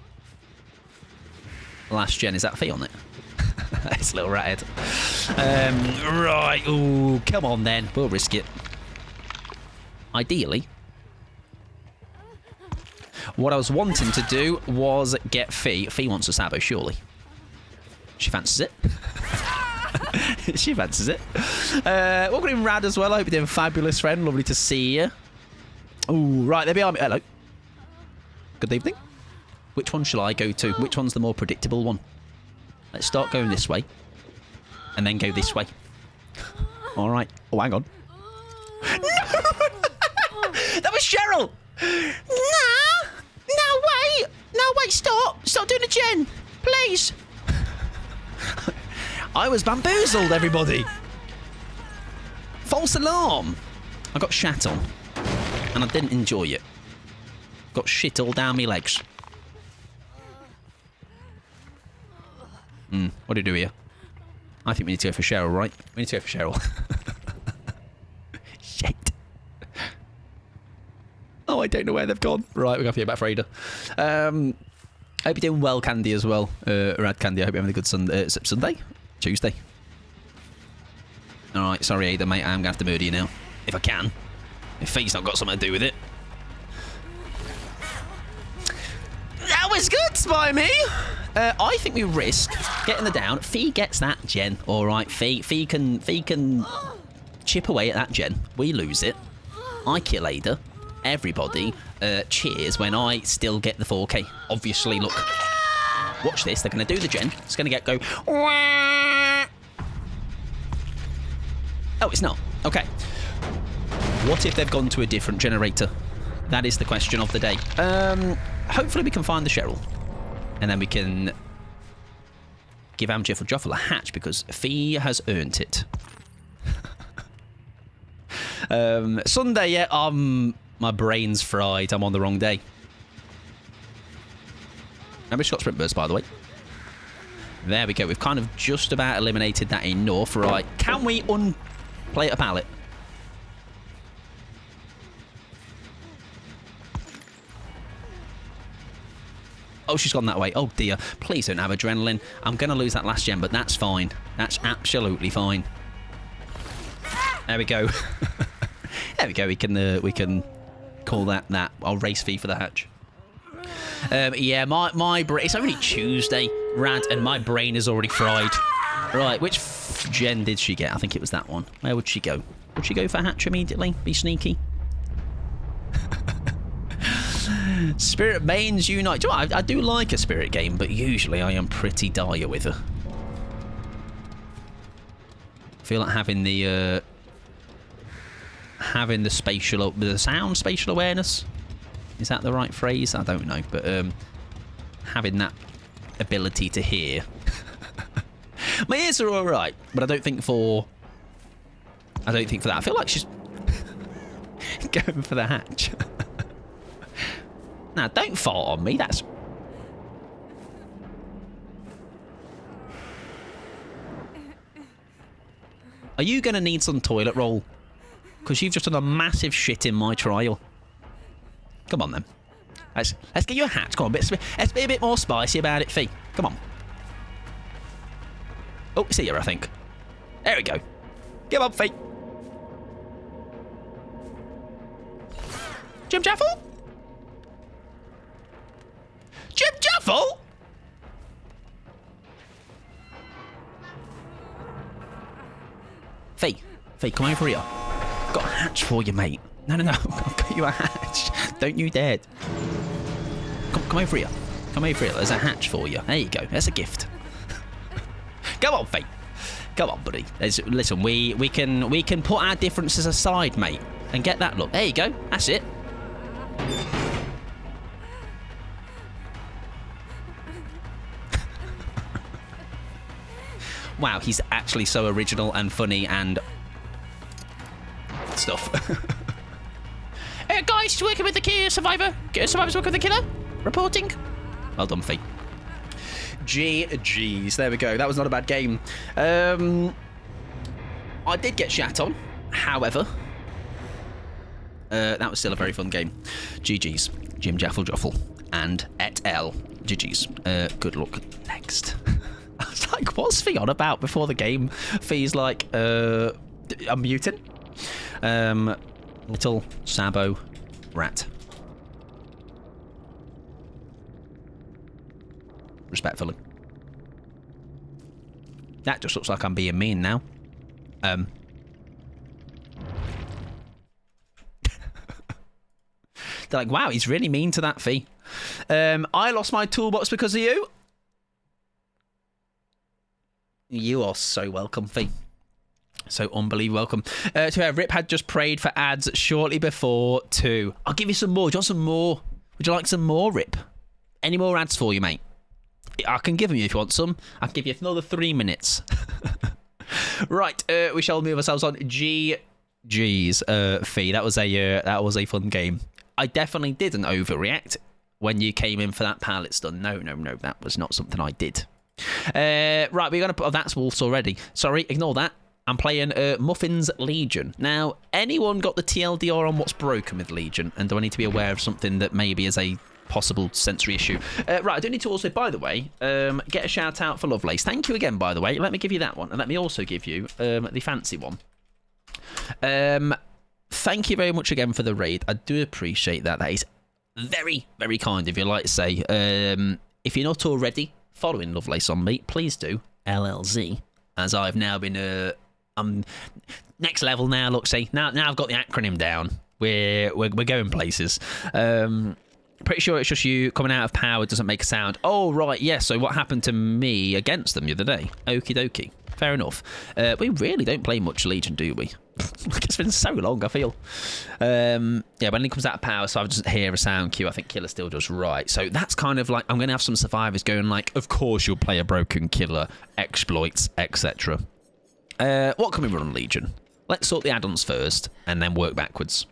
last gen. Is that fee on it? It's a little ratted. Right. Oh, come on then. We'll risk it. Ideally, what I was wanting to do was get Fee. Fee wants a Sabo, surely. She fancies it. She fancies it. Welcome in, Rad, as well. I hope you're doing fabulous, friend. Lovely to see you. Oh, right, there we are. Hello. Good evening. Which one shall I go to? Which one's the more predictable one? Let's start going this way. And then go this way. All right. Oh, hang on. No! That was Cheryl! Nah! No, wait! No, wait, stop! Stop doing the gen! Please! I was bamboozled, everybody! False alarm! I got shat on. And I didn't enjoy it. Got shit all down me legs. What do you do here? I think we need to go for Cheryl, right? We need to go for Cheryl. Shit. Oh, I don't know where they've gone. Right, we're going to get back for Ada. I hope you're doing well, Candy, as well. Rad Candy, I hope you're having a good Sunday? Tuesday. Alright, sorry, Ada, mate. I'm going to have to murder you now. If I can. If Fee's not got something to do with it. That was good, Spy Me! I think we risk getting the down. Fee gets that gen. Alright, Fee can chip away at that gen. We lose it. I kill Ada. Everybody cheers when I still get the 4K. Obviously, look. Watch this. They're going to do the gen. It's going to go... Oh, it's not. Okay. What if they've gone to a different generator? That is the question of the day. Hopefully we can find the Cheryl. And then we can give Amjef or Joffel a hatch because Fee has earned it. Sunday, yeah, my brain's fried. I'm on the wrong day. Remember, she's got sprint burst, by the way. There we go. We've kind of just about eliminated that enough. Right. Can we unplay it a pallet? Oh, she's gone that way. Oh, dear. Please don't have adrenaline. I'm going to lose that last gen, but that's fine. That's absolutely fine. There we go. There we go. We can call that. I'll race Fee for the hatch. Yeah, my brain... It's only Tuesday, Rad, and my brain is already fried. Right, which gen did she get? I think it was that one. Where would she go? Would she go for hatch immediately? Be sneaky? Spirit mains unite. Do you know what? I do like a spirit game, but usually I am pretty dire with her. I feel like having the sound spatial awareness. Is that the right phrase? I don't know, but having that ability to hear. My ears are all right, but I don't think for that. I feel like she's going for the hatch. Now, don't fart on me. That's... Are you going to need some toilet roll? Because you've just done a massive shit in my trial. Come on, then. Let's get you a hat. Come on, let's be a bit more spicy about it, Fee. Come on. Oh, it's here, I think. There we go. Give up, Fee. Jim Jaffel? Jim Jaffel? Fee, come over here. I've got a hatch for you, mate. No. I've got you a hatch. Don't you dare. Come over here. Come over here. There's a hatch for you. There you go. There's a gift. Come on, Fee. Come on, buddy. Listen, we can put our differences aside, mate, and get that look. There you go. That's it. Wow, he's actually so original and funny and stuff. guys, he's working with the survivor. Survivor's working with the killer. Reporting. Well done, Fee. GG's. There we go. That was not a bad game. I did get shat on. However, that was still a very fun game. GG's. Jim Jaffle Joffle and et al. GG's. Good luck next. I was like, what's Fee on about before the game? Fee's like, I'm muting. Little Sabo rat. Respectfully. That just looks like I'm being mean now. They're like, wow, he's really mean to that Fee. I lost my toolbox because of you. You are so welcome, Fee. So unbelievably welcome. Rip had just prayed for ads shortly before 2. I'll give you some more. Do you want some more? Would you like some more, Rip? Any more ads for you, mate? I can give them you if you want some. I'll give you another 3 minutes. Right, we shall move ourselves on. GG's, Fee. That was a fun game. I definitely didn't overreact when you came in for that pallet stun. No, that was not something I did. Right, we're going to put... Oh, that's Wolves already. Sorry, ignore that. I'm playing Muffins Legion. Now, anyone got the TLDR on what's broken with Legion? And do I need to be aware of something that maybe is a possible sensory issue? Right, I do need to also, by the way, get a shout out for Lovelace. Thank you again, by the way. Let me give you that one. And let me also give you the fancy one. Thank you very much again for the raid. I do appreciate that. That is very, very kind of you, like to say. If you're not already following Lovelace on me, please do. LLZ. As I've now been... I'm next level now, look, see. Now I've got the acronym down. We're going places. Pretty sure it's just you coming out of power doesn't make a sound. Oh, right, yes. Yeah, so what happened to me against them the other day? Okie dokie. Fair enough. We really don't play much Legion, do we? It's been so long, I feel. Yeah, when he comes out of power, so I just hear a sound cue. I think Killer still does right. So that's kind of like, I'm going to have some survivors going like, of course you'll play a broken Killer, exploits, etc. What can we run on Legion? Let's sort the add-ons first, and then work backwards.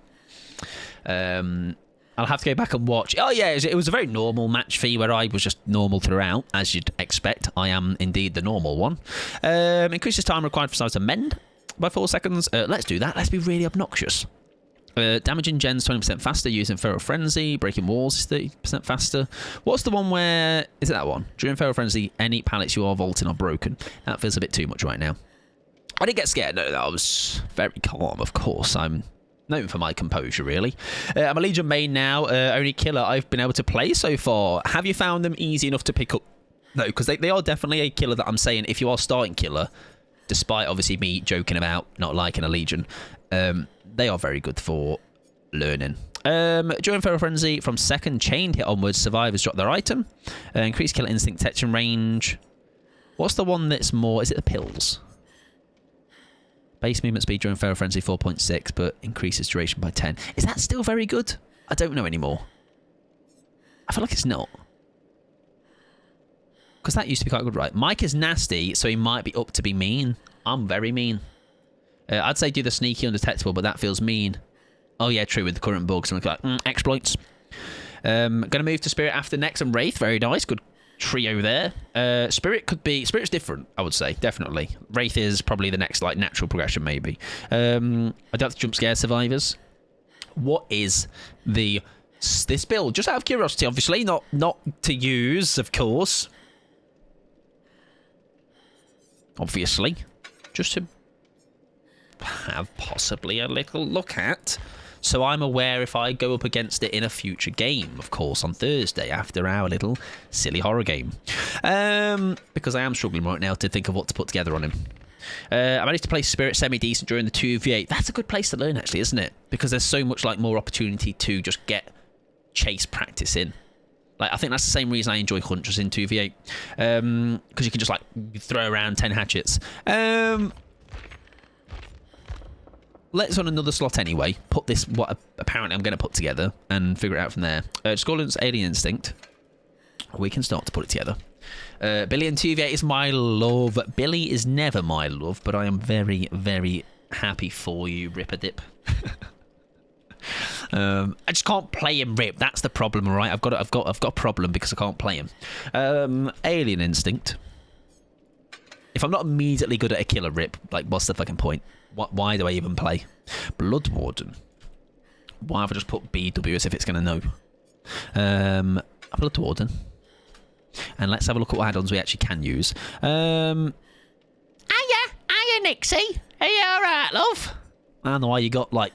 I'll have to go back and watch. Oh, yeah, it was a very normal match fee where I was just normal throughout, as you'd expect. I am indeed the normal one. Increases time required for size to mend by 4 seconds. Let's do that. Let's be really obnoxious. Damaging gens 20% faster using Feral Frenzy. Breaking walls is 30% faster. What's the one where... Is it that one? During Feral Frenzy, any pallets you are vaulting are broken. That feels a bit too much right now. I didn't get scared. No, I was very calm, of course. I'm known for my composure, really. I'm a Legion main now. Only Killer I've been able to play so far. Have you found them easy enough to pick up? No, because they are definitely a Killer that I'm saying, if you are starting Killer, despite obviously me joking about not liking a Legion, they are very good for learning. During Feral Frenzy, from second chained hit onwards, survivors drop their item. Increased Killer Instinct detection range. What's the one that's more... Is it the pills? Base movement speed during Feral Frenzy 4.6, but increases duration by 10. Is that still very good? I don't know anymore. I feel like it's not. Because that used to be quite good, right? Mike is nasty, so he might be up to be mean. I'm very mean. I'd say do the sneaky undetectable, but that feels mean. Oh, yeah, true, with the current bugs. I'm like, exploits. Going to move to Spirit after next, and Wraith. Very nice. Good trio there. Spirit's different, I would say, definitely. Wraith is probably the next like natural progression, maybe. I don't have to jump scare survivors. What is this build? Just out of curiosity, obviously, not to use, of course. Obviously, just to have possibly a little look at. So I'm aware if I go up against it in a future game, of course, on Thursday after our little silly horror game. Because I am struggling right now to think of what to put together on him. I managed to play Spirit semi-decent during the 2v8. That's a good place to learn, actually, isn't it? Because there's so much like more opportunity to just get chase practice in. Like, I think that's the same reason I enjoy Hunters in 2v8. Because you can just like throw around 10 hatchets. Let's on another slot anyway. Put this, what apparently I'm going to put together, and figure it out from there. Scotland's Alien Instinct. We can start to put it together. Billy and TVA is my love. Billy is never my love, but I am very, very happy for you, Ripper Dip. I just can't play him Rip. That's the problem, all right? I've got a problem because I can't play him. Alien Instinct. If I'm not immediately good at a killer Rip, like, what's the fucking point? Why do I even play? Blood Warden. Why have I just put BW as if it's going to know? Blood Warden. And let's have a look at what add-ons we actually can use. Hiya, Nixie. Are you alright, love? I don't know why you got, like,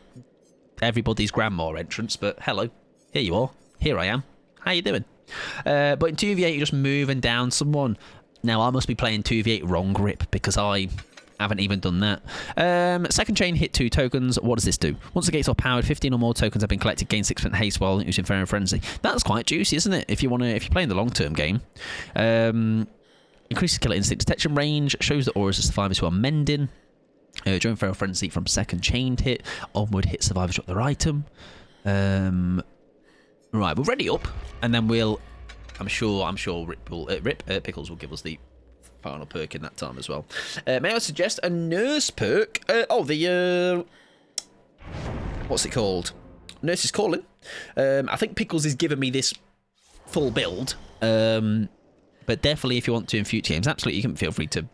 everybody's grandma entrance, but hello. Here you are. Here I am. How you doing? But in 2v8, you're just moving down someone. Now, I must be playing 2v8 wrong Rip because I haven't even done that. Second chain, hit 2 tokens. What does this do? Once the gates are powered, 15 or more tokens have been collected. Gain 6% haste while using Feral Frenzy. That's quite juicy, isn't it? If you're playing the long-term game. Increases killer instinct detection range. Shows the auras of survivors who are mending. During Feral Frenzy from second chained hit. Onward hit survivors drop their item. Right, we're ready up, and then we'll. I'm sure Pickles will give us the final perk in that time as well. May I suggest a nurse perk? What's it called? Nurse is calling. I think Pickles is giving me this full build. But definitely, if you want to in future games, absolutely, you can feel free to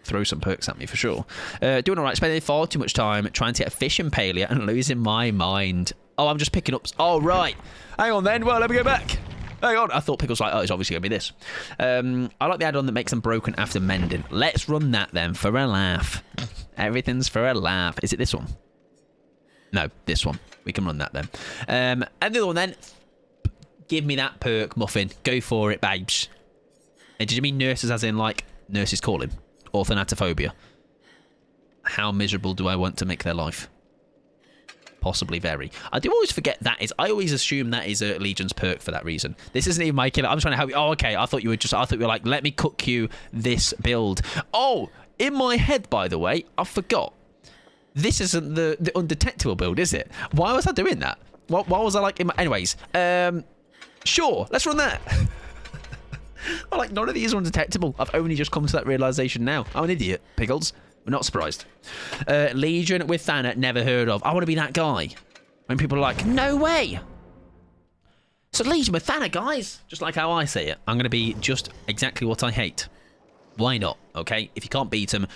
throw some perks at me for sure. Doing all right, spending far too much time trying to get a fish impaler and losing my mind. Oh, I'm just picking up. Oh, right. Hang on then. Well, let me go back. Hang on. I thought Pickles like, oh, it's obviously going to be this. I like the add-on that makes them broken after mending. Let's run that then for a laugh. Everything's for a laugh. Is it this one? No, this one. We can run that then. And the other one then. Give me that perk, Muffin. Go for it, babes. And did you mean nurses as in, like, nurses calling? Or thanatophobia? How miserable do I want to make their life? Possibly very. I do always forget that is. I always assume that is a Legion's perk for that reason. This isn't even my killer. I'm trying to help you. Oh, okay. I thought you were like, let me cook you this build. Oh, in my head, by the way, I forgot. This isn't the undetectable build, is it? Why was I doing that? Why was I like in my... Anyways, sure, let's run that. Well, like, none of these are undetectable. I've only just come to that realization now. I'm an idiot, Pickles. We're not surprised. Legion with Thana, never heard of. I want to be that guy. When people are like, no way. So Legion with Thana, guys. Just like how I say it. I'm going to be just exactly what I hate. Why not? Okay? If you can't beat them,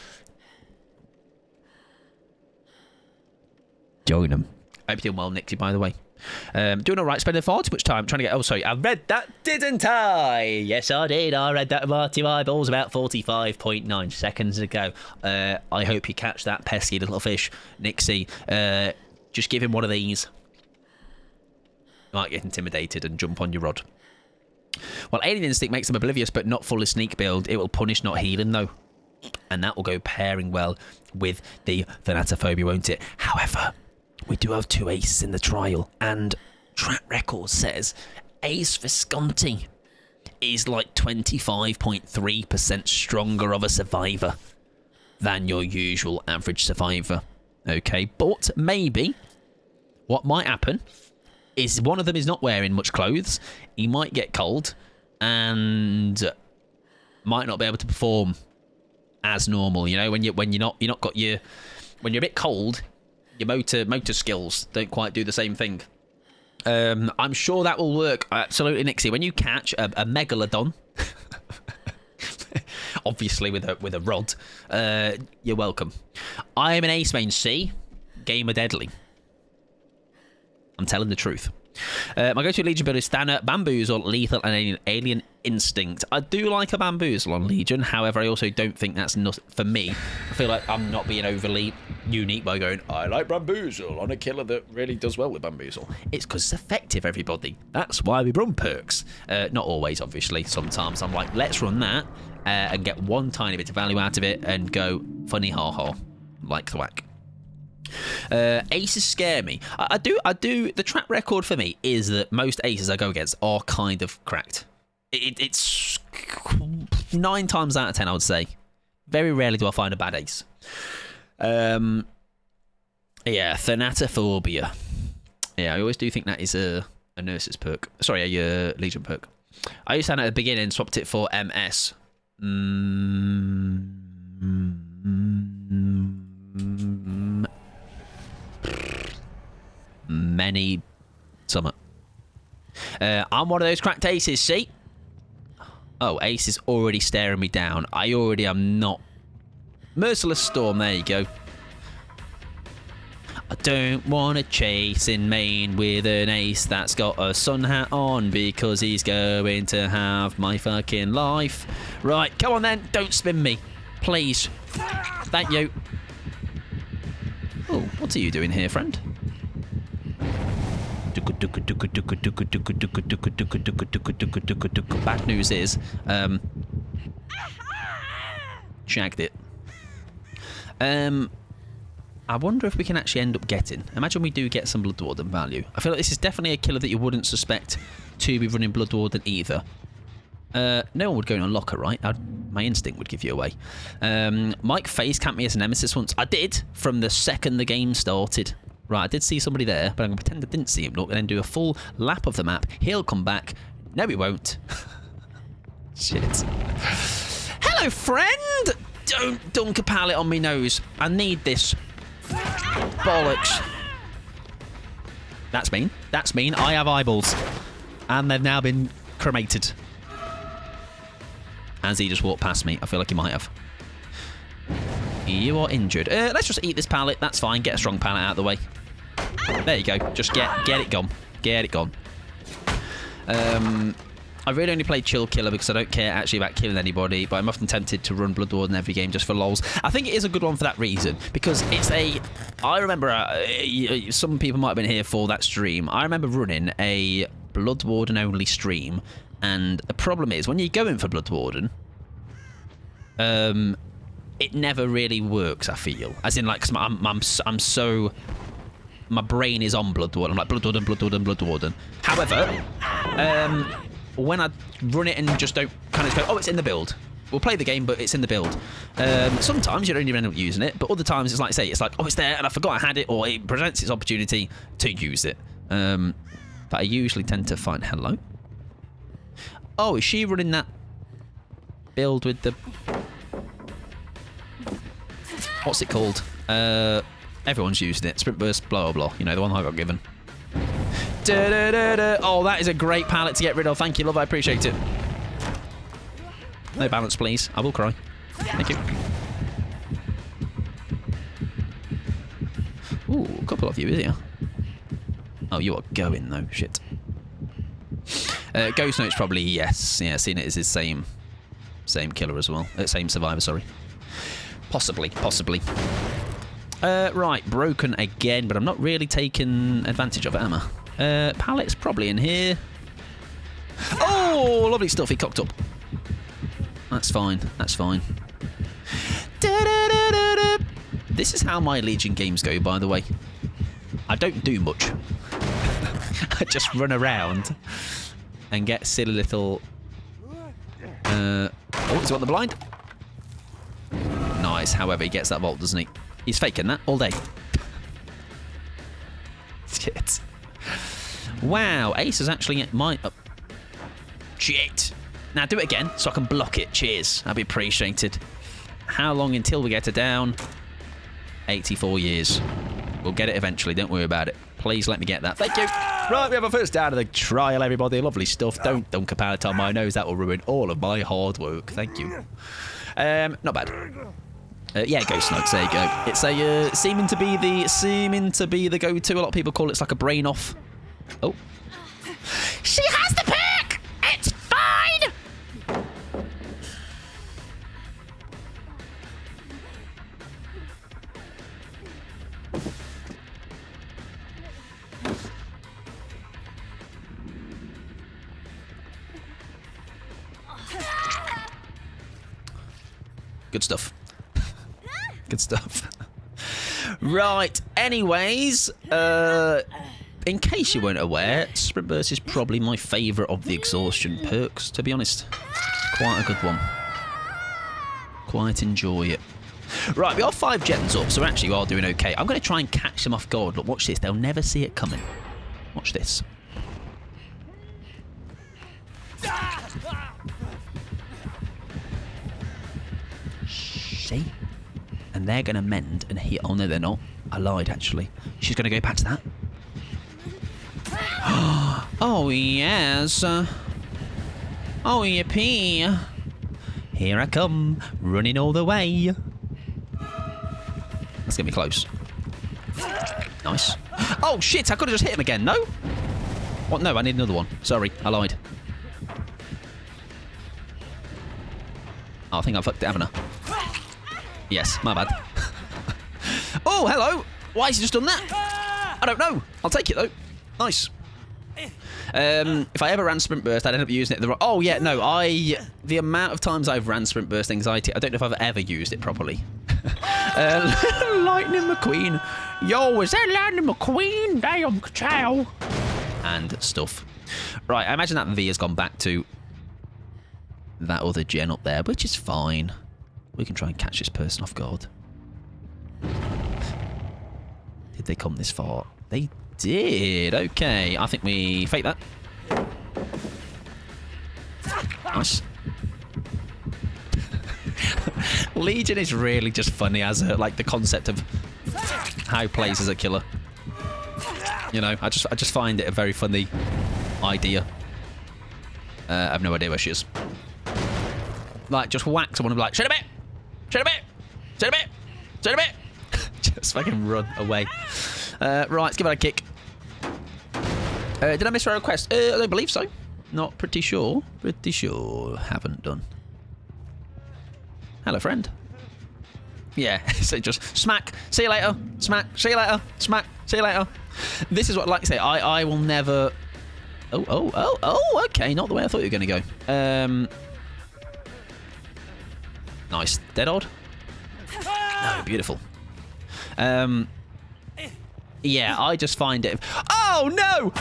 join them. I hope you're doing well, Nixie, by the way. Doing all right, spending far too much time trying to get... Oh, sorry, I read that, didn't I? Yes, I did. I read that about two eyeballs about 45.9 seconds ago. I hope you catch that pesky little fish, Nixie. Just give him one of these. You might get intimidated and jump on your rod. Well, Alien Instinct makes them oblivious, but not fully sneak build. It will punish not healing, though. And that will go pairing well with the Thanatophobia, won't it? However... we do have 2 aces in the trial, and track record says Ace Visconti is like 25.3% stronger of a survivor than your usual average survivor. Okay, but maybe what might happen is one of them is not wearing much clothes. He might get cold and might not be able to perform as normal. You know, when you're a bit cold. Your motor skills don't quite do the same thing. I'm sure that will work. Absolutely, Nixie. When you catch a megalodon, obviously with a rod, you're welcome. I am an Ace Main C. Gamer Deadly. I'm telling the truth. My go-to Legion build is Thana, Bamboozle, Lethal, and Alien Instinct. I do like a Bamboozle on Legion, however, I also don't think that's enough for me. I feel like I'm not being overly unique by going, I like Bamboozle on a killer that really does well with Bamboozle. It's because it's effective, everybody. That's why we run perks. Not always, obviously. Sometimes I'm like, let's run that and get one tiny bit of value out of it and go, funny ha-ha, like thwack. Aces scare me. I do. The track record for me is that most aces I go against are kind of cracked. It's 9 times out of 10, I would say. Very rarely do I find a bad ace. Yeah, Thanatophobia. Yeah, I always do think that is a nurse's perk. Sorry, a Legion perk. I used to have it at the beginning and swapped it for MS. many summer. I'm one of those cracked aces, see? Oh, Ace is already staring me down. I already am not. Merciless Storm, there you go. I don't want to chase in Maine with an ace that's got a sun hat on because he's going to have my fucking life. Right, come on then, don't spin me. Please. Thank you. Oh, what are you doing here, friend? Bad news is, shagged it. I wonder if we can actually end up getting. Imagine we do get some Blood Warden value. I feel like this is definitely a killer that you wouldn't suspect to be running Blood Warden either. No one would go in on Locker, right? My instinct would give you away. Mike face camped me as a nemesis once. I did from the second the game started. Right, I did see somebody there, but I'm going to pretend I didn't see him look and then do a full lap of the map. He'll come back. No, he won't. Shit. Hello, friend! Don't dunk a pallet on me nose. I need this. Bollocks. That's mean. That's mean. I have eyeballs. And they've now been cremated. As he just walked past me. I feel like he might have. You are injured. Let's just eat this pallet. That's fine. Get a strong pallet out of the way. There you go. Just get it gone. Get it gone. I really only play Chill Killer because I don't care actually about killing anybody, but I'm often tempted to run Blood Warden every game just for lols. I think it is a good one for that reason, because it's a... I remember, some people might have been here for that stream. I remember running a Blood Warden only stream, and the problem is, when you're going for Blood Warden, it never really works, I feel. As in, like, cause I'm so... My brain is on Blood Warden. I'm like, Blood Warden, Blood Warden, Blood Warden. However, when I run it and just don't kind of go, oh, it's in the build. We'll play the game, but it's in the build. Sometimes you don't even end up using it, but other times it's like, say, it's like, oh, it's there, and I forgot I had it, or it presents its opportunity to use it. But I usually tend to find... Hello? Oh, is she running that build with the... What's it called? Everyone's using it. Sprint Burst, blah, blah, blah. You know, the one I got given. Da, da, da, da. Oh, that is a great pallet to get rid of. Thank you, love. I appreciate it. No balance, please. I will cry. Thank you. Ooh, a couple of you here. Oh, you are going, though. Shit. Ghost Note's probably yes. Yeah, seeing it as his same killer as well. Same survivor, sorry. Possibly. Right, broken again, but I'm not really taking advantage of it, am I? Pallet's probably in here. Oh, lovely stuff. He cocked up. That's fine. That's fine. Da-da-da-da-da. This is how my Legion games go, by the way. I don't do much. I just run around and get silly little... Oh, he's got the blind. Nice. However, he gets that vault, doesn't he? He's faking that all day. Shit. Wow, Ace is actually at my... Shit. Now do it again so I can block it. Cheers. That'd be appreciated. How long until we get it down? 84 years. We'll get it eventually. Don't worry about it. Please let me get that. Thank you. Right, we have a first down of the trial, everybody. Lovely stuff. Don't dunk a pallet on my nose. That will ruin all of my hard work. Thank you. Not bad. Yeah, Ghost Nugs. There you go. It's a seeming to be the go-to. A lot of people call it, it's like a brain off. Oh, she has the pick. It's fine. Good stuff. Good stuff. Right, anyways, in case you weren't aware, Sprint Burst is probably my favourite of the exhaustion perks, to be honest. Quite a good one. Quite enjoy it. Right, we are 5 gens up, so actually we are doing okay. I'm going to try and catch them off guard. Look, watch this. They'll never see it coming. Watch this. See? And they're going to mend and hit. Oh, no, they're not. I lied, actually. She's going to go back to that. Oh, yes. Oh, yippee. Here I come, running all the way. That's gonna be close. Nice. Oh, shit, I could have just hit him again, no? What? No, I need another one. Sorry, I lied. Oh, I think I fucked it, haven't I? Yes, my bad. Oh, hello. Why has he just done that? I don't know. I'll take it, though. Nice. If I ever ran Sprint Burst, I'd end up using it the wrong... Oh, yeah, no, the amount of times I've ran Sprint Burst Anxiety, I don't know if I've ever used it properly. Lightning McQueen. Yo, is that Lightning McQueen? Damn, chow. And stuff. Right, I imagine that V has gone back to that other gen up there, which is fine. We can try and catch this person off guard. Did they come this far? They did. Okay, I think we fake that. Nice. Legion is really just funny as a, like, the concept of how he plays as a killer. You know, I just find it a very funny idea. I have no idea where she is. Like, just whack someone and be like, shoot a bit! Shoot a bit! Shoot a bit! Shoot a bit! Just fucking run away. Right, let's give it a kick. Did I miss a request? I don't believe so. Not pretty sure. Pretty sure. Haven't done. Hello, friend. Yeah, so just smack. See you later. Smack. See you later. Smack. See you later. This is what, like I say, I will never... Oh, okay. Not the way I thought you were going to go. Nice. Dead odd? No, beautiful. Yeah, I just find it... Oh, no!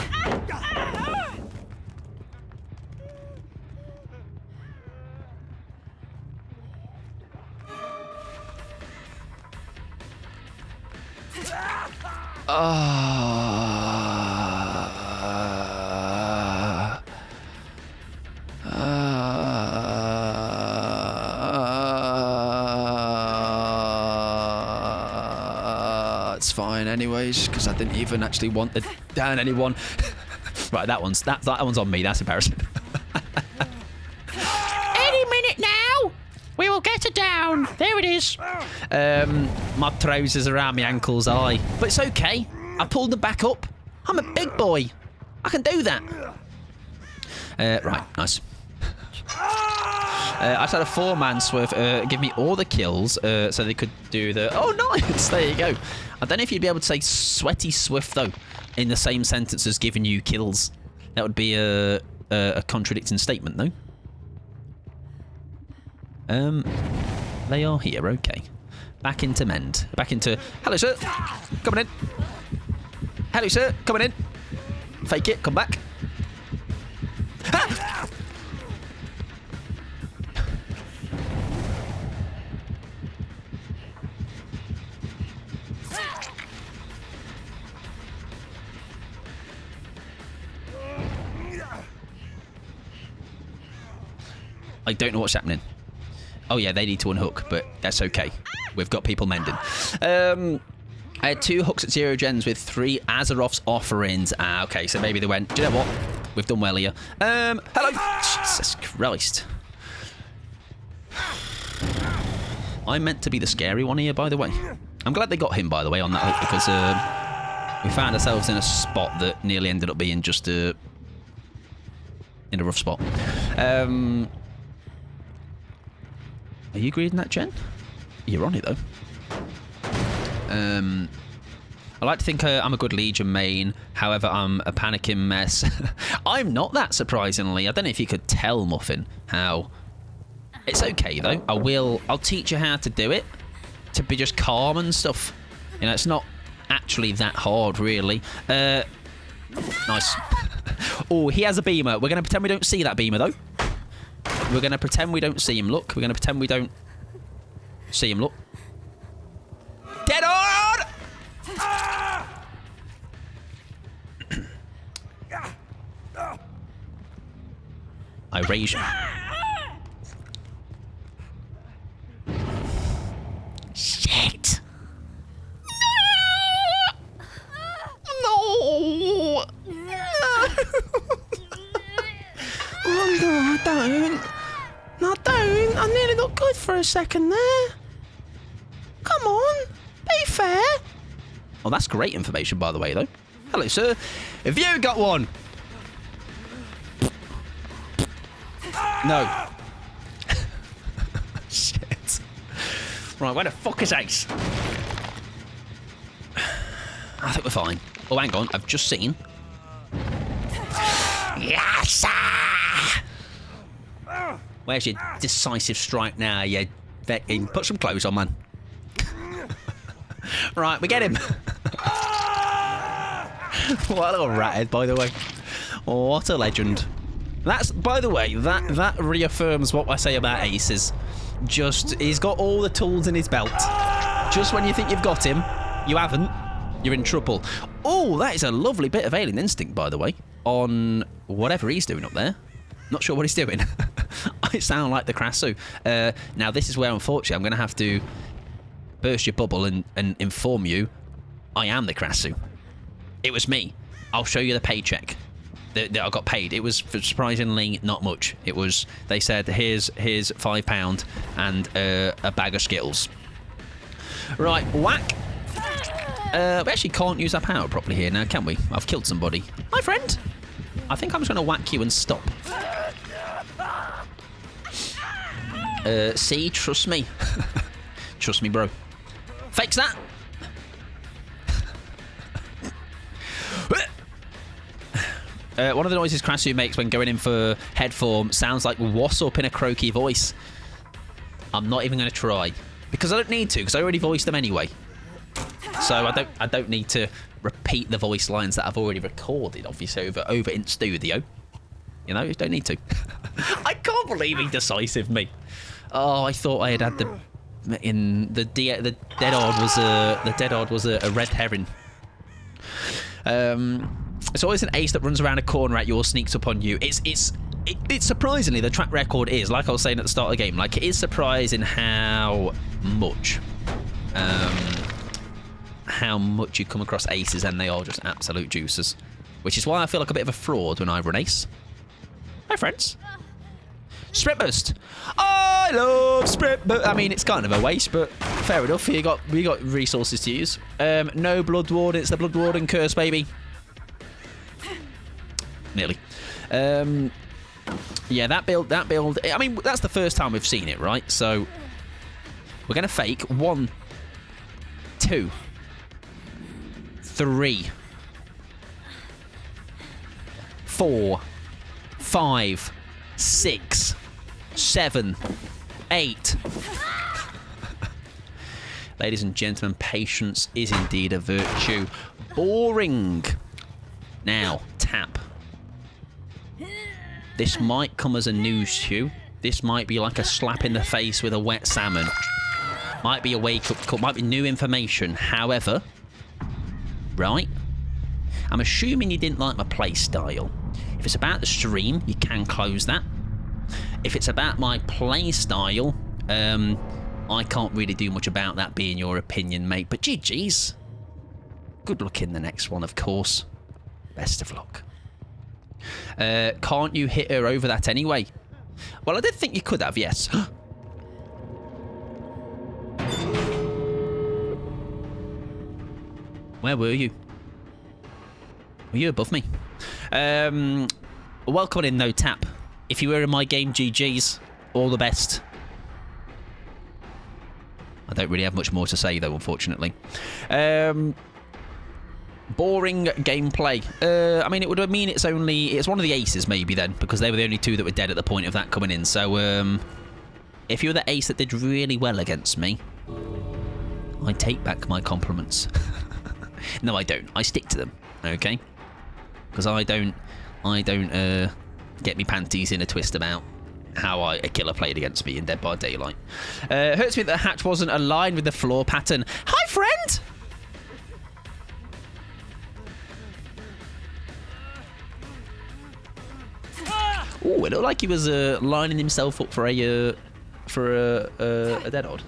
It's fine anyways, because I didn't even actually want to down anyone. Right, that one's on me. That's embarrassing. Any minute now, we will get it down. There it is. My trousers around my ankles, but it's okay. I pulled them back up. I'm a big boy. I can do that. Right, nice. I just had a 4-man swift give me all the kills so they could do the... Oh, nice! There you go. I don't know if you'd be able to say sweaty swift, though, in the same sentence as giving you kills. That would be a contradicting statement, though. They are here, okay. Back into mend. Back into... Hello, sir. Coming in. Hello, sir. Coming in. Fake it. Come back. Ah! I don't know what's happening. Oh, yeah, they need to unhook, but that's okay. We've got people mending. I had 2 hooks at 0 gens with 3 Azeroth's offerings. Okay, so maybe they went, do you know what? We've done well here. Hello. Jesus Christ. I'm meant to be the scary one here, by the way. I'm glad they got him, by the way, on that hook, because we found ourselves in a spot that nearly ended up being just in a rough spot. Are you greeding that, Jen? You're on it, though. I like to think I'm a good Legion main. However, I'm a panicking mess. I'm not that, surprisingly. I don't know if you could tell, Muffin, how... It's okay, though. I'll teach you how to do it. To be just calm and stuff. You know, it's not actually that hard, really. Nice. Oh, he has a beamer. We're going to pretend we don't see that beamer, though. We're going to pretend we don't see him, look. We're going to pretend we don't see him, look. Dead on! I raise you. Shit! No! No! don't. No, don't. I nearly looked good for a second there. Come on. Be fair. Oh, that's great information, by the way, though. Hello, sir. Have you got one? No. Shit. Right, where the fuck is Ace? I think we're fine. Oh, hang on. I've just seen. Yes, sir! Where's your decisive strike now, you vetting? Put some clothes on, man. Right, we get him. What a little rathead, by the way. What a legend. That's, by the way, that reaffirms what I say about Aces. Just, he's got all the tools in his belt. Just when you think you've got him, you haven't. You're in trouble. Oh, that is a lovely bit of Alien Instinct, by the way, on whatever he's doing up there. Not sure what he's doing. I sound like the Krasue. Now, this is where, unfortunately, I'm going to have to burst your bubble and inform you I am the Krasue. It was me. I'll show you the paycheck that I got paid. It was surprisingly not much. It was, they said, here's £5 and a bag of Skittles. Right, whack. We actually can't use our power properly here now, can we? I've killed somebody. Hi, friend. I think I'm just going to whack you and stop. See, trust me. Trust me, bro. Fix that. One of the noises Krasue makes when going in for head form sounds like "what's up" in a croaky voice. I'm not even going to try because I don't need to, because I already voiced them anyway. So I don't need to repeat the voice lines that I've already recorded, obviously over in studio. You know, you don't need to. I can't believe he decisive me. Oh, I thought I had the dead odd was a red herring. It's always an ace that runs around a corner at you or sneaks up on you. It's surprisingly, the track record is, like I was saying at the start of the game, like, it is surprising how much you come across aces and they are just absolute juicers. Which is why I feel like a bit of a fraud when I run ace. Hi, friends. Sprint burst. I love sprint burst. I mean, it's kind of a waste, but fair enough. We got resources to use. No blood warden. It's the blood warden curse, baby. Nearly. Yeah, that build. I mean, that's the first time we've seen it, right? So we're gonna fake 1, 2, 3, 4, 5, 6, 7, 8. Ladies and gentlemen, patience is indeed a virtue. Boring. Now, tap. This might come as a news to you. This might be like a slap in the face with a wet salmon. Might be a wake-up call. Might be new information. However, right? I'm assuming you didn't like my play style. If it's about the stream, you can close that. If it's about my play style, I can't really do much about that being your opinion, mate. But GG's. Good luck in the next one, of course. Best of luck. Can't you hit her over that anyway? Well, I did think you could have, yes. Where were you? Were you above me? Welcome in, no tap. If you were in my game, GG's. All the best. I don't really have much more to say, though, unfortunately. Boring gameplay. I mean, it would mean it's one of the aces, maybe, then, because they were the only two that were dead at the point of that coming in. So, if you're the ace that did really well against me, I take back my compliments. No, I don't. I stick to them, okay? Because I don't get me panties in a twist about how a killer played against me in Dead by Daylight. Hurts me that the hatch wasn't aligned with the floor pattern. Hi, friend! Oh, it looked like he was lining himself up for a dead odd.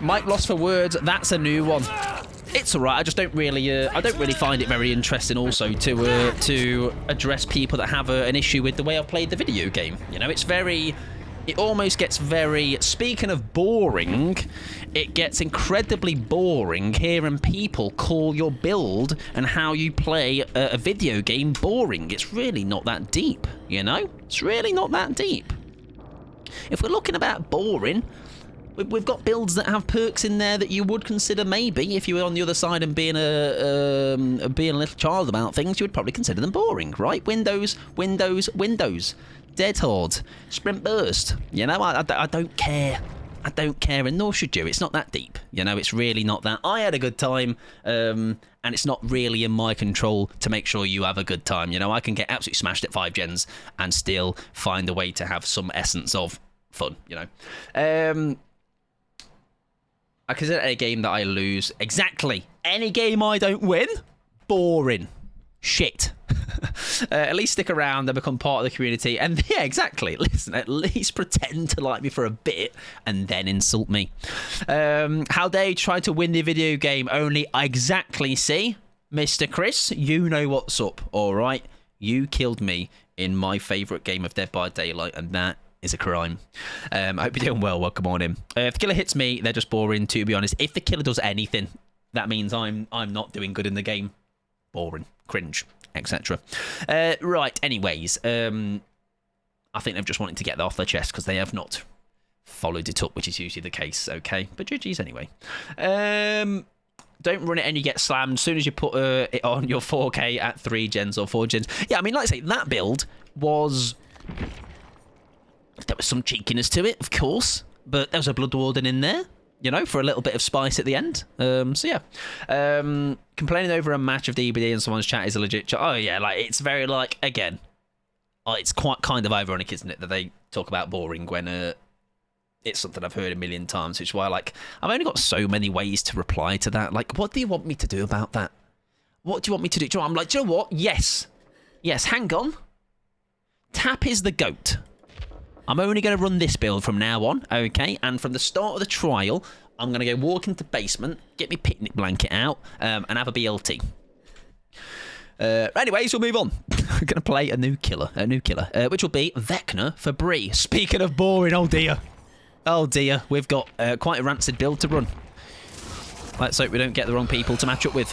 Mike lost for words. That's a new one. It's alright. I just don't really, I don't really find it very interesting. Also, to address people that have an issue with the way I've played the video game. You know, it's very. It almost gets very. Speaking of boring, it gets incredibly boring hearing people call your build and how you play a video game boring. It's really not that deep. You know, it's really not that deep. If we're looking about boring. We've got builds that have perks in there that you would consider maybe if you were on the other side and being a little child about things, you would probably consider them boring, right? Windows, Dead Horde, Sprint Burst. You know, I don't care. I don't care, and nor should you. It's not that deep. You know, it's really not that. I had a good time, and it's not really in my control to make sure you have a good time. You know, I can get absolutely smashed at 5 gens and still find a way to have some essence of fun, you know. I consider a game that I lose. Exactly. Any game I don't win, boring. Shit. At least stick around and become part of the community. And yeah, exactly. Listen, at least pretend to like me for a bit and then insult me. How dare you try to win the video game only exactly, see? Mr. Chris, you know what's up, all right? You killed me in my favourite game of Dead by Daylight, and that is a crime. I hope you're doing well. Welcome on in. If the killer hits me, they're just boring, to be honest. If the killer does anything, that means I'm not doing good in the game. Boring. Cringe. Etc. Right, anyways. I think they've just wanted to get that off their chest because they have not followed it up, which is usually the case, okay? But GG's anyway. Don't run it and you get slammed as soon as you put it on your 4K at 3 gens or 4 gens. Yeah, I mean, like I say, that build was... There was some cheekiness to it, of course, but there was a Blood Warden in there, you know, for a little bit of spice at the end. So yeah, complaining over a match of DBD in someone's chat is a legit chat. Oh yeah, like it's very like again, it's quite kind of ironic, isn't it, that they talk about boring when it's something I've heard a million times. Which is why like I've only got so many ways to reply to that. Like, what do you want me to do about that? What do you want me to do? Do you know, I'm like, do you know what? Yes, hang on. Tap is the GOAT. I'm only going to run this build from now on, okay? And from the start of the trial, I'm going to go walk into the basement, get my picnic blanket out, and have a BLT. Anyways, we'll move on. We're going to play a new killer, which will be Vecna for Bree. Speaking of boring, oh dear, we've got quite a rancid build to run. Let's hope we don't get the wrong people to match up with.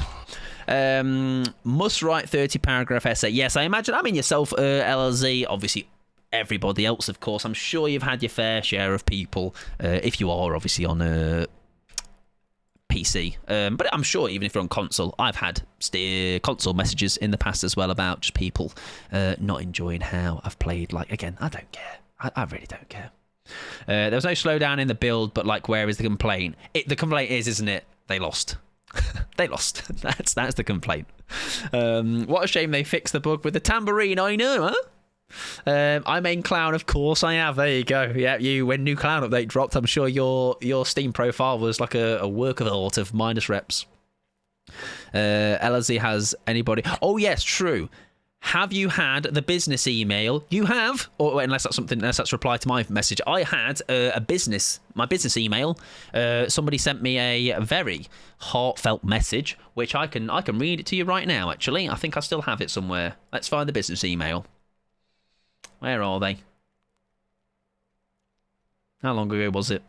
Must write 30-paragraph essay. Yes, I imagine. I mean, yourself, LLZ, obviously. Everybody else, of course. I'm sure you've had your fair share of people, if you are obviously on a PC. But I'm sure even if you're on console, I've had console messages in the past as well about just people not enjoying how I've played. Like, again, I don't care. I really don't care. There was no slowdown in the build, but like, where is the complaint? The complaint is, isn't it? They lost. They lost. That's the complaint. What a shame they fixed the bug with the tambourine. I know, huh? I main clown, of course I have. There you go. Yeah, when new clown update dropped, I'm sure your Steam profile was like a work of art of minus reps. LZ has anybody? Oh yes, true. Have you had the business email? You have, or unless that's reply to my message. I had my business email. Somebody sent me a very heartfelt message, which I can read it to you right now. Actually, I think I still have it somewhere. Let's find the business email. Where are they? How long ago was it?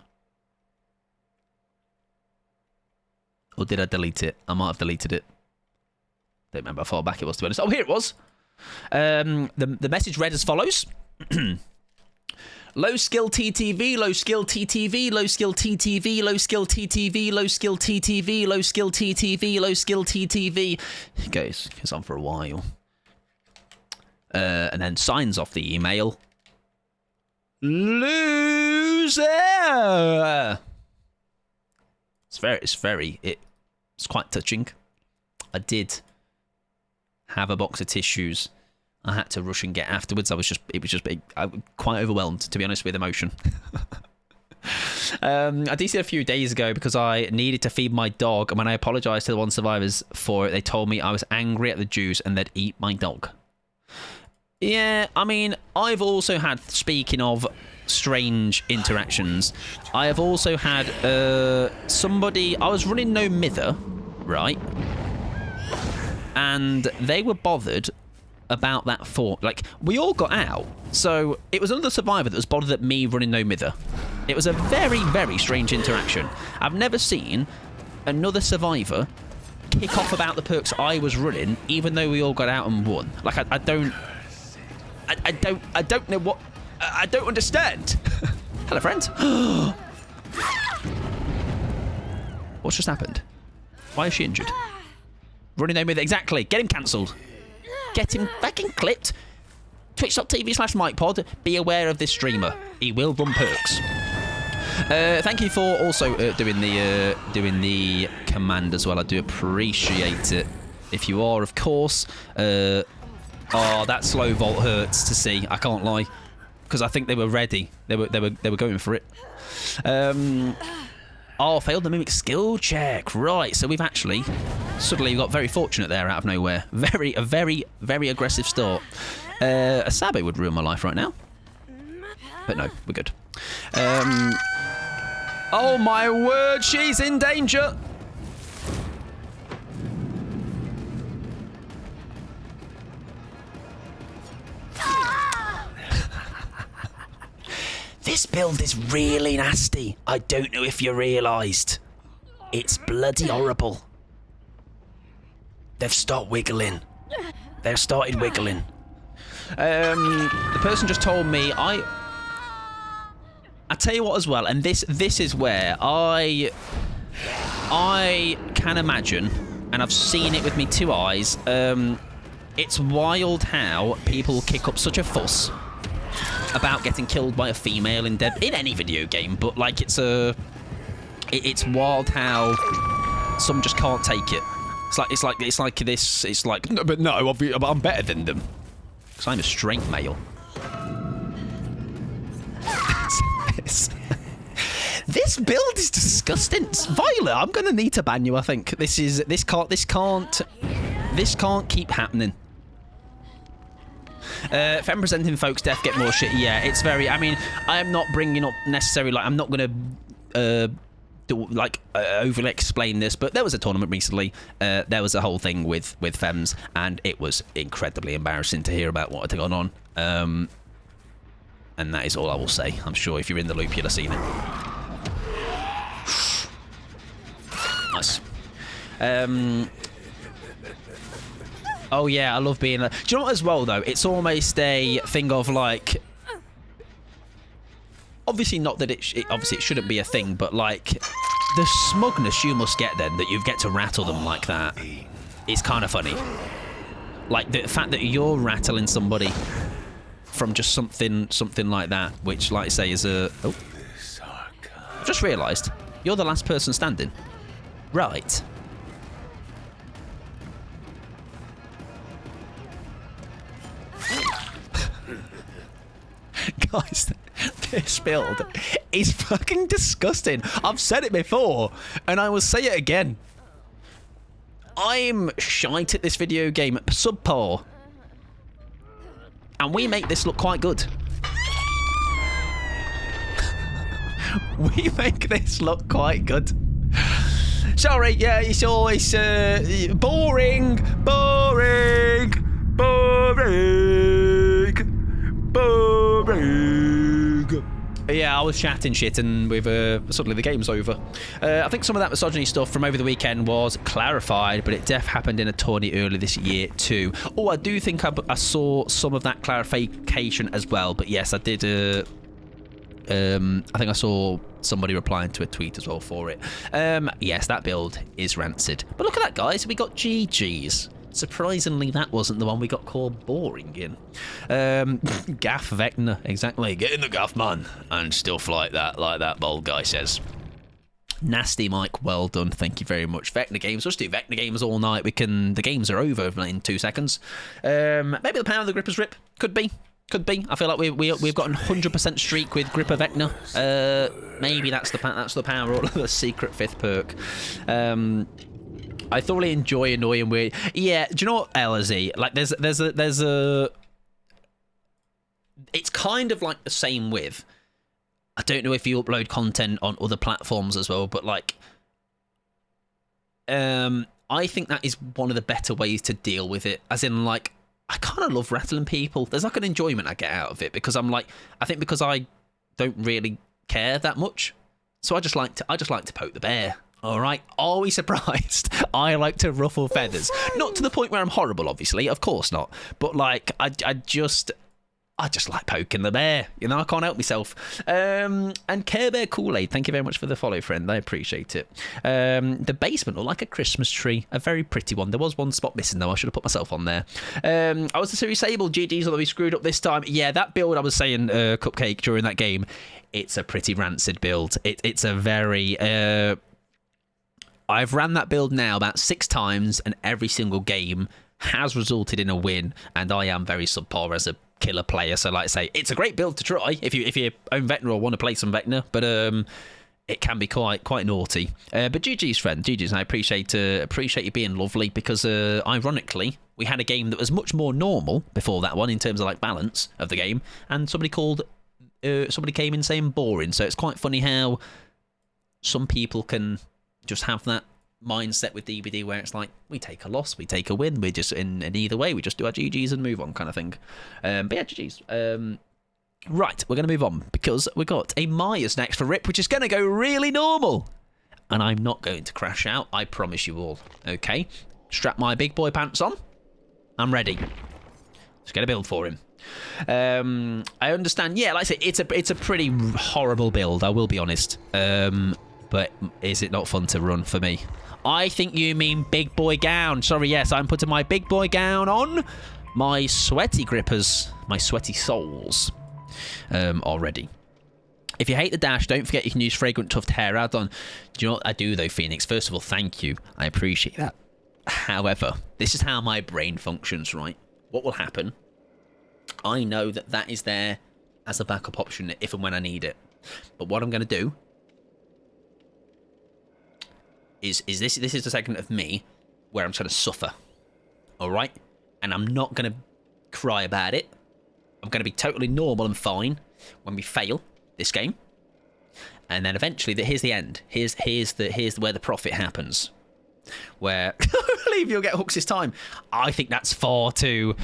Or did I delete it? I might have deleted it. Don't remember how far back it was, to be honest. Oh, here it was. The message read as follows. Low skill TTV, low skill TTV, low skill TTV, low skill TTV, low skill TTV, low skill TTV, low skill TTV. It goes on for a while. And then signs off the email. Loser. It's quite touching. I did have a box of tissues I had to rush and get afterwards. It was just quite overwhelmed, to be honest, with emotion. I did see it a few days ago because I needed to feed my dog, and when I apologised to the one survivors for it, they told me I was angry at the Jews and they'd eat my dog. Yeah, I mean, I've also had, speaking of strange interactions, I have also had somebody, I was running No Mither, right? And they were bothered about that for... Like, we all got out. So it was another survivor that was bothered at me running no mither. It was a very, very strange interaction. I've never seen another survivor kick off about the perks I was running, even though we all got out and won. Like, I don't know what... I don't understand. Hello, friends. What's just happened? Why is she injured? Running home with it. Exactly. Get him cancelled. Get him fucking clipped. Twitch.tv/MikePod. Be aware of this streamer. He will run perks. Thank you for also doing the command as well. I do appreciate it. If you are, of course. Oh, that slow vault hurts to see. I can't lie, because I think they were ready. They were going for it. Oh, failed the mimic skill check. Right, so we've actually suddenly got very fortunate there out of nowhere. A very, very aggressive start. A Sabe would ruin my life right now. But no, we're good. Oh my word, she's in danger. This build is really nasty. I don't know if you realised. It's bloody horrible. They've started wiggling. They've started wiggling. The person just told me I tell you what as well, and this is where I can imagine, and I've seen it with me 2 eyes. It's wild how people kick up such a fuss about getting killed by a female in any video game, but like it's wild how some just can't take it. It's like no, but no, I'm better than them because I'm a straight male. This build is disgusting. Violet, I'm gonna need to ban you. I think this can't keep happening. Fem presenting folks death get more shit. Yeah, it's very... I mean, I am not bringing up necessarily... Like, I'm not going to overly explain this, but there was a tournament recently. There was a whole thing with Fems, and it was incredibly embarrassing to hear about what had gone on. And that is all I will say. I'm sure if you're in the loop, you'll have seen it. Nice. Oh yeah, I love being... Do you know what as well, though? It's almost a thing of, like... Obviously not that obviously it shouldn't be a thing, but, like, the smugness you must get then that you get to rattle them like that is kind of funny. Like, the fact that you're rattling somebody from just something like that, which, like I say, is a... Oh. I've just realised. You're the last person standing. Right. Guys, this build is fucking disgusting. I've said it before, and I will say it again. I'm shite at this video game, subpar. And we make this look quite good. We make this look quite good. Sorry, yeah, it's always boring. Yeah, I was chatting shit, and with suddenly the game's over. I think some of that misogyny stuff from over the weekend was clarified, but it def happened in a tourney earlier this year too. Oh, I do think I saw some of that clarification as well. But yes, I did. I think I saw somebody replying to a tweet as well for it. Yes, that build is rancid. But look at that, guys. We got GG's. Surprisingly, that wasn't the one we got called boring in. Gaff Vecna, exactly. Get in the gaff, man, and still fly like that bold guy says. Nasty Mike, well done. Thank you very much. Vecna games. Let's do Vecna games all night. The games are over in 2 seconds. Maybe the power of the Gripper's Rip. Could be. I feel like we've got a 100% streak with Gripper Vecna. Maybe that's the power or the secret 5th perk. I thoroughly enjoy annoying weird. Yeah, do you know what, LZ? Like, there's a. It's kind of like the same with. I don't know if you upload content on other platforms as well, but like, I think that is one of the better ways to deal with it. As in, like, I kind of love rattling people. There's like an enjoyment I get out of it because I'm like, I think because I don't really care that much, so I just like to poke the bear. All right, are we surprised? I like to ruffle feathers, not to the point where I'm horrible, obviously, of course not. But like, I just like poking the bear. You know, I can't help myself. And Care Bear Kool-Aid, thank you very much for the follow, friend. I appreciate it. The basement looked like a Christmas tree, a very pretty one. There was one spot missing though. I should have put myself on there. I was the Series Able GG's, although we screwed up this time. Yeah, that build I was saying, Cupcake, during that game, it's a pretty rancid build. It's a very. I've ran that build now about 6 times, and every single game has resulted in a win. And I am very subpar as a killer player, so like I say, it's a great build to try if you own Vecna or want to play some Vecna, but it can be quite naughty. But GG's, friend, GG's, and I appreciate you being lovely, because ironically we had a game that was much more normal before that one in terms of like balance of the game, and somebody came in saying boring. So it's quite funny how some people can just have that mindset with DBD where it's like, we take a loss, we take a win, we're just in either way, we just do our GGs and move on, kind of thing. But yeah, GGs. Right, we're going to move on because we got a Myers next for Rip, which is going to go really normal, and I'm not going to crash out, I promise you all. Okay, strap my big boy pants on, I'm ready. Let's get a build for him. I understand, yeah, like I say, it's a pretty horrible build, I will be honest. But is it not fun to run for me? I think you mean big boy gown. Sorry, yes, I'm putting my big boy gown on. My sweaty grippers, my sweaty soles already. If you hate the dash, don't forget you can use Fragrant Tuft Hair add-on. Do you know what I do, though, Phoenix? First of all, thank you. I appreciate that. However, this is how my brain functions, right? What will happen? I know that is there as a backup option if and when I need it. But what I'm going to do is this is the segment of me where I'm trying to suffer, all right? And I'm not going to cry about it. I'm going to be totally normal and fine when we fail this game. And then eventually, here's the end. Here's where the profit happens. Where I believe you'll get hooks this time. I think that's far too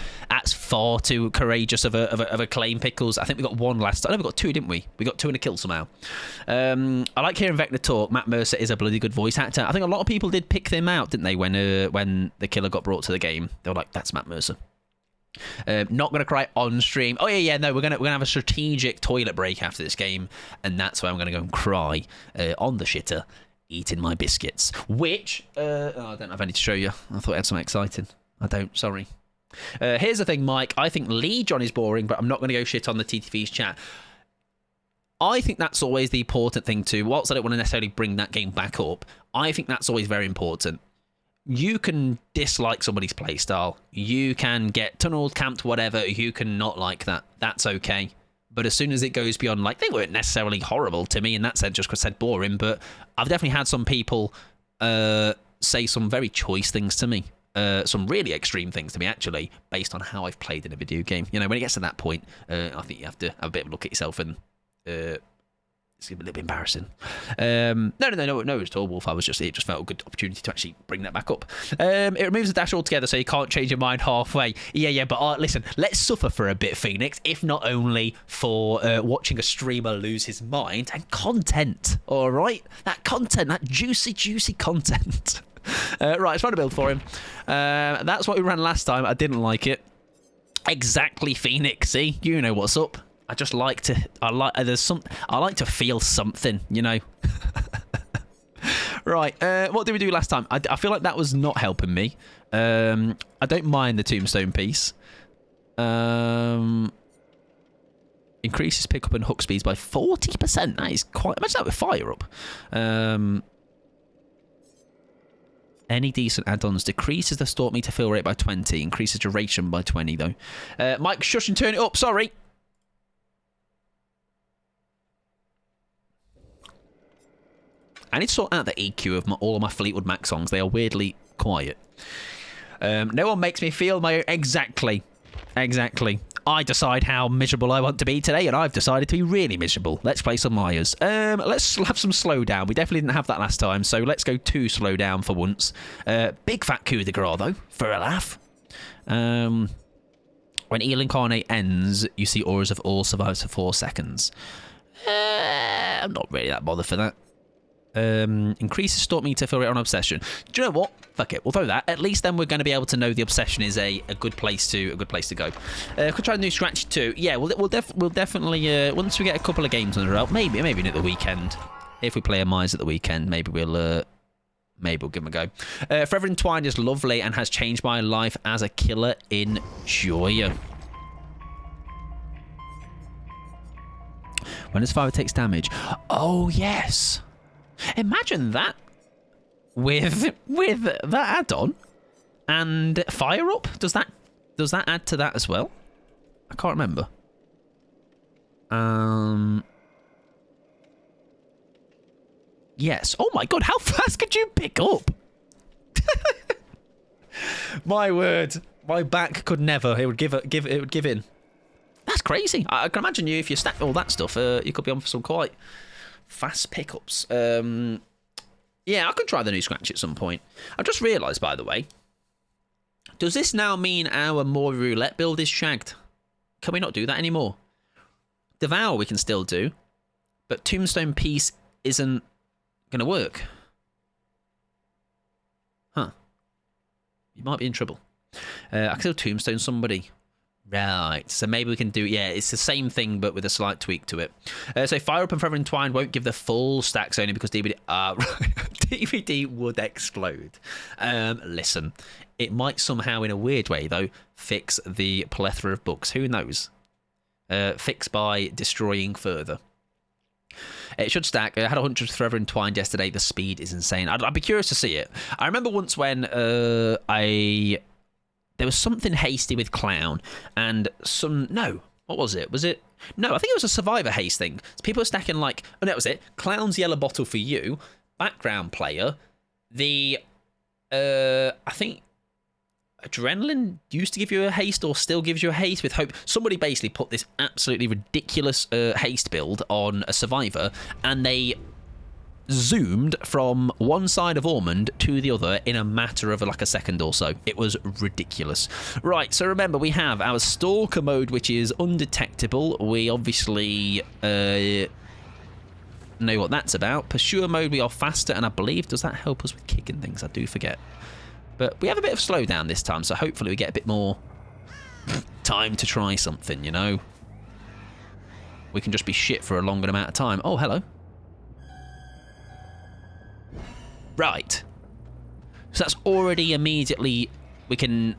courageous of a claim, Pickles. I think we got one last time. No, we got 2, didn't we? We got 2 and a kill somehow. I like hearing Vecna talk. Matt Mercer is a bloody good voice actor. I think a lot of people did pick them out, didn't they, when the killer got brought to the game? They were like, that's Matt Mercer. Not gonna cry on stream. Oh yeah, no, we're gonna have a strategic toilet break after this game, and that's why I'm gonna go and cry on the shitter, eating my biscuits, which I don't have any to show you. I thought I had something exciting. I don't, sorry. Here's the thing, Mike. I think Lee John is boring, but I'm not going to go shit on the TTV's chat. I think that's always the important thing too. Whilst I don't want to necessarily bring that game back up, I think that's always very important. You can dislike somebody's playstyle. You can get tunneled, camped, whatever. You can not like that. That's okay. But as soon as it goes beyond, like, they weren't necessarily horrible to me in that sense, just because I said boring, but I've definitely had some people say some very choice things to me. Some really extreme things to me, actually, based on how I've played in a video game. You know, when it gets to that point, I think you have to have a bit of a look at yourself, and it's a little bit embarrassing. No, it's all Wolf. It just felt a good opportunity to actually bring that back up. It removes the dash altogether, so you can't change your mind halfway. Yeah, but listen, let's suffer for a bit, Phoenix, if not only for watching a streamer lose his mind, and content, all right? That content, that juicy content. Right, let's run a build for him. That's what we ran last time. I didn't like it. Exactly, Phoenix. See, you know what's up. I just like to. I like to feel something, you know. Right. What did we do last time? I feel like that was not helping me. I don't mind the tombstone piece. Increases pickup and hook speeds by 40%. That is quite. Imagine that with fire up. Any decent add-ons. Decreases the stalk meter fill rate by 20. Increases duration by 20, though. Mike, shush and turn it up. Sorry. I need to sort out the EQ of all of my Fleetwood Mac songs. They are weirdly quiet. No one makes me feel my own... Exactly. I decide how miserable I want to be today, and I've decided to be really miserable. Let's play some Myers. Let's have some slowdown. We definitely didn't have that last time, so let's go 2 slowdown for once. Big fat coup de grace, though, for a laugh. When Eel Incarnate ends, you see auras of all survivors for 4 seconds. I'm not really that bothered for that. Increases stalk meter fill rate on obsession. Do you know what? Fuck it. We'll throw that. At least then we're going to be able to know the obsession is a good place to go. Could try a new scratch too. Yeah, we'll definitely once we get a couple of games under our belt, maybe at the weekend. If we play a Myers at the weekend, maybe we'll give them a go. Forever Entwined is lovely and has changed my life as a killer. Enjoy. When a survivor takes damage. Oh yes. Imagine that with that add-on and fire up. Does that add to that as well? I can't remember. Yes. Oh my god, how fast could you pick up? My word, my back could never. It would give in. That's crazy. I can imagine you if you stack all that stuff. You could be on for some quite fast pickups. Yeah, I could try the new scratch at some point. I've just realised, by the way, does this now mean our more roulette build is shagged? Can we not do that anymore? Devour we can still do, but Tombstone Piece isn't going to work. Huh. You might be in trouble. I can still Tombstone somebody. Right, so maybe we can do, yeah, it's the same thing but with a slight tweak to it. So Fire Up and Forever Entwined won't give the full stacks only because DVD, DVD would explode. Listen, it might somehow in a weird way though fix the plethora of books. Who knows? Fix by destroying further. It should stack. I had 100 Forever Entwined yesterday. The speed is insane. I'd be curious to see it. I remember once when there was something hasty with Clown and what was it? No, I think it was a Survivor haste thing. So people were stacking like, oh, that was it. Clown's yellow bottle for you, background player. I think Adrenaline used to give you a haste or still gives you a haste with Hope. Somebody basically put this absolutely ridiculous haste build on a Survivor and they zoomed from one side of Ormond to the other in a matter of like a second or so. It was ridiculous. Right, so remember we have our Stalker mode, which is undetectable. We obviously know what that's about. Pursuer mode, we are faster, and I believe, does that help us with kicking things? I do forget. But we have a bit of slowdown this time, so hopefully we get a bit more time to try something, you know? We can just be shit for a longer amount of time. Oh, hello. Right. So that's already immediately, we can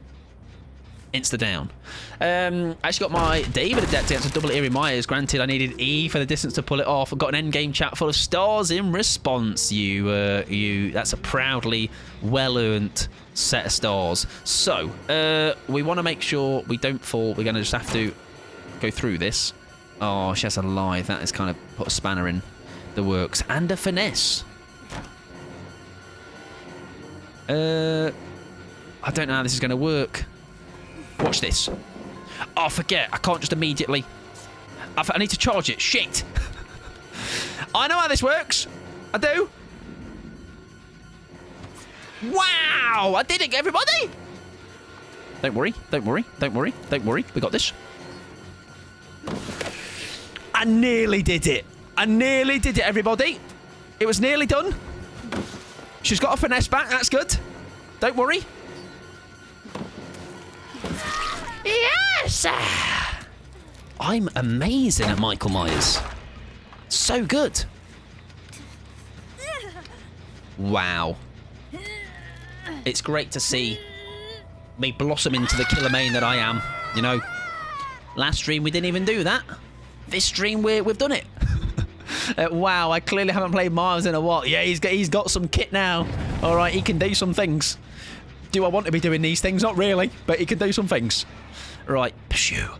insta down. I actually got my David adept against a double Eerie Myers. Granted, I needed E for the distance to pull it off. I got an endgame chat full of stars in response. That's a proudly well-earned set of stars. So, we want to make sure we don't fall. We're going to just have to go through this. Oh, she has a lie. That has kind of put a spanner in the works. And a finesse. I don't know how this is going to work. Watch this. Oh, forget. I can't just immediately... I need to charge it. Shit. I know how this works. I do. Wow. I did it, everybody. Don't worry. Don't worry. Don't worry. Don't worry. We got this. I nearly did it. I nearly did it, everybody. It was nearly done. She's got a finesse back. That's good. Don't worry. Yes! I'm amazing at Michael Myers. So good. Wow. It's great to see me blossom into the killer main that I am. You know, last stream we didn't even do that. This stream we've done it. Wow, I clearly haven't played Myers in a while. Yeah, he's got some kit now. All right, he can do some things. Do I want to be doing these things? Not really, but he can do some things. Right, pursue.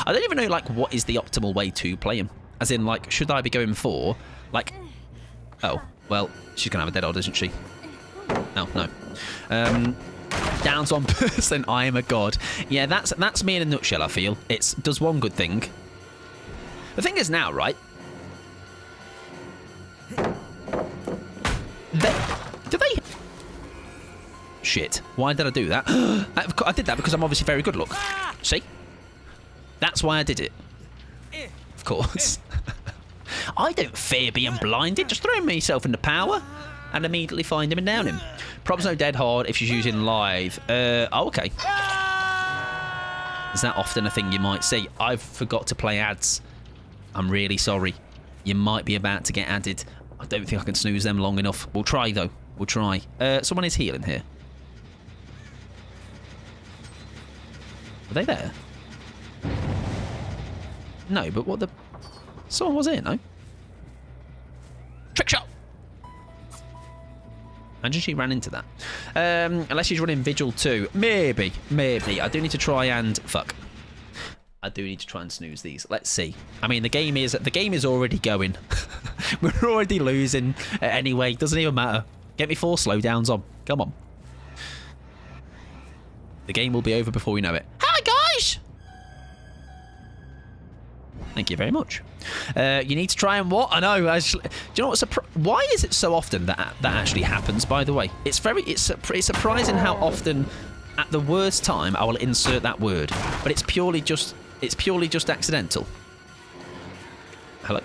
I don't even know, like, what is the optimal way to play him. As in, like, should I be going for, like... Oh, well, she's going to have a dead odd, isn't she? Oh, no. Downs 1%, I am a god. Yeah, that's me in a nutshell, I feel. It does one good thing. The thing is now, right? Do they... Shit. Why did I do that? I did that because I'm obviously very good, look. See? That's why I did it. Of course. I don't fear being blinded. Just throw myself into power and immediately find him and down him. Probs no dead hard if she's using live. Oh, okay. Is that often a thing you might see? I've forgot to play ads. I'm really sorry. You might be about to get added. I don't think I can snooze them long enough. We'll try, though. We'll try. Someone is healing here. Are they there? No, but what the... Someone was here, no? Trick shot! Imagine she ran into that. Unless she's running Vigil too. Maybe. Maybe. I do need to try and... Fuck. I do need to try and snooze these. Let's see. I mean, the game is already going. We're already losing anyway. Doesn't even matter. Get me 4 slowdowns on. Come on. The game will be over before we know it. Hi, guys! Thank you very much. You need to try and what? I know. Do you know what's why is it so often that actually happens? By the way, it's surprising how often, at the worst time, I will insert that word, but it's purely just accidental. Hello.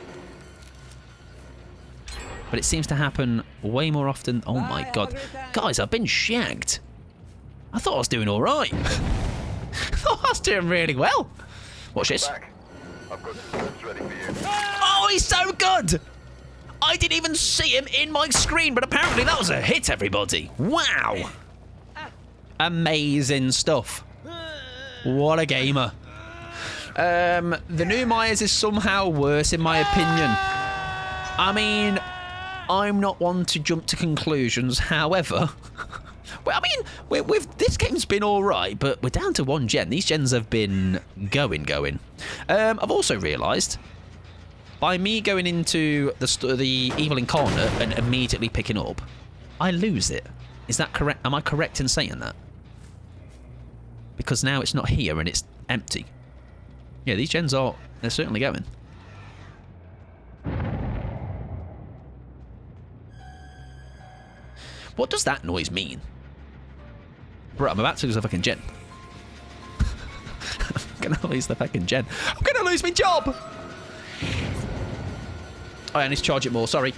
But it seems to happen way more often. Oh my god, guys, I've been shagged. I thought I was doing all right. I thought I was doing really well. Watch this. I've got the ready for you. Oh, he's so good! I didn't even see him in my screen, but apparently that was a hit, everybody. Wow! Amazing stuff. What a gamer. The new Myers is somehow worse, in my opinion. I mean, I'm not one to jump to conclusions, however... Well, I mean, this game's been all right, but we're down to 1 gen. These gens have been going. I've also realised, by me going into the Evil Incarnate and immediately picking up, I lose it. Is that correct? Am I correct in saying that? Because now it's not here and it's empty. Yeah, these gens they're certainly going. What does that noise mean? Bro, I'm about to lose a fucking gen. I'm gonna lose the fucking gen. I'm gonna lose my job! Oh, I need to charge it more, sorry.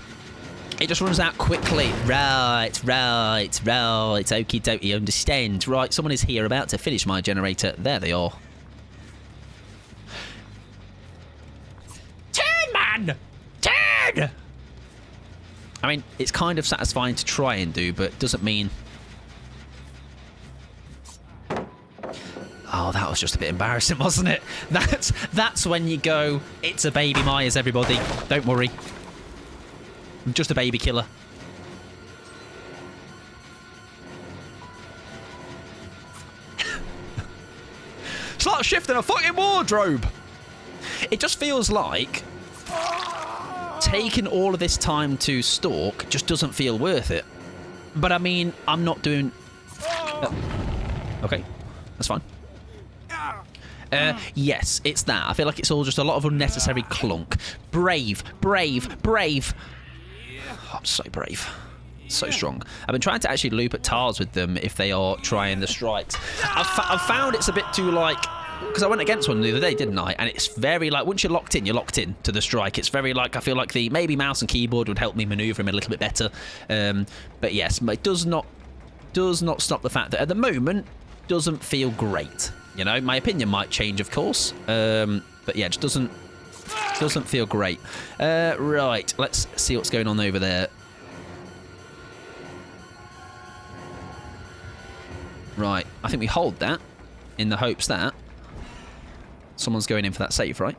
It just runs out quickly. Right. Okie dokie, understand. Right, someone is here about to finish my generator. There they are. Turn, man! Turn! I mean, it's kind of satisfying to try and do, but doesn't mean... Oh, that was just a bit embarrassing, wasn't it? That's when you go, it's a baby Myers, everybody. Don't worry. I'm just a baby killer. It's like shifting a fucking wardrobe. It just feels like taking all of this time to stalk just doesn't feel worth it. But I mean, I'm not doing... Okay, that's fine. Yes, it's that. I feel like it's all just a lot of unnecessary clunk. Brave. Oh, I'm so brave. So strong. I've been trying to actually loop at TARs with them if they are trying the strikes. I've found it's a bit too like... Because I went against one the other day, didn't I? And it's very like, once you're locked in to the strike. It's very like, I feel like maybe mouse and keyboard would help me maneuver him a little bit better. But yes, it does not stop the fact that at the moment, doesn't feel great. You know, my opinion might change, of course. But yeah, it just doesn't feel great. Right, let's see what's going on over there. Right, I think we hold that in the hopes that someone's going in for that save, right?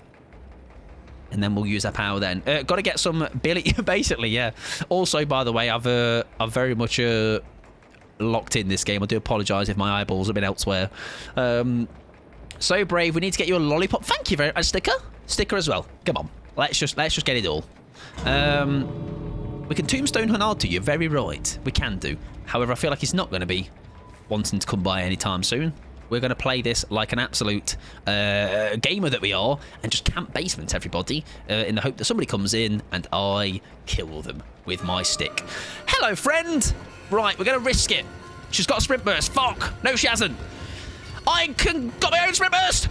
And then we'll use our power then. Got to get some Billy, basically, yeah. Also, by the way, I've very much locked in this game. I do apologise if my eyeballs have been elsewhere. So brave. We need to get you a lollipop. Thank you very much. Sticker as well. Come on. Let's just get it all. We can tombstone Hernard to you. Very right. We can do. However, I feel like he's not going to be wanting to come by anytime soon. We're going to play this like an absolute gamer that we are and just camp basement everybody in the hope that somebody comes in and I kill them with my stick. Hello, friend. Right, we're going to risk it. She's got a sprint burst. Fuck. No, she hasn't. Got my own sprint burst.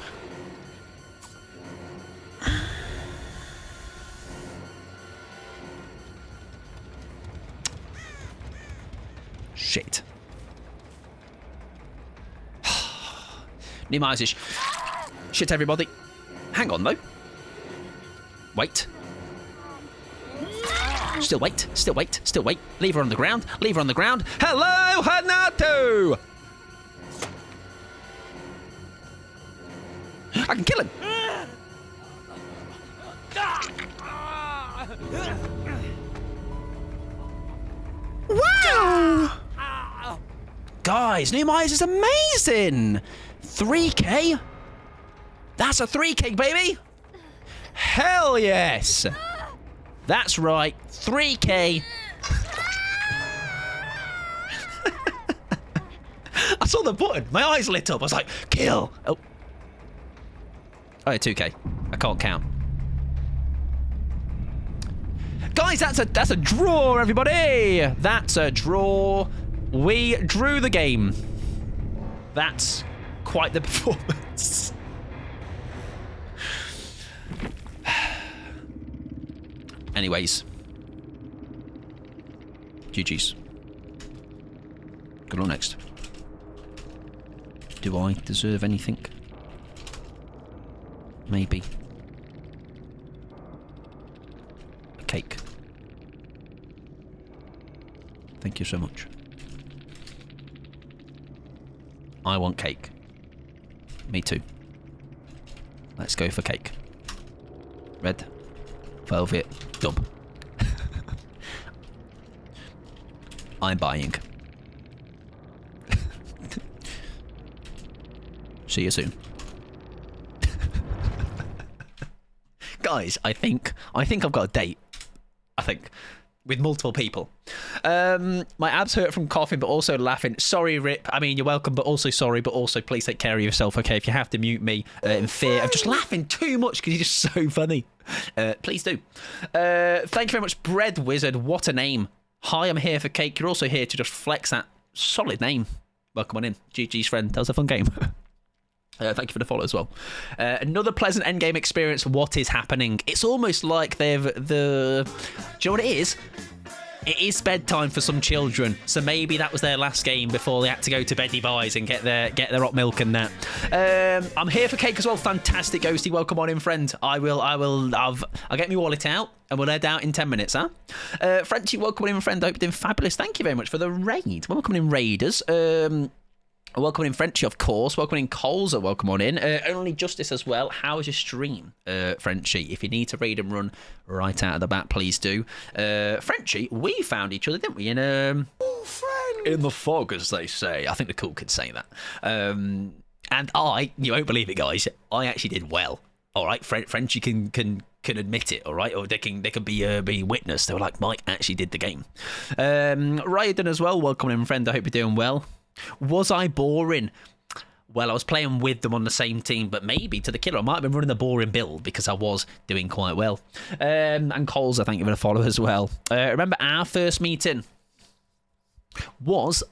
Shit. Newyt. Shit, everybody. Hang on, though. Wait. Still wait. Still wait. Still wait. Leave her on the ground. Leave her on the ground. Hello, Hanato! I can kill him. Wow! Guys, Newyt is amazing. 3K? That's a 3K, baby. Hell yes. That's right. 3K. I saw the button. My eyes lit up. I was like, kill. Oh, 2K. I can't count. Guys, that's a draw, everybody. That's a draw. We drew the game. That's quite the performance. Anyways. GG's. Good luck next. Do I deserve anything? Maybe. A cake. Thank you so much. I want cake. Me too. Let's go for cake. Red velvet dub. I'm buying. See you soon. Guys, I think I've got a date. I think. With multiple people. My abs hurt from coughing, but also laughing. Sorry, Rip. I mean, you're welcome, but also sorry, but also please take care of yourself, okay? If you have to mute me in fear of just laughing too much because you're just so funny, please do. Thank you very much, Bread Wizard. What a name. Hi, I'm here for cake. You're also here to just flex that solid name. Welcome on in. GG's friend. That was a fun game. Thank you for the follow as well. Another pleasant endgame experience. What is happening? It's almost like do you know what it is? It is bedtime for some children, so maybe that was their last game before they had to go to beddy boys and get their hot milk and that. I'm here for cake as well. Fantastic, Ghosty. Welcome on in, friend. I'll get my wallet out and we'll head out in 10 minutes, huh? Frenchie, welcome in, friend. I hope you're doing fabulous. Thank you very much for the raid. Welcome in, Raiders. Welcome in, Frenchie, of course. Welcome in, Coles. Welcome on in. Only Justice as well. How is your stream, Frenchie? If you need to raid and run right out of the bat, please do. Frenchie, we found each other, didn't we? In the fog, as they say. I think the cool kids say that. And you won't believe it, guys. I actually did well. All right, Frenchie can admit it, all right, or they can be witness. They were like, Mike actually did the game. Raiden as well. Welcome in, friend. I hope you're doing well. Was I boring? Well, I was playing with them on the same team, but maybe to the killer. I might have been running the boring build because I was doing quite well. And Coles, I thank you for the follow as well. Remember our first meeting was,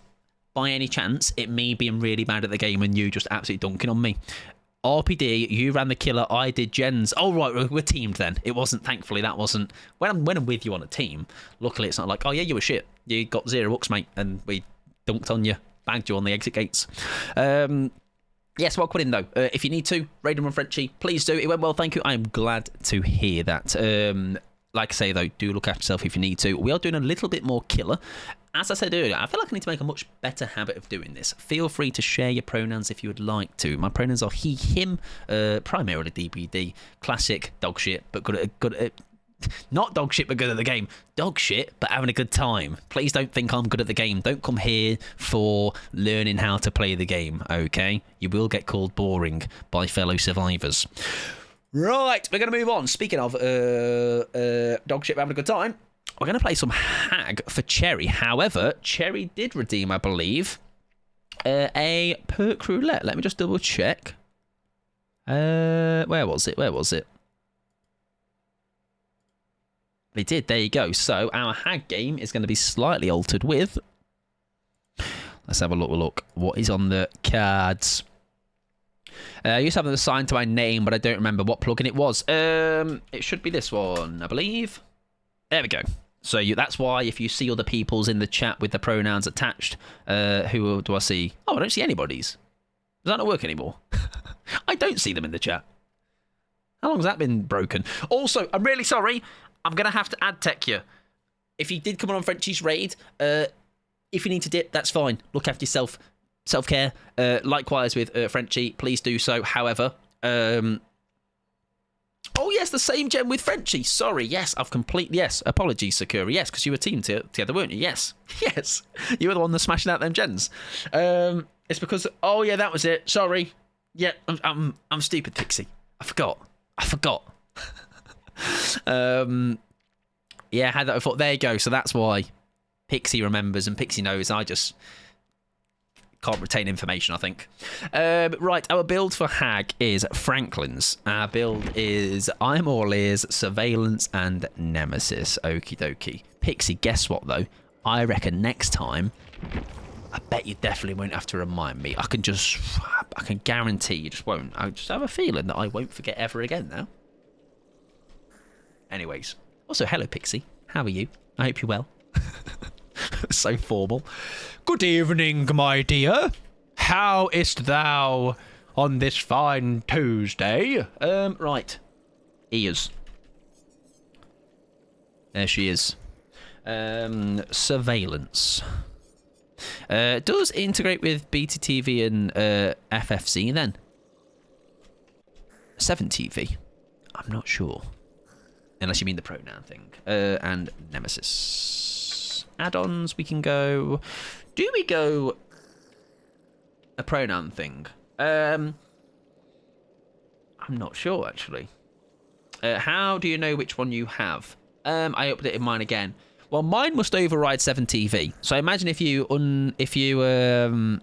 by any chance, it me being really bad at the game and you just absolutely dunking on me. RPD, you ran the killer, I did Jens. Oh, right, we're teamed then. It wasn't, thankfully, that wasn't... When I'm with you on a team, luckily it's not like, oh yeah, you were shit. You got 0 bucks, mate, and we dunked on you. Bagged you on the exit gates. Yes, welcome in though. If you need to, raid and run Frenchie, please do. It went well, thank you. I am glad to hear that. Like I say though, do look after yourself if you need to. We are doing a little bit more killer. As I said earlier, I feel like I need to make a much better habit of doing this. Feel free to share your pronouns if you would like to. My pronouns are he, him, primarily DBD, classic, dog shit, but good at not dog shit, but good at the game. Dog shit, but having a good time. Please don't think I'm good at the game. Don't come here for learning how to play the game, okay? You will get called boring by fellow survivors. Right, we're going to move on. Speaking of dog shit, but having a good time, we're going to play some Hag for Cherry. However, Cherry did redeem, I believe, A perk roulette. Let me just double check. Where was it? Where was it? They did. There you go. So our hag game is going to be slightly altered with. Let's have a look. What is on the cards? I used to have them assigned to my name, but I don't remember what plugin it was. It should be this one, I believe. There we go. So that's why if you see other people's in the chat with the pronouns attached, who do I see? Oh, I don't see anybody's. Does that not work anymore? I don't see them in the chat. How long has that been broken? Also, I'm really sorry. I'm going to have to ad tech you. If you did come on Frenchie's raid, if you need to dip, that's fine. Look after yourself. Self-care. Likewise with Frenchie, please do so. However, oh yes, the same gem with Frenchie. Sorry, yes, yes. Apologies, Sakura. Yes, because you were teamed together, weren't you? Yes, yes. You were the one that's smashing out them gens. It's because oh yeah, that was it. Sorry. Yeah, I'm stupid, Pixie. I forgot. Yeah, I had that before. There you go. So that's why Pixie remembers and Pixie knows. I just can't retain information, I think. Right, our build for Hag is Franklin's. Our build is I'm all ears, Surveillance, and Nemesis. Okie dokie. Pixie, guess what, though? I reckon next time, I bet you definitely won't have to remind me. I can guarantee you just won't. I just have a feeling that I won't forget ever again now. Anyways. Also, hello, Pixie. How are you? I hope you're well. So formal. Good evening, my dear. How is't thou on this fine Tuesday? Right. Ears. There she is. Surveillance. Does integrate with BTTV and FFC then? 7TV? I'm not sure. Unless you mean the pronoun thing. And Nemesis. Add-ons, we can go... Do we go a pronoun thing? I'm not sure, actually. How do you know which one you have? I updated mine again. Well, mine must override 7TV. So I imagine if you uninstall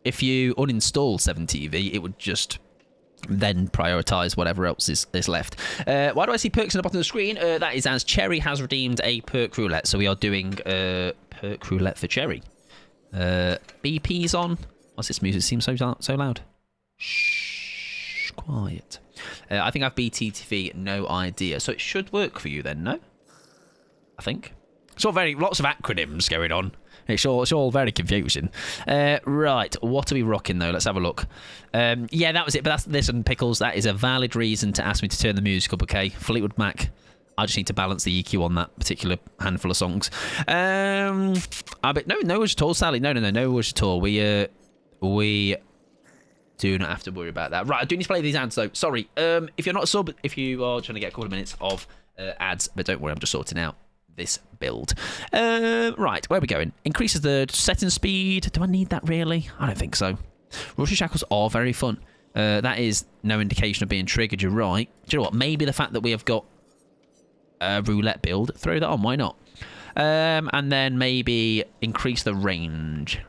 7TV, it would just then prioritize whatever else is left. Why do I see perks on the bottom of the screen? That is as Cherry has redeemed a perk roulette. So we are doing perk roulette for Cherry. BP's on. What's this music? Seems so loud. Shh, quiet. I think I have BTTV, no idea. So it should work for you then, no? I think. It's all lots of acronyms going on. It's all very confusing. Right, what are we rocking though? Let's have a look. Yeah, that was it. But that's this and Pickles. That is a valid reason to ask me to turn the music up. Okay, Fleetwood Mac. I just need to balance the EQ on that particular handful of songs. No worries at all, Sally. No worries at all. We do not have to worry about that. Right, I do need to play these ads though. Sorry. If you're not a sub, if you are trying to get a couple of minutes of ads, but don't worry, I'm just sorting out this build. Right, where are we going? Increases the setting speed. Do I need that really? I don't think so. Russian shackles are very fun. That is no indication of being triggered. You're right. Do you know what? Maybe the fact that we have got a roulette build, throw that on. Why not? And then maybe increase the range.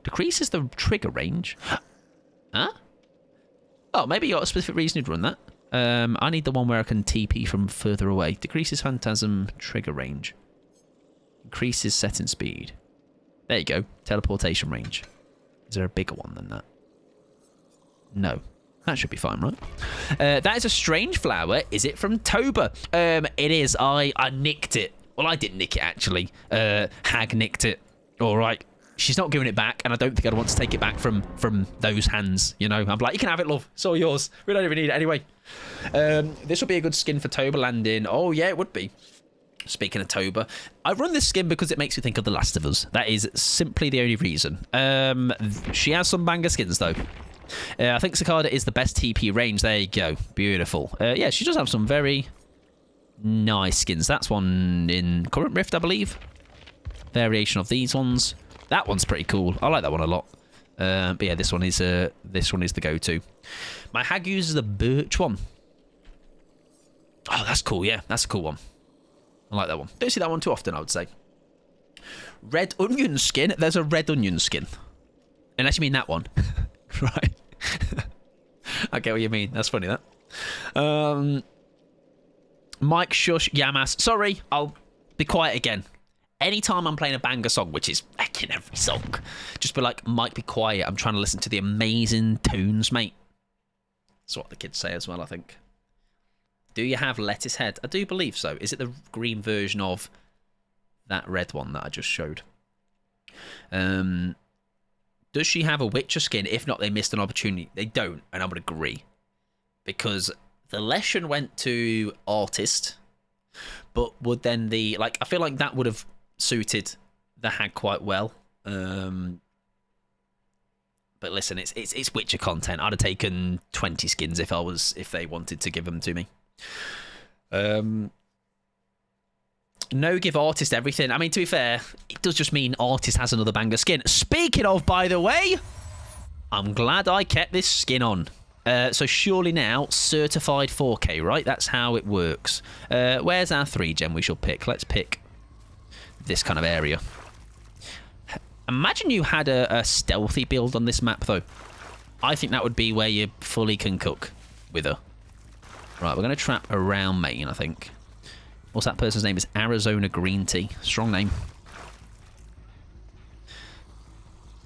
Decreases the trigger range. Huh? Oh, maybe you got a specific reason you'd run that. I need the one where I can TP from further away. Decreases phantasm trigger range. Increases setting speed. There you go. Teleportation range. Is there a bigger one than that? No. That should be fine, right? That is a strange flower. Is it from Toba? It is. I nicked it. Well, I didn't nick it, actually. Hag nicked it. All right. She's not giving it back, and I don't think I'd want to take it back from those hands, you know? I'm like, you can have it, love. It's all yours. We don't even need it anyway. This would be a good skin for Toba landing. Oh, yeah, it would be. Speaking of Toba, I run this skin because it makes me think of The Last of Us. That is simply the only reason. She has some banger skins, though. I think Cicada is the best TP range. There you go. Beautiful. Yeah, she does have some very nice skins. That's one in Current Rift, I believe. Variation of these ones. That one's pretty cool. I like that one a lot. But yeah, this one is the go-to. My hag uses the birch one. Oh, that's cool. Yeah, that's a cool one. I like that one. Don't see that one too often, I would say. Red onion skin? There's a red onion skin. Unless you mean that one. Right. I get what you mean. That's funny, that. Mike, shush, Yamas. Sorry, I'll be quiet again. Anytime I'm playing a banger song, which is fucking every song, just be like, Mike, be quiet. I'm trying to listen to the amazing tunes, mate. That's what the kids say as well, I think. Do you have lettuce head? I do believe so. Is it the green version of that red one that I just showed? Does she have a Witcher skin? If not, they missed an opportunity. They don't, and I would agree. Because the Leshen went to artist, but would then the... Like, I feel like that would have suited the hag quite well. But listen, it's Witcher content. I'd have taken 20 skins if they wanted to give them to me. No, give artist everything. I mean, to be fair, it does just mean artist has another banger skin. Speaking of, by the way, I'm glad I kept this skin on. So surely now, certified 4K, right? That's how it works. Where's our 3 gem we shall pick? Let's pick this kind of area. Imagine you had a stealthy build on this map, though. I think that would be where you fully can cook with her. Right, we're going to trap around main, I think. What's that person's name? Is Arizona Green Tea. Strong name.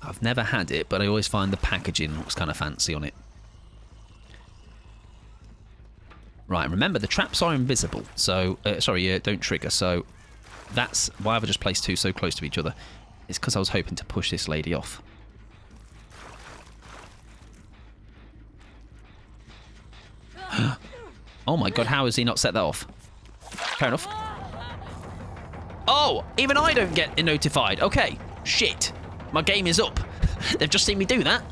I've never had it, but I always find the packaging looks kind of fancy on it. Right, remember, the traps are invisible. So, don't trigger. So, that's why have I just placed 2 so close to each other. It's because I was hoping to push this lady off. Oh my god, how has he not set that off? Fair enough. Oh, even I don't get notified. Okay, shit. My game is up. They've just seen me do that.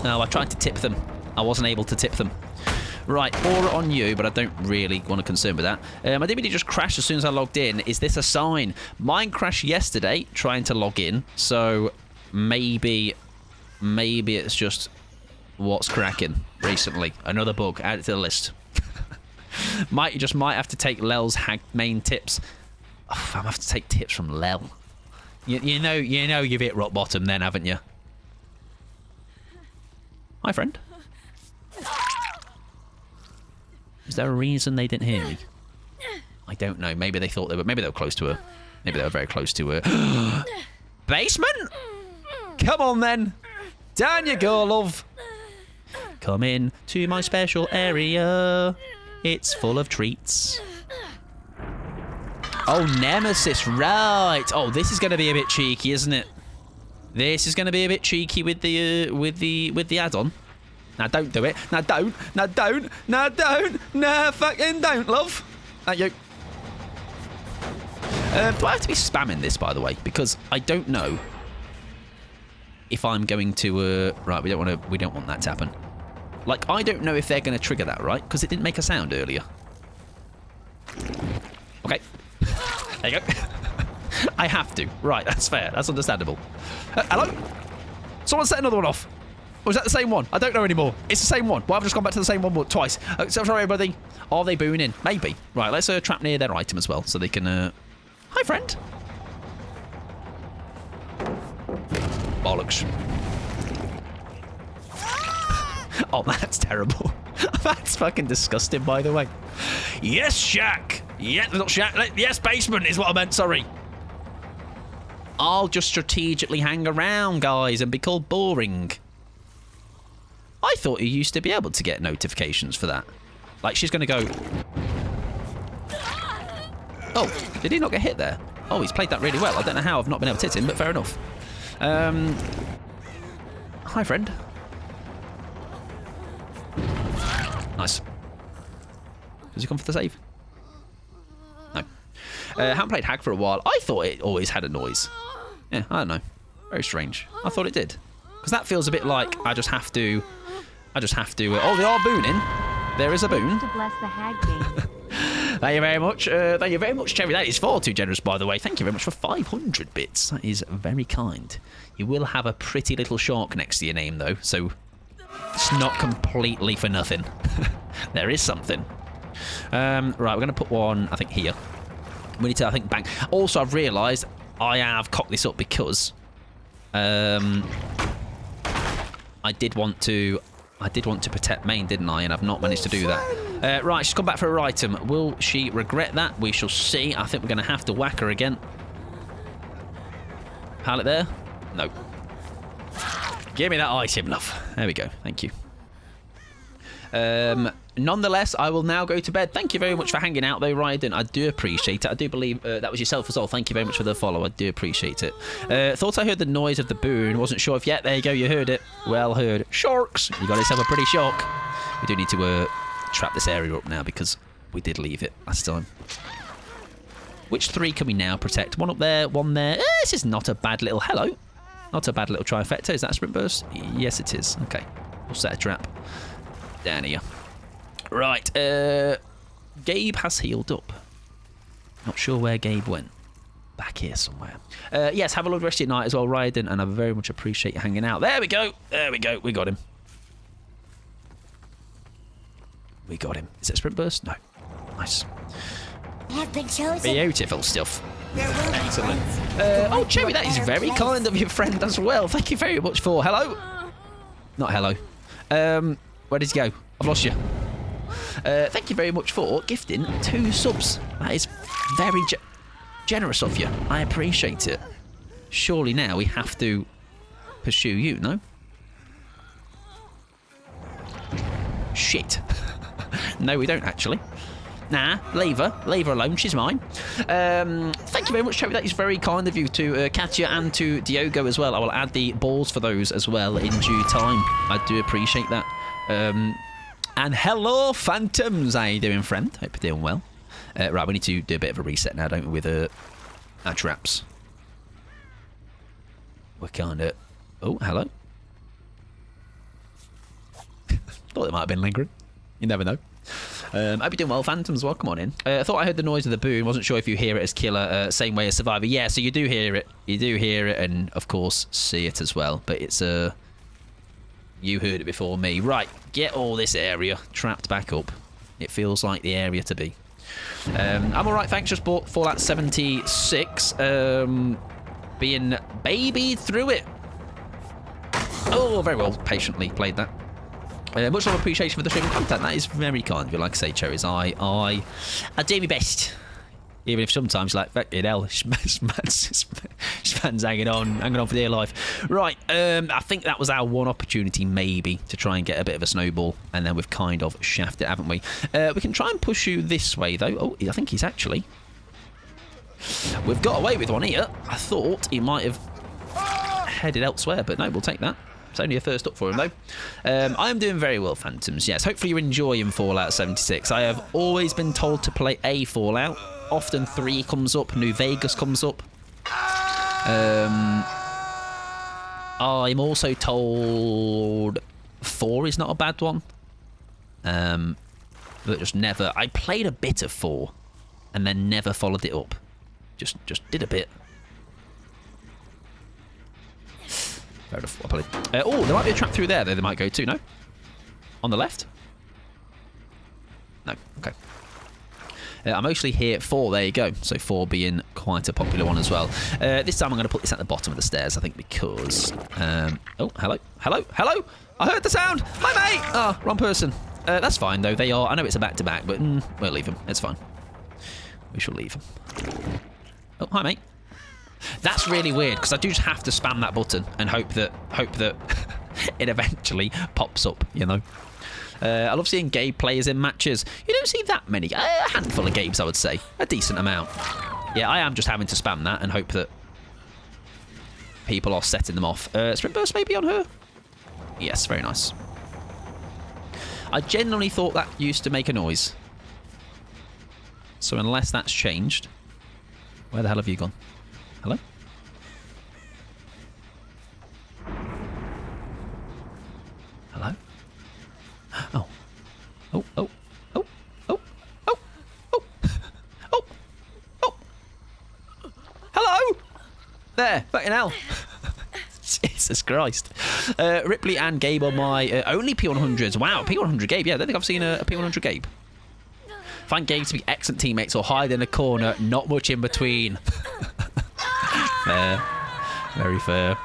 No, I tried to tip them. I wasn't able to tip them. Right, aura on you, but I don't really want to concern with that. My DVD just crashed as soon as I logged in. Is this a sign? Mine crashed yesterday trying to log in, so maybe it's just what's cracking recently. Another bug. Add it to the list. might have to take Lel's hag main tips. Oh, I'm gonna have to take tips from Lel. You know you've hit rock bottom then, haven't you? Hi, friend. Is there a reason they didn't hear me? I don't know. Maybe they thought maybe they were close to her. Maybe they were very close to her. Basement? Come on then. Down you go, love. Come in to my special area. It's full of treats. Oh, Nemesis, right. Oh, this is going to be a bit cheeky, isn't it? This is going to be a bit cheeky with the add-on. Now, don't do it. Now, don't. Now, don't. Now, don't. Now, fucking don't, love. Thank you. Do I have to be spamming this, by the way? Because I don't know if I'm going to... right, we don't want that to happen. Like, I don't know if they're going to trigger that, right? Because it didn't make a sound earlier. Okay. There you go. I have to. Right, that's fair. That's understandable. Hello? Someone set another one off. Or was that the same one? I don't know anymore. It's the same one. Well, I've just gone back to the same one twice. So sorry, everybody. Are they booing in? Maybe. Right, let's trap near their item as well so they can... Hi, friend. Bollocks. Oh, that's terrible. That's fucking disgusting, by the way. Yes, Shack. Yeah, not Shack. Yes, basement is what I meant. Sorry. I'll just strategically hang around, guys, and be called boring. I thought you used to be able to get notifications for that. Like, she's going to go... Oh, did he not get hit there? Oh, he's played that really well. I don't know how I've not been able to hit him, but fair enough. Hi, friend. Nice. Does he come for the save? No. Haven't played Hag for a while. I thought it always had a noise. Yeah, I don't know. Very strange. I thought it did. Because that feels a bit like I just have to... oh, they are booning. There is a boon. To bless the Hag game. Thank you very much. Thank you very much, Cherry. That is far too generous, by the way. Thank you very much for 500 bits. That is very kind. You will have a pretty little shark next to your name, though, so it's not completely for nothing. There is something. Right, we're going to put one, I think, here. We need to, I think, bang. Also, I've realised I have cocked this up because I did want to protect main, didn't I? And I've not managed to do that. Right, she's come back for her item. Will she regret that? We shall see. I think we're going to have to whack her again. Pallet there? No. Give me that item, love. There we go. Thank you. Nonetheless, I will now go to bed. Thank you very much for hanging out, though, Ryden. I do appreciate it. I do believe that was yourself as well. Thank you very much for the follow. I do appreciate it. Thought I heard the noise of the boon. Wasn't sure if yet. There you go. You heard it. Well heard. Sharks. You got yourself a pretty shark. We do need to trap this area up now because we did leave it last time. Which 3 can we now protect? One up there, one there. This is not a bad little... Hello. Not a bad little trifecta. Is that a sprint burst? Yes, it is. Okay. We'll set a trap down here. Right. Gabe has healed up. Not sure where Gabe went. Back here somewhere. Yes, have a lovely rest of your night as well, Ryden, and I very much appreciate you hanging out. There we go. There we go. We got him. We got him. Is it a sprint burst? No. Nice. Have been chosen. Beautiful stuff. Excellent. Oh, Cherry, that is very kind of your friend as well. Thank you very much for... Hello? Not hello. Where did you go? I've lost you. Thank you very much for gifting 2 subs. That is very generous of you. I appreciate it. Surely now we have to pursue you, no? Shit. No, we don't actually. Nah, leave her. Leave her alone. She's mine. Thank you very much, Cherry. That is very kind of you to Katya and to Diogo as well. I will add the balls for those as well in due time. I do appreciate that. And hello, Phantoms. How you doing, friend? Hope you're doing well. Right, we need to do a bit of a reset now, don't we, with our traps. We're kind of... Oh, hello. Thought it might have been lingering. You never know. I hope you're doing well, Phantoms. Welcome on in. I thought I heard the noise of the boon. Wasn't sure if you hear it as killer, same way as survivor. Yeah, so you do hear it. You do hear it, and of course see it as well. But it's you heard it before me. Right, get all this area trapped back up. It feels like the area to be. I'm all right, thanks. Just bought Fallout 76. Being babied through it. Oh, very well. Patiently played that. Much love appreciation for the streaming content. That is very kind of you. Like I say, Cherries, I do my best. Even if sometimes, like, fucking hell, man's hanging on for dear life. Right, I think that was our one opportunity, maybe, to try and get a bit of a snowball, and then we've kind of shafted it, haven't we? We can try and push you this way, though. Oh, I think he's actually... We've got away with one here. I thought he might have headed elsewhere, but no, we'll take that. It's only a first up for him, though. I am doing very well, Phantoms. Yes, hopefully you're enjoying Fallout 76. I have always been told to play a Fallout. Often 3 comes up, New Vegas comes up. I'm also told 4 is not a bad one. But just never... I played a bit of 4 and then never followed it up. Just did a bit. Fair enough. Oh, there might be a trap through there, though. They might go to, no? On the left? No. Okay. I mostly hear 4. There you go. So 4 being quite a popular one as well. This time I'm going to put this at the bottom of the stairs, I think, because... oh, hello. Hello. Hello. I heard the sound. Hi, mate. Oh, wrong person. That's fine, though. They are... I know it's a back-to-back, but we'll leave them. It's fine. We shall leave them. Oh, hi, mate. That's really weird, because I do just have to spam that button and hope that it eventually pops up, you know. I love seeing Gabe players in matches. You don't see that many. A handful of Gabes, I would say. A decent amount. Yeah, I am just having to spam that and hope that people are setting them off. Sprint burst maybe on her? Yes, very nice. I genuinely thought that used to make a noise. So unless that's changed... Where the hell have you gone? Hello? Hello? Oh. Oh, oh, oh, oh, oh, oh, oh, oh. Hello? There, fucking hell. Jesus Christ. Ripley and Gabe are my only P100s. Wow, P100 Gabe. Yeah, I don't think I've seen a P100 Gabe. Find games to be excellent teammates or hide in a corner. Not much in between. Fair. Very fair.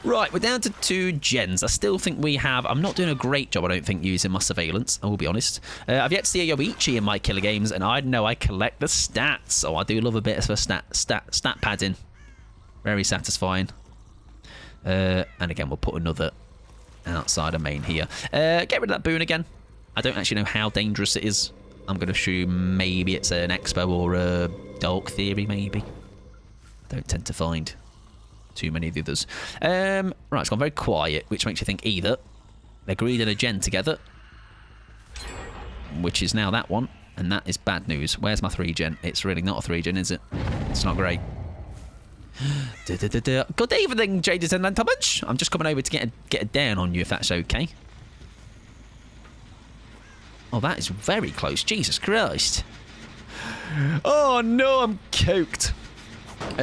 Right, we're down to 2 gens. I still think we have... I'm not doing a great job, I don't think, using my surveillance. I will be honest. I've yet to see a Yoichi in my killer games, and I know I collect the stats. So I do love a bit of a stat padding. Very satisfying. And again, we'll put another outside of main here. Get rid of that boon again. I don't actually know how dangerous it is. I'm going to assume maybe it's an expo or a dark theory, maybe. I don't tend to find too many of the others. Right, it's gone very quiet, which makes you think either they're agreed in a gen together, which is now that one, and that is bad news. Where's my 3 gen? It's really not a 3 gen, is it? It's not great. Good evening, ladies and gentlemen. I'm just coming over to get a down on you, if that's okay. Oh, that is very close. Jesus Christ. Oh, no, I'm coked.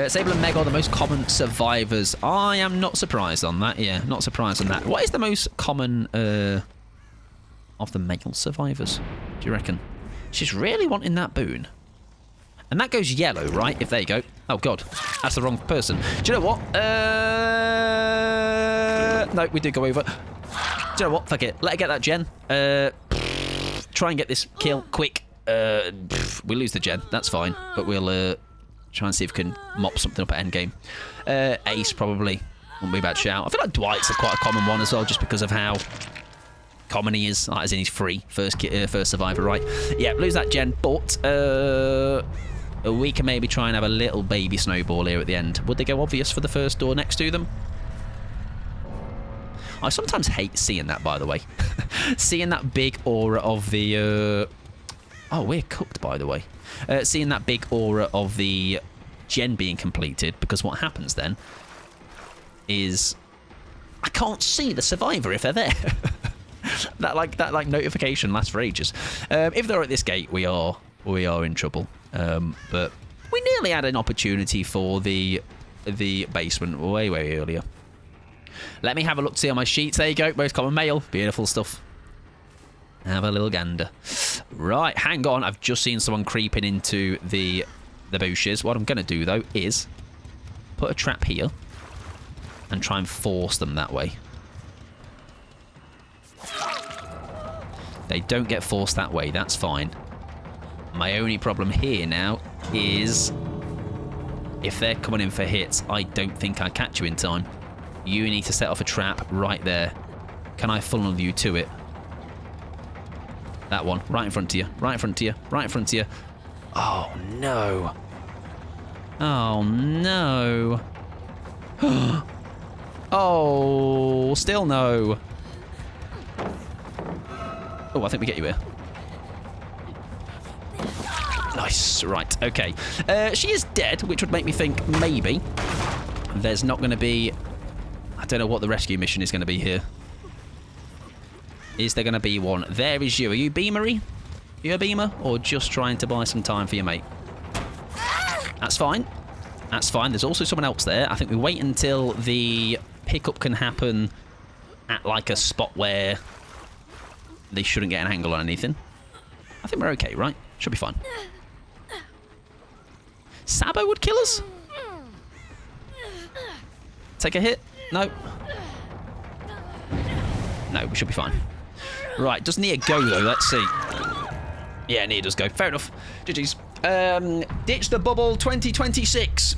Sable and Meg are the most common survivors. I am not surprised on that. Yeah, not surprised on that. What is the most common of the male survivors, do you reckon? She's really wanting that boon. And that goes yellow, right? If there you go. Oh, God. That's the wrong person. Do you know what? No, we did go over. Do you know what? Fuck it. Let her get that gen. Try and get this kill quick. We lose the gen. That's fine. But we'll try and see if we can mop something up at endgame. Ace, probably. Wouldn't be a bad shout. I feel like Dwight's quite a common one as well, just because of how common he is. Like, as in he's free. First survivor, right? Yeah, lose that gen. But we can maybe try and have a little baby snowball here at the end. Would they go obvious for the first door next to them? I sometimes hate seeing that, by the way. Seeing that big aura of the... Oh, we're cooked, by the way. Seeing that big aura of the gen being completed, because what happens then is I can't see the survivor if they're there. that notification lasts for ages. If they're at this gate, we are in trouble. But we nearly had an opportunity for the basement way earlier. Let me have a look to see on my sheets. There you go. Most common male. Beautiful stuff. Have a little gander. Right, hang on. I've just seen someone creeping into the bushes. What I'm going to do, though, is put a trap here and try and force them that way. They don't get forced that way. That's fine. My only problem here now is if they're coming in for hits, I don't think I catch you in time. You need to set off a trap right there. Can I funnel you to it? That one. Right in front of you. Right in front of you. Right in front of you. Oh, no. Oh, no. Oh, still no. Oh, I think we get you here. Nice. Right. Okay. She is dead, which would make me think maybe there's not going to be... I don't know what the rescue mission is going to be here. Is there going to be one? There is you. Are you beamery? Are you a beamer? Or just trying to buy some time for your mate? That's fine. That's fine. There's also someone else there. I think we wait until the pickup can happen at like a spot where they shouldn't get an angle on anything. I think we're okay, right? Should be fine. Sabo would kill us? Take a hit? No. No, we should be fine. Right, does Nia go, though? Let's see. Yeah, Nia does go. Fair enough. GG's. Ditch the bubble 2026.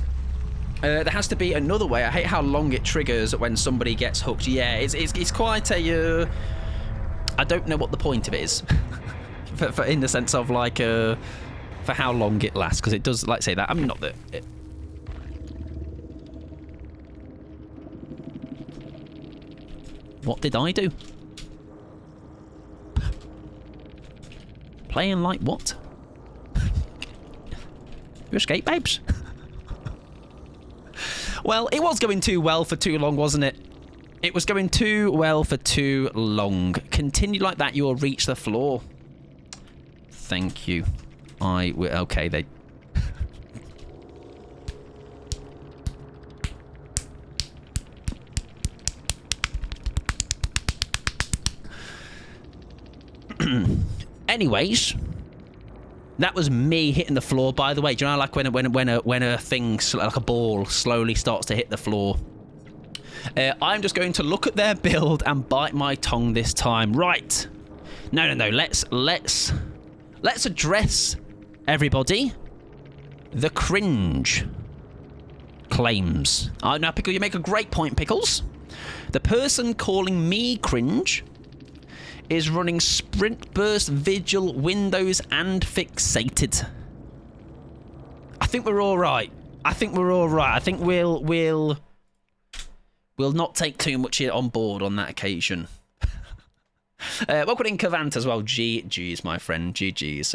There has to be another way. I hate how long it triggers when somebody gets hooked. Yeah, it's quite a... I don't know what the point of it is. for in the sense of, like, for how long it lasts. Because it does, like, say that. I mean, not that... What did I do? Playing like what? You escaped, babes? Well, it was going too well for too long, wasn't it? It was going too well for too long. Continue like that, you will reach the floor. Thank you. I will... Okay, they... Anyways, That was me hitting the floor, by the way. Do you know, like when a thing, like a ball, slowly starts to hit the floor? I'm just going to look at their build and bite my tongue this time. Right. No. Let's address, everybody, the cringe claims. Now, Pickle, you make a great point, Pickles. The person calling me cringe is running Sprint Burst, Vigil, Windows, and Fixated. I think we're all right. I think we'll not take too much on board on that occasion. Welcome in Cavant as well. GG's, my friend. GG's.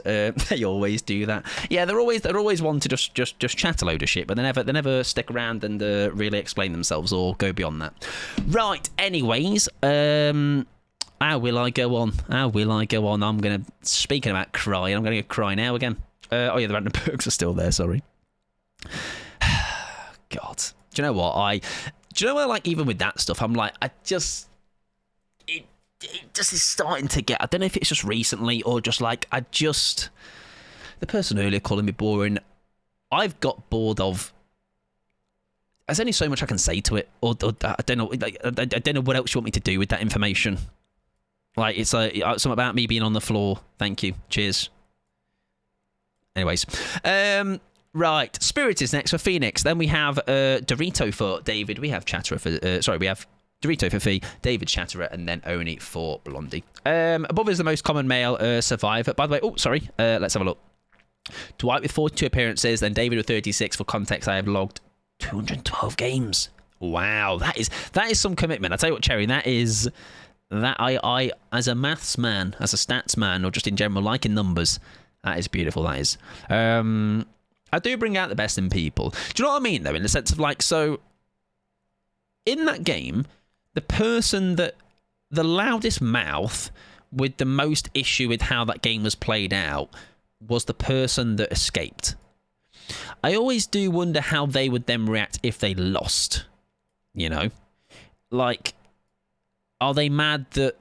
They always do that. Yeah, they're always one to just chat a load of shit, but they never stick around and really explain themselves or go beyond that. Right. Anyways, how will I go on? Speaking about crying, I'm gonna cry now again. Oh yeah, the random perks are still there. Sorry. God. Do you know what? Like, even with that stuff, I'm like, it just is starting to get, I don't know if it's just recently or just like, the person earlier calling me boring, I've got bored of, there's only so much I can say to it, or I don't know, like, I don't know what else you want me to do with that information. Like, it's something about me being on the floor. Thank you. Cheers. Anyways. Right. Spirit is next for Phoenix. Then we have Dorito for David. We have Chatterer for... we have Dorito for Fee, David Chatterer, and then Oni for Blondie. Above is the most common male survivor. By the way... let's have a look. Dwight with 42 appearances, then David with 36. For context, I have logged 212 games. Wow. That is some commitment. I tell you what, Cherry, that is... That I as a maths man, as a stats man, or just in general, liking numbers, that is beautiful, that is. I do bring out the best in people. Do you know what I mean, though? In the sense of, like, so... In that game, the person that... The loudest mouth with the most issue with how that game was played out was the person that escaped. I always do wonder how they would then react if they lost. You know? Like... Are they mad that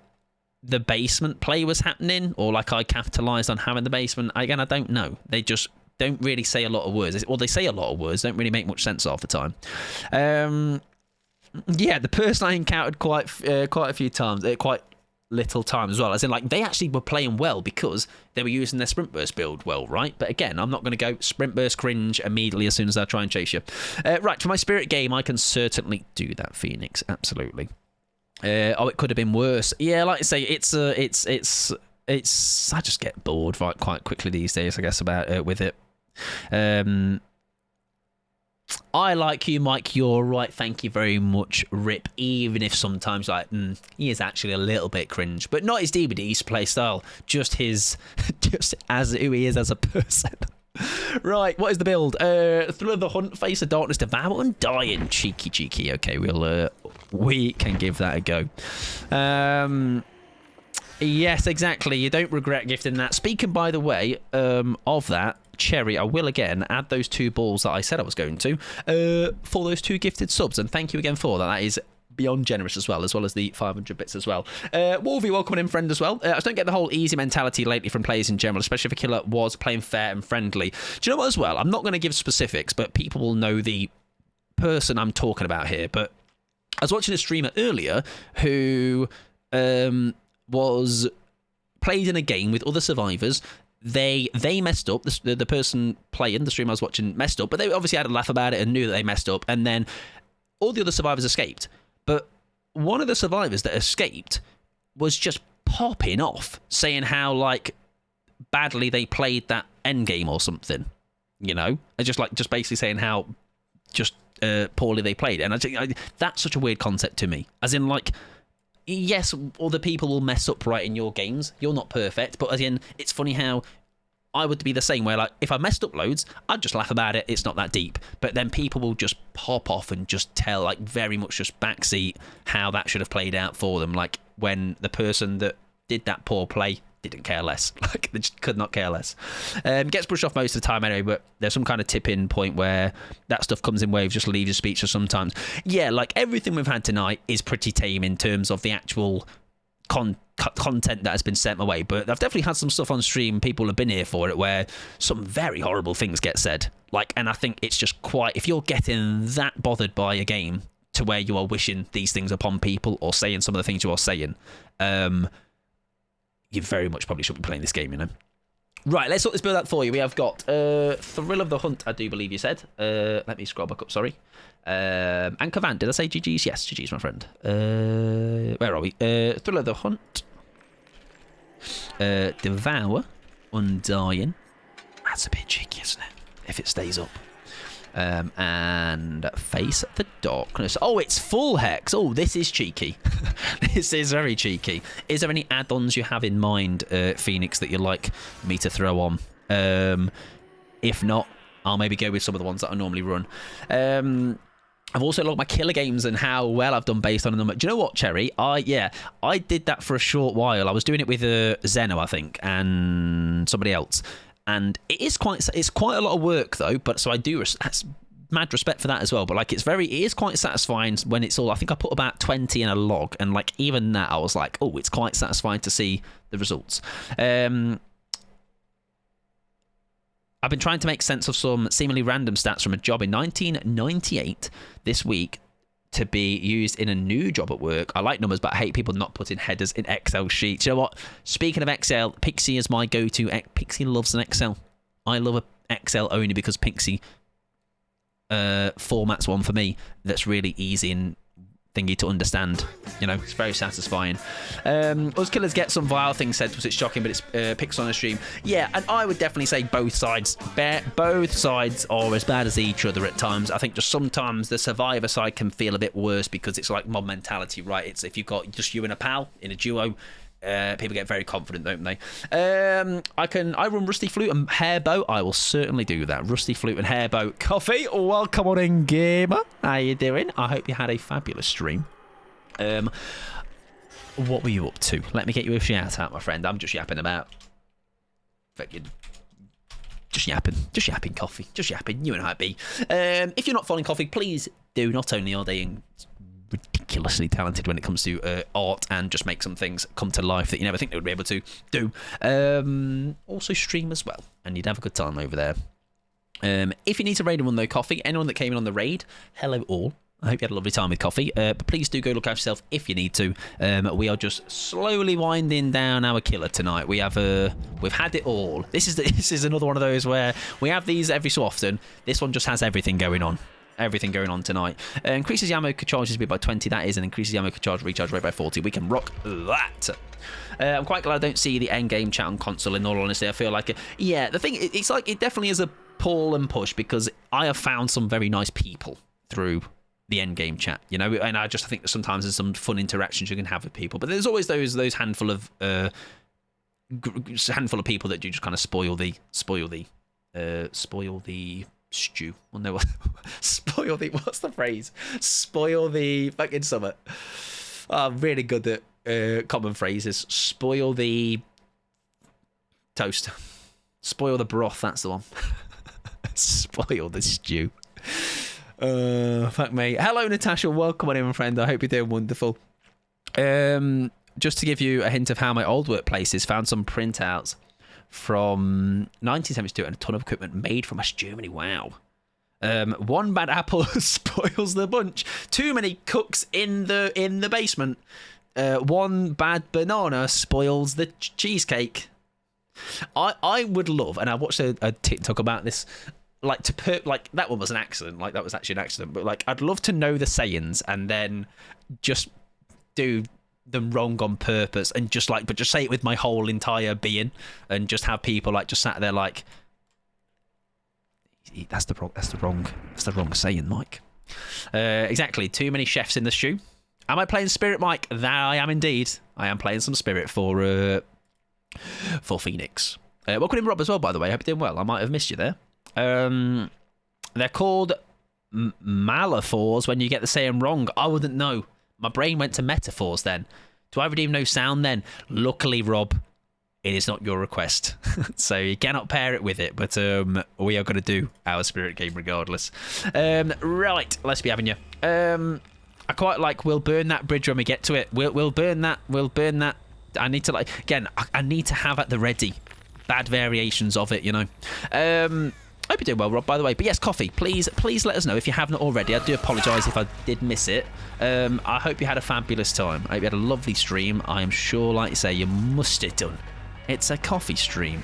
the basement play was happening? Or like I capitalised on having the basement? Again, I don't know. They just don't really say a lot of words. Or they say a lot of words, don't really make much sense half the time. Yeah, the person I encountered quite a few times, quite little times as well. As in, like, they actually were playing well because they were using their Sprint Burst build well, right? But again, I'm not going to go Sprint Burst cringe immediately as soon as I try and chase you. Right, for my Spirit game, I can certainly do that, Phoenix. Absolutely. It could have been worse. Yeah, like I say, it's. I just get bored quite quickly these days, I guess, with it. I like you, Mike. You're right. Thank you very much, Rip. Even if sometimes, like, he is actually a little bit cringe, but not his DVD's play style. Just as who he is as a person. Right, what is the build? Thrill of the Hunt, Face of Darkness, Devour, Undying. Cheeky. Okay, we can give that a go. Yes, exactly. You don't regret gifting that. Speaking, by the way, of that, Cherry, I will again add those 2 balls that I said I was going to for those 2 gifted subs, and thank you again for that. That is beyond generous as well as the 500 bits as well. Wolvie, welcome in, friend, as well. I just don't get the whole easy mentality lately from players in general, especially if a killer was playing fair and friendly. Do you know what as well? I'm not going to give specifics, but people will know the person I'm talking about here. But I was watching a streamer earlier who was played in a game with other survivors. They messed up. The person playing, the stream I was watching, messed up, but they obviously had a laugh about it and knew that they messed up, and then all the other survivors escaped. But one of the survivors that escaped was just popping off, saying how, like, badly they played that endgame or something, you know? Just basically saying how just poorly they played. And I think that's such a weird concept to me. As in, like, yes, other people will mess up right in your games. You're not perfect. But again, it's funny how I would be the same way. Like, if I messed up loads, I'd just laugh about it. It's not that deep. But then people will just pop off and just tell, like, very much just backseat how that should have played out for them. Like, when the person that did that poor play didn't care less. Like, they just could not care less. Gets brushed off most of the time anyway, but there's some kind of tip-in point where that stuff comes in waves, just leaves your speechless sometimes. Yeah, like, everything we've had tonight is pretty tame in terms of the actual content that has been sent my way, but I've definitely had some stuff on stream. People have been here for it where some very horrible things get said. Like, and I think it's just quite, if you're getting that bothered by a game to where you are wishing these things upon people or saying some of the things you are saying, you very much probably shouldn't be playing this game, you know. Right, let's sort this build out for you. We have got Thrill of the Hunt, I do believe you said. Let me scroll back up, sorry. And Kavan, did I say GG's? Yes, GG's, my friend. Where are we? Thrill of the Hunt. Devour. Undying. That's a bit cheeky, isn't it? If it stays up. And Face the Darkness. Oh, it's full hex. Oh, this is cheeky. This is very cheeky. Is there any add-ons you have in mind, Phoenix, that you'd like me to throw on? If not, I'll maybe go with some of the ones that I normally run. I've also logged my killer games and how well I've done based on a number. Do you know what, Cherry? I did that for a short while. I was doing it with Zeno, I think, and somebody else. And it's quite a lot of work though, but so I do mad respect for that as well. But like it is quite satisfying when it's all. I think I put about 20 in a log, and like even that I was like, oh, it's quite satisfying to see the results. I've been trying to make sense of some seemingly random stats from a job in 1998 this week to be used in a new job at work. I like numbers, but I hate people not putting headers in Excel sheets. You know what? Speaking of Excel, Pixie is my go-to. Pixie loves an Excel. I love an Excel only because Pixie formats one for me that's really easy and thingy to understand. You know, it's very satisfying. Us killers get some vile things said to us. It's shocking, but it's picks on a stream. Yeah, and I would definitely say both sides. Both sides are as bad as each other at times. I think just sometimes the survivor side can feel a bit worse because it's like mob mentality, right? It's if you've got just you and a pal in a duo. People get very confident, don't they? I run Rusty Flute and Hairbow. I will certainly do that. Rusty Flute and Hairbow. Coffee, welcome on in, gamer. How you doing? I hope you had a fabulous stream. What were you up to? Let me get you a shout out, my friend. I'm just yapping about. Just yapping coffee. Just yapping. You and I be. If you're not following Coffee, please do. Not only are they ridiculously talented when it comes to art and just make some things come to life that you never think they would be able to do. Also stream as well, and you'd have a good time over there. If you need to raid one though, Coffee, anyone that came in on the raid, hello all. I hope you had a lovely time with Coffee, but please do go look after yourself if you need to. We are just slowly winding down our killer tonight. We've had it all. This is another one of those where we have these every so often. This one just has everything going on. Everything going on tonight. Increases the ammo charge speed by 20, that is, and increases the ammo charge recharge rate by 40. We can rock that. I'm quite glad I don't see the end game chat on console, in all honesty. I feel like the thing, it's like it definitely is a pull and push because I have found some very nice people through the end game chat, you know, and I just think that sometimes there's some fun interactions you can have with people, but there's always those handful of people that do just kind of spoil the stew. Well, no, spoil the, what's the phrase? Spoil the fucking summer. I'm really good at common phrases. Spoil the toast. Spoil the broth, that's the one. Spoil the stew. Fuck me. Hello, Natasha. Welcome on in, my friend. I hope you're doing wonderful. Just to give you a hint of how my old workplace is, found some printouts from 1972 and a ton of equipment made from West Germany. Wow. One bad apple spoils the bunch. Too many cooks in the basement. One bad banana spoils the cheesecake. I would love, and I watched a TikTok about this. Like that one was an accident. Like that was actually an accident. But like I'd love to know the sayings and then just do them wrong on purpose and just say it with my whole entire being and just have people like just sat there like that's the wrong saying, Mike. Exactly. Too many chefs in the stew. Am I playing Spirit, Mike? That I am indeed. I am playing some Spirit for Phoenix. Welcome in, Rob, as well, by the way. I hope you're doing well. I might have missed you there. They're called malaphors when you get the saying wrong. I wouldn't know. My brain went to metaphors then. Do I redeem no sound then? Luckily, Rob, it is not your request. So you cannot pair it with it. But we are going to do our Spirit game regardless. Right, let's be having you. I quite like we'll burn that bridge when we get to it. We'll burn that. We'll burn that I need to like again. I need to have at the ready bad variations of it. You know. I hope you're doing well, Rob, by the way. But yes, coffee. Please let us know if you haven't already. I do apologise if I did miss it. I hope you had a fabulous time. I hope you had a lovely stream. I am sure, like you say, you must have done. It's a coffee stream.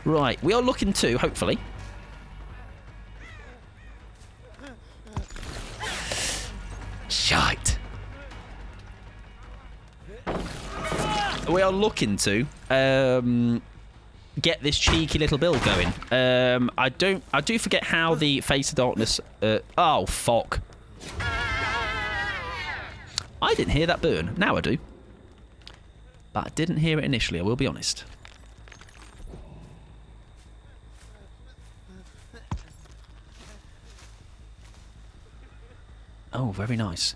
Right, we are looking to, hopefully. Shite. We are looking to get this cheeky little build going. I do forget how the Face of Darkness. Oh fuck! I didn't hear that burn. Now I do, but I didn't hear it initially. I will be honest. Oh, very nice.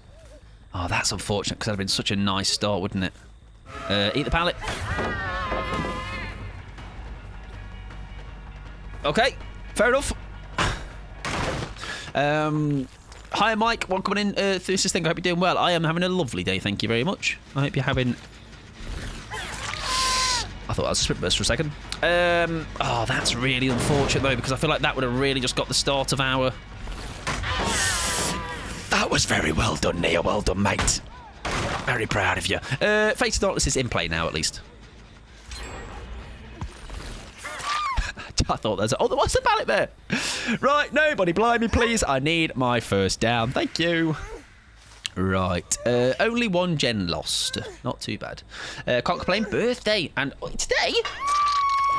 Oh, that's unfortunate because that'd have been such a nice start, wouldn't it? Eat the pallet. Okay, fair enough. Hi, Mike. One coming in through this thing. I hope you're doing well. I am having a lovely day. Thank you very much. I hope you're having. I thought that was a sprint burst for a second. Oh, that's really unfortunate though, because I feel like that would have really just got the start of our. That was very well done, Neo. Well done, mate. Very proud of you. Face of Darkness is in play now, at least. I thought there's... Oh, what's the pallet there? Right, nobody blind me, please. I need my first down. Thank you. Right. Only one gen lost. Not too bad. Can't complain. Birthday. And today...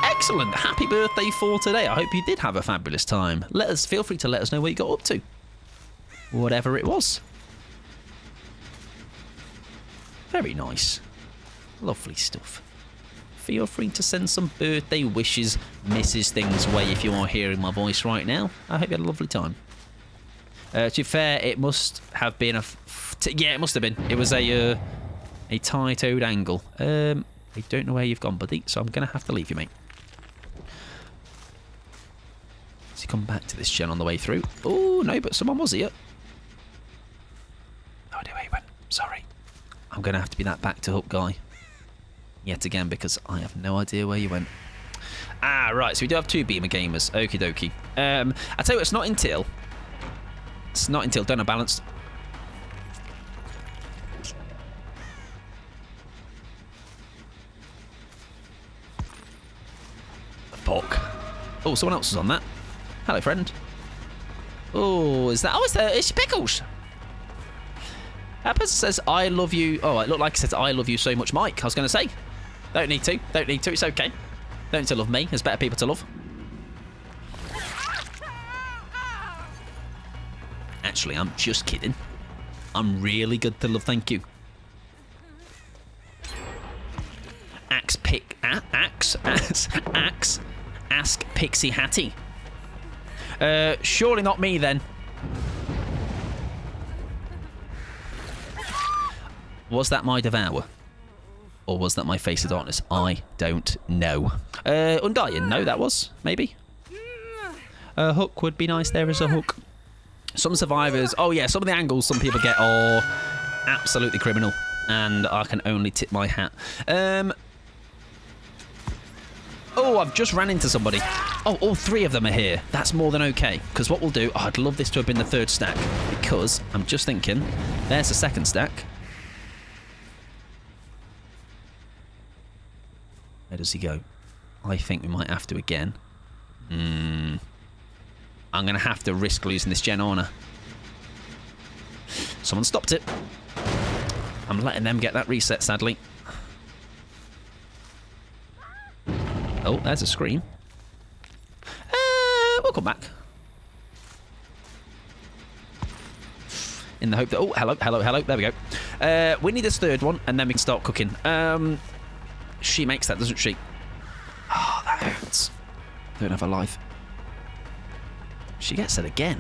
Excellent. Happy birthday for today. I hope you did have a fabulous time. Feel free to let us know what you got up to. Whatever it was. Very nice. Lovely stuff. Feel free to send some birthday wishes, Mrs. Things way if you are hearing my voice right now. I hope you had a lovely time. To be fair, it must have been yeah, it must have been. It was a tight-toed angle. I don't know where you've gone, buddy, so I'm going to have to leave you, mate. Has he come back to this gen on the way through? Oh, no, but someone was here. No idea where he went. Sorry. I'm going to have to be that back-to-hook guy. Yet again, because I have no idea where you went. Ah, right, so we do have two Beamer gamers. Okie dokie. I tell you what, it's not until... Don't have balanced. Fuck. Oh, someone else is on that. Hello, friend. Oh, is that... Oh, it's Pickles. That person says, I love you... Oh, it looked like it says, I love you so much, Mike. I was going to say... Don't need to. Don't need to. It's okay. Don't need to love me. There's better people to love. Actually, I'm just kidding. I'm really good to love. Thank you. Ask Pixie Hattie. Surely not me then. Was that my Devour? Or was that my Face of Darkness? I don't know. Undying? No, that was. Maybe. A hook would be nice. There is a hook. Some survivors... Oh, yeah. Some of the angles some people get are absolutely criminal. And I can only tip my hat. Oh, I've just ran into somebody. Oh, all three of them are here. That's more than okay. Because what we'll do... Oh, I'd love this to have been the third stack. Because I'm just thinking... There's the second stack. Where does he go? I think we might have to again. I'm going to have to risk losing this gen, aren't I? Someone stopped it. I'm letting them get that reset, sadly. Oh, there's a scream. We'll come back. In the hope that... Oh, hello. There we go. We need this third one, and then we can start cooking. She makes that, doesn't she? Oh, that hurts. Don't have a life. She gets it again.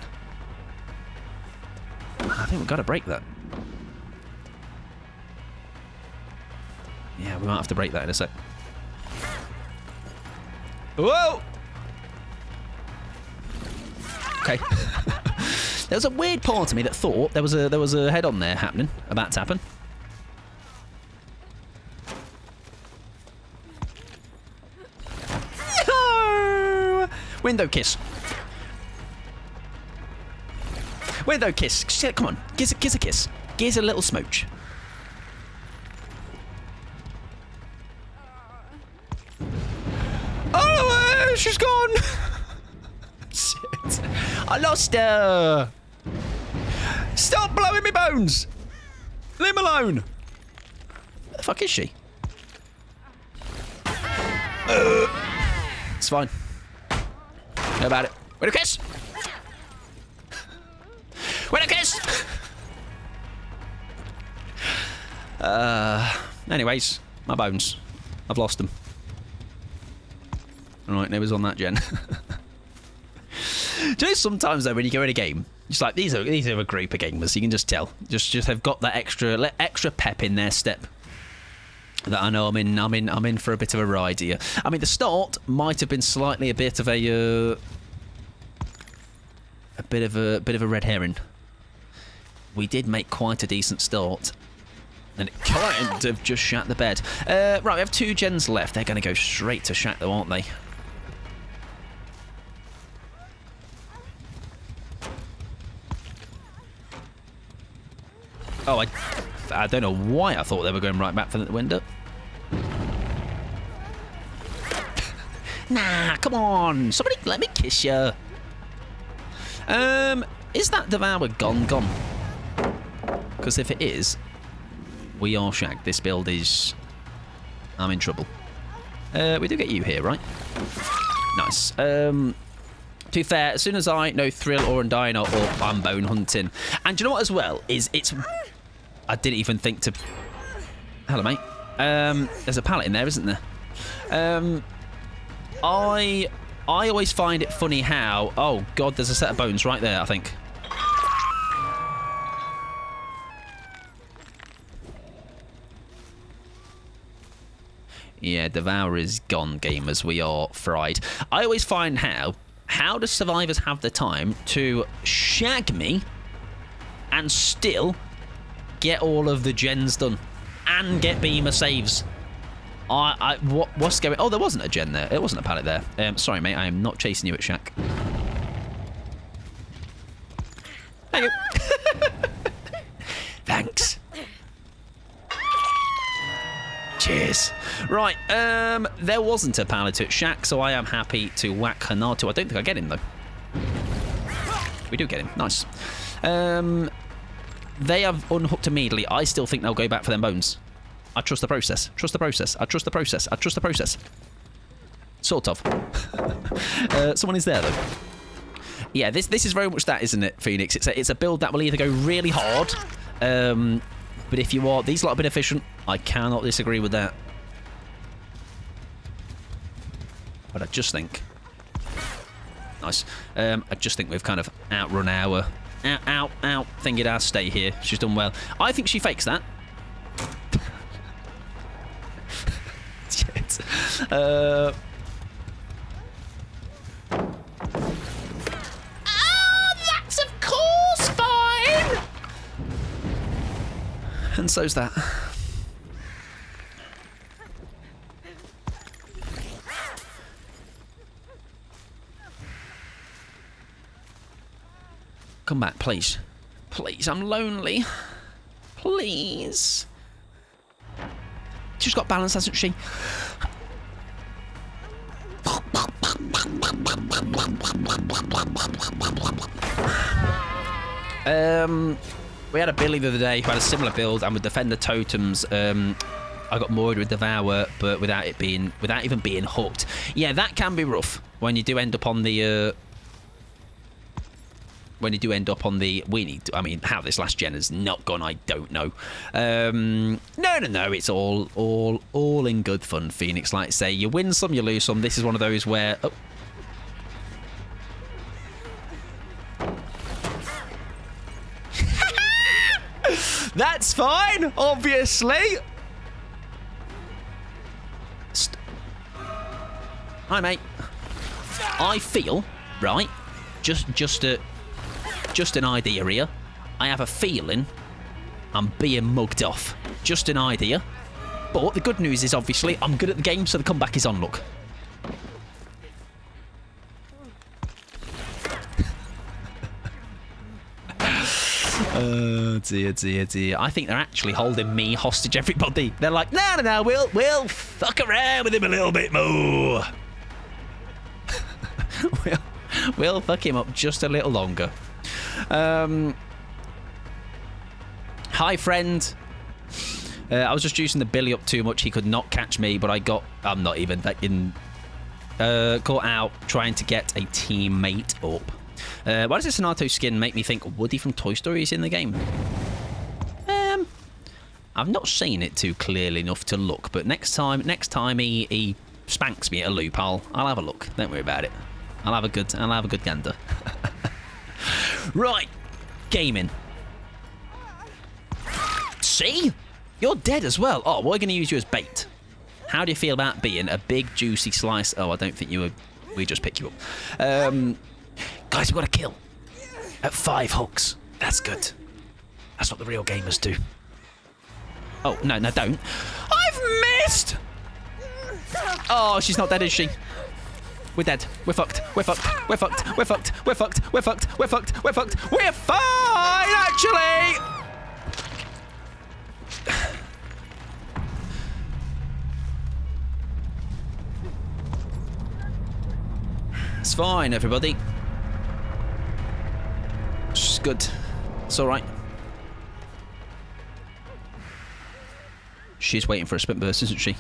I think we've got to break that. Yeah, we might have to break that in a sec. Whoa! Okay. There was a weird part of me that thought there was a head-on there happening, about to happen. Window kiss. Window kiss. Come on. Gives a kiss. Gives a little smooch. Oh, she's gone. Shit. I lost her. Stop blowing me bones. Leave me alone. Where the fuck is she? It's fine. How about it? Window kiss. Window kiss. Anyways, my bones. I've lost them. Alright, neighbours on that, Jen. Do you know sometimes though when you go in a game, it's like these are a group of gamers, you can just tell. Just have got that extra pep in their step. That I know I'm in for a bit of a ride here. I mean the start might have been slightly a bit of a bit of a red herring. We did make quite a decent start. And it kind of just shat the bed. Right, we have 2 gens left. They're going to go straight to shack though, aren't they? Oh, I don't know why I thought they were going right back for the window. Nah, come on. Somebody let me kiss you. Is that Devour gone? Because if it is, we are shagged. This build is... I'm in trouble. We do get you here, right? Nice. To be fair, as soon as I know Thrill or Undyne or I'm bone hunting. And do you know what as well? It's... I didn't even think to... Hello, mate. There's a pallet in there, isn't there? I always find it funny how... Oh, God, there's a set of bones right there, I think. Yeah, Devour is gone, gamers. We are fried. I always find how do survivors have the time to shag me and still get all of the gens done and get beamer saves? What's going... Oh, there wasn't a gen there. It wasn't a pallet there. Sorry, mate. I am not chasing you at shack. Thank you. Thanks. Cheers. Right, there wasn't a pallet at shack, so I am happy to whack Hanato. I don't think I get him, though. We do get him. Nice. They have unhooked immediately. I still think they'll go back for them bones. I trust the process. Trust the process. I trust the process. I trust the process. Sort of. Someone is there, though. Yeah, this is very much that, isn't it, Phoenix? It's a build that will either go really hard, but if you are... These lot have been efficient. I cannot disagree with that. But I just think... Nice. I just think we've kind of outrun our... Out. Thinking our stay here. She's done well. I think she fakes that. Shit. Oh, that's of course fine! And so's that. Come back, please. Please, I'm lonely. Please. She's got balance, hasn't she? We had a Billy the other day who had a similar build, and with Defender Totems, I got moored with Devour, but without even being hooked. Yeah, that can be rough when you do end up on the... I mean, how this last gen has not gone, I don't know. No, it's all in good fun, Phoenix. Like I say, you win some, you lose some. This is one of those where... Oh. That's fine, obviously. Hi, mate. I feel, right, just an idea here. I have a feeling I'm being mugged off. Just an idea. But the good news is, obviously, I'm good at the game, so the comeback is on, look. Oh, dear, dear, dear. I think they're actually holding me hostage, everybody. They're like, no, we'll fuck around with him a little bit more. we'll fuck him up just a little longer. Hi, friend. I was just juicing the Billy up too much. He could not catch me, but I'm not even caught out trying to get a teammate up. Why does this Sonato skin make me think Woody from Toy Story is in the game? I've not seen it too clearly enough to look, but next time he spanks me at a loop, I'll have a look. Don't worry about it. I'll have a good gander. Right, gaming. See? You're dead as well. Oh, we're going to use you as bait. How do you feel about being a big, juicy slice? Oh, I don't think you were... We just pick you up. Guys, we've got a kill. At 5 hooks. That's good. That's what the real gamers do. Oh, no, don't. I've missed! Oh, she's not dead, is she? We're dead. We're fucked. We're fucked. We're fucked. We're fucked. We're fucked. We're fucked. We're fucked. We're fucked. We're fine, actually! It's fine, everybody. It's good. It's alright. She's waiting for a sprint burst, isn't she?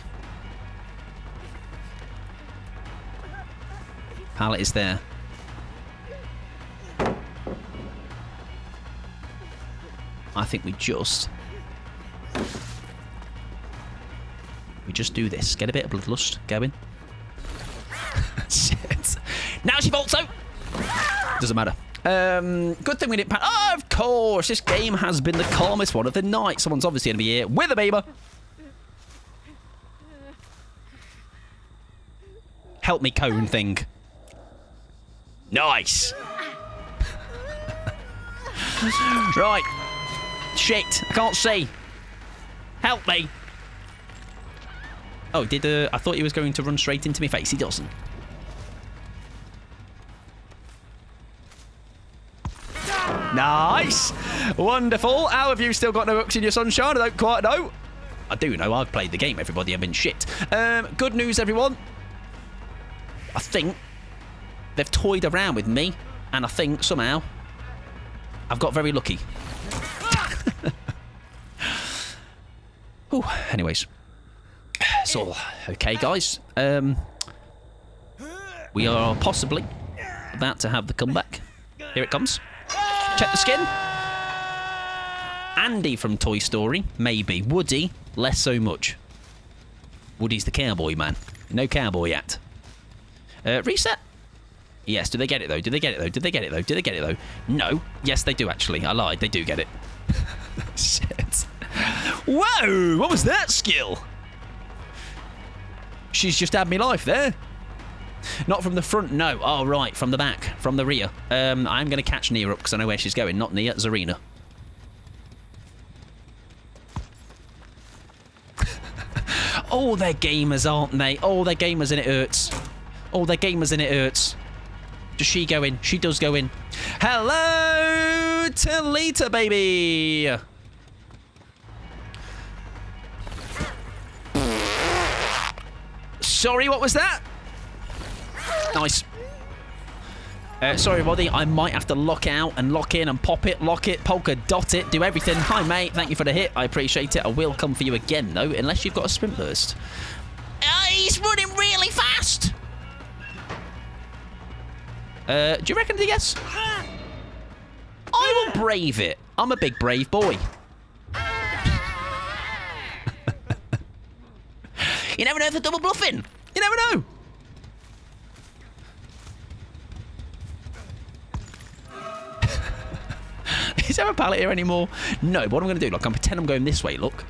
Pallet is there. I think we just do this. Get a bit of bloodlust going. Shit. Now she bolts out. Doesn't matter. Good thing we didn't... Oh, of course. This game has been the calmest one of the night. Someone's obviously going to be here with a beamer. Help me, cone thing. Nice. Right. Shit. I can't see. Help me. Oh, I thought he was going to run straight into my face. He doesn't. Nice. Wonderful. How have you still got no hooks in your sunshine? I don't quite know. I do know. I've played the game, everybody. I've been shit. Good news, everyone. I think they've toyed around with me, and I think somehow I've got very lucky. Whew. Anyways. It's all okay, guys. We are possibly about to have the comeback. Here it comes. Check the skin. Andy from Toy Story, maybe. Woody, less so much. Woody's the cowboy man. No cowboy yet. Reset? Yes, do they get it though? Do they get it though? Do they get it though? Do they get it though? No. Yes, they do actually. I lied. They do get it. Shit. Whoa! What was that skill? She's just had me life there. Not from the front, no. Oh, right, from the back, from the rear. I'm going to catch Nia up because I know where she's going. Not Nia, Zarina. Oh, they're gamers, aren't they? Oh, they're gamers and it hurts. Oh, they're gamers and it hurts. Does she go in? She does go in. Hello, Talita, baby. Sorry, what was that? Nice. Sorry, buddy. I might have to lock out and lock in and pop it, lock it, polka dot it, do everything. Hi, mate. Thank you for the hit. I appreciate it. I will come for you again, though, unless you've got a sprint burst. He's running really fast. Do you reckon he gets? I will brave it. I'm a big brave boy. You never know if they're double bluffing. You never know. Is there a pallet here anymore? No, but what I'm going to do, look, I'm pretend I'm going this way, look.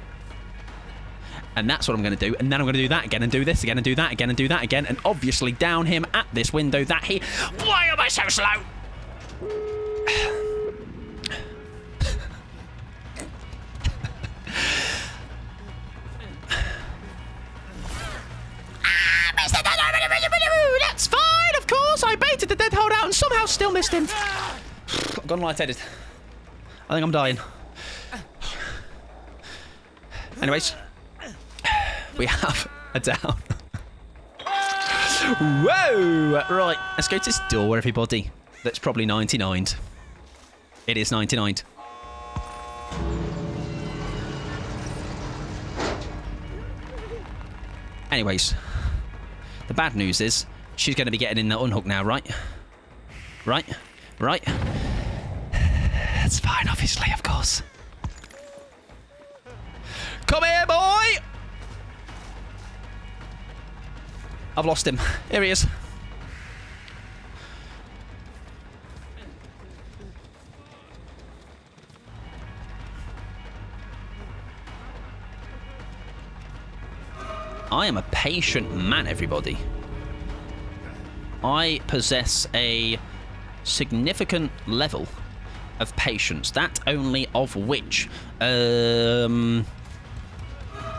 And that's what I'm going to do. And then I'm going to do that again and do this again and do that again and do that again. And obviously down him at this window that he... Why am I so slow? That's fine, of course. I baited the dead holdout and somehow still missed him. I've gone light-headed. I think I'm dying. Anyways, we have a down. Whoa! Right, let's go to this door, everybody. That's probably 99. It is 99. Anyways, the bad news is she's going to be getting in the unhook now, right? Right? It's fine, obviously, of course. Come here, boy! I've lost him. Here he is. I am a patient man, everybody. I possess a significant level of patience, that only of which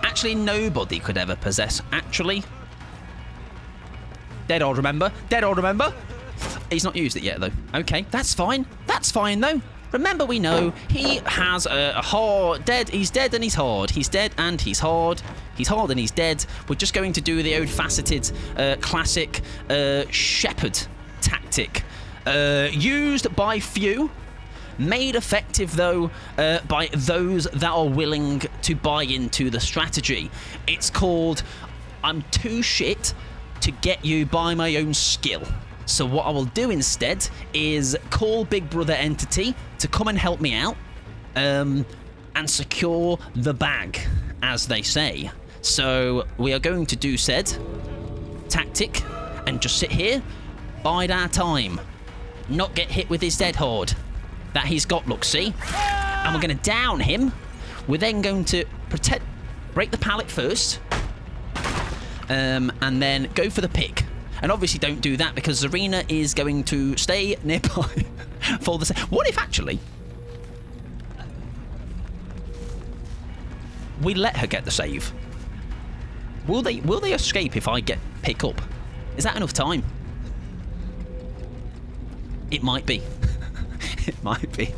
actually nobody could ever possess. Actually, dead old remember. He's not used it yet though. Okay, that's fine though. Remember, we know he has a hard dead. He's dead and he's hard. He's dead and he's hard. He's hard and he's dead. We're just going to do the old-faceted, classic shepherd tactic, used by few, made effective though by those that are willing to buy into the strategy. It's called "I'm too shit to get you by my own skill." So what I will do instead is call Big Brother Entity to come and help me out and secure the bag, as they say. So we are going to do said tactic and just sit here, bide our time, not get hit with his dead horde that he's got, look, see? And we're going to down him. We're then going to break the pallet first and then go for the pick. And obviously don't do that because Zarina is going to stay nearby for the What if actually we let her get the save? Will they escape if I pick up? Is that enough time? It might be. It might be.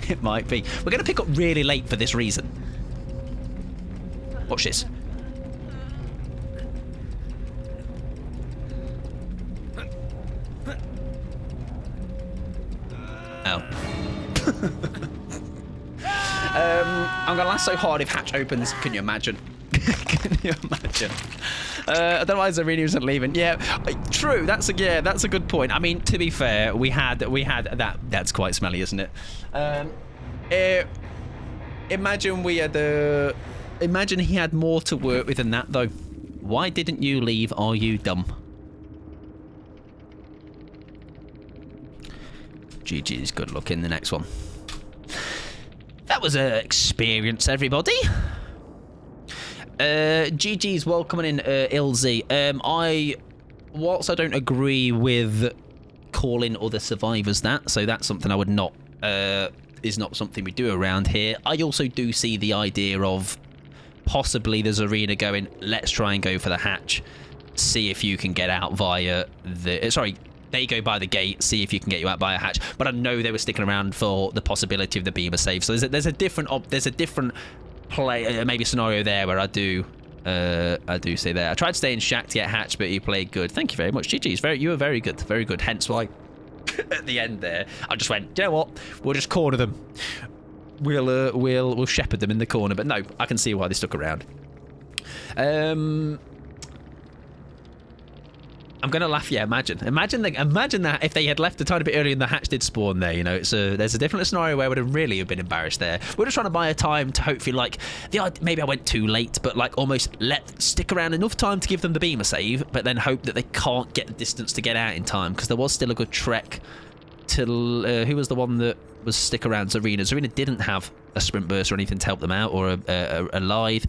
It might be. We're going to pick up really late for this reason. Watch this. Oh. I'm gonna laugh so hard if hatch opens. Can you imagine? Can you imagine? I don't know why Zarina isn't leaving. Yeah, true. That's a good point. I mean, to be fair, we had that. That's quite smelly, isn't it? Imagine we had imagine he had more to work with than that, though. Why didn't you leave? Are you dumb? GG's, good luck in the next one. That was an experience, everybody. GG's welcoming in Ilzy. Whilst I don't agree with calling other survivors that, so that's something I would not, is not something we do around here. I also do see the idea of possibly there's Arena going, let's try and go for the hatch, see if you can get out via the, they go by the gate, see if you can get you out by a hatch. But I know they were sticking around for the possibility of the beamer save. So there's a different play, maybe scenario there where I do say there. I tried to stay in shack to get hatch, but you played good. Thank you very much, GG's. You were very good, very good. Hence why at the end there, I just went, you know what? We'll just corner them. We'll shepherd them in the corner. But no, I can see why they stuck around. I'm gonna laugh. Yeah, imagine that if they had left a tiny bit earlier and the hatch did spawn there. You know, there's a different scenario where I would have really been embarrassed there. We're just trying to buy a time to hopefully maybe I went too late, but almost stick around enough time to give them the beamer save, but then hope that they can't get the distance to get out in time because there was still a good trek till who was the one that was stick around? Zarina didn't have a sprint burst or anything to help them out or a lithe,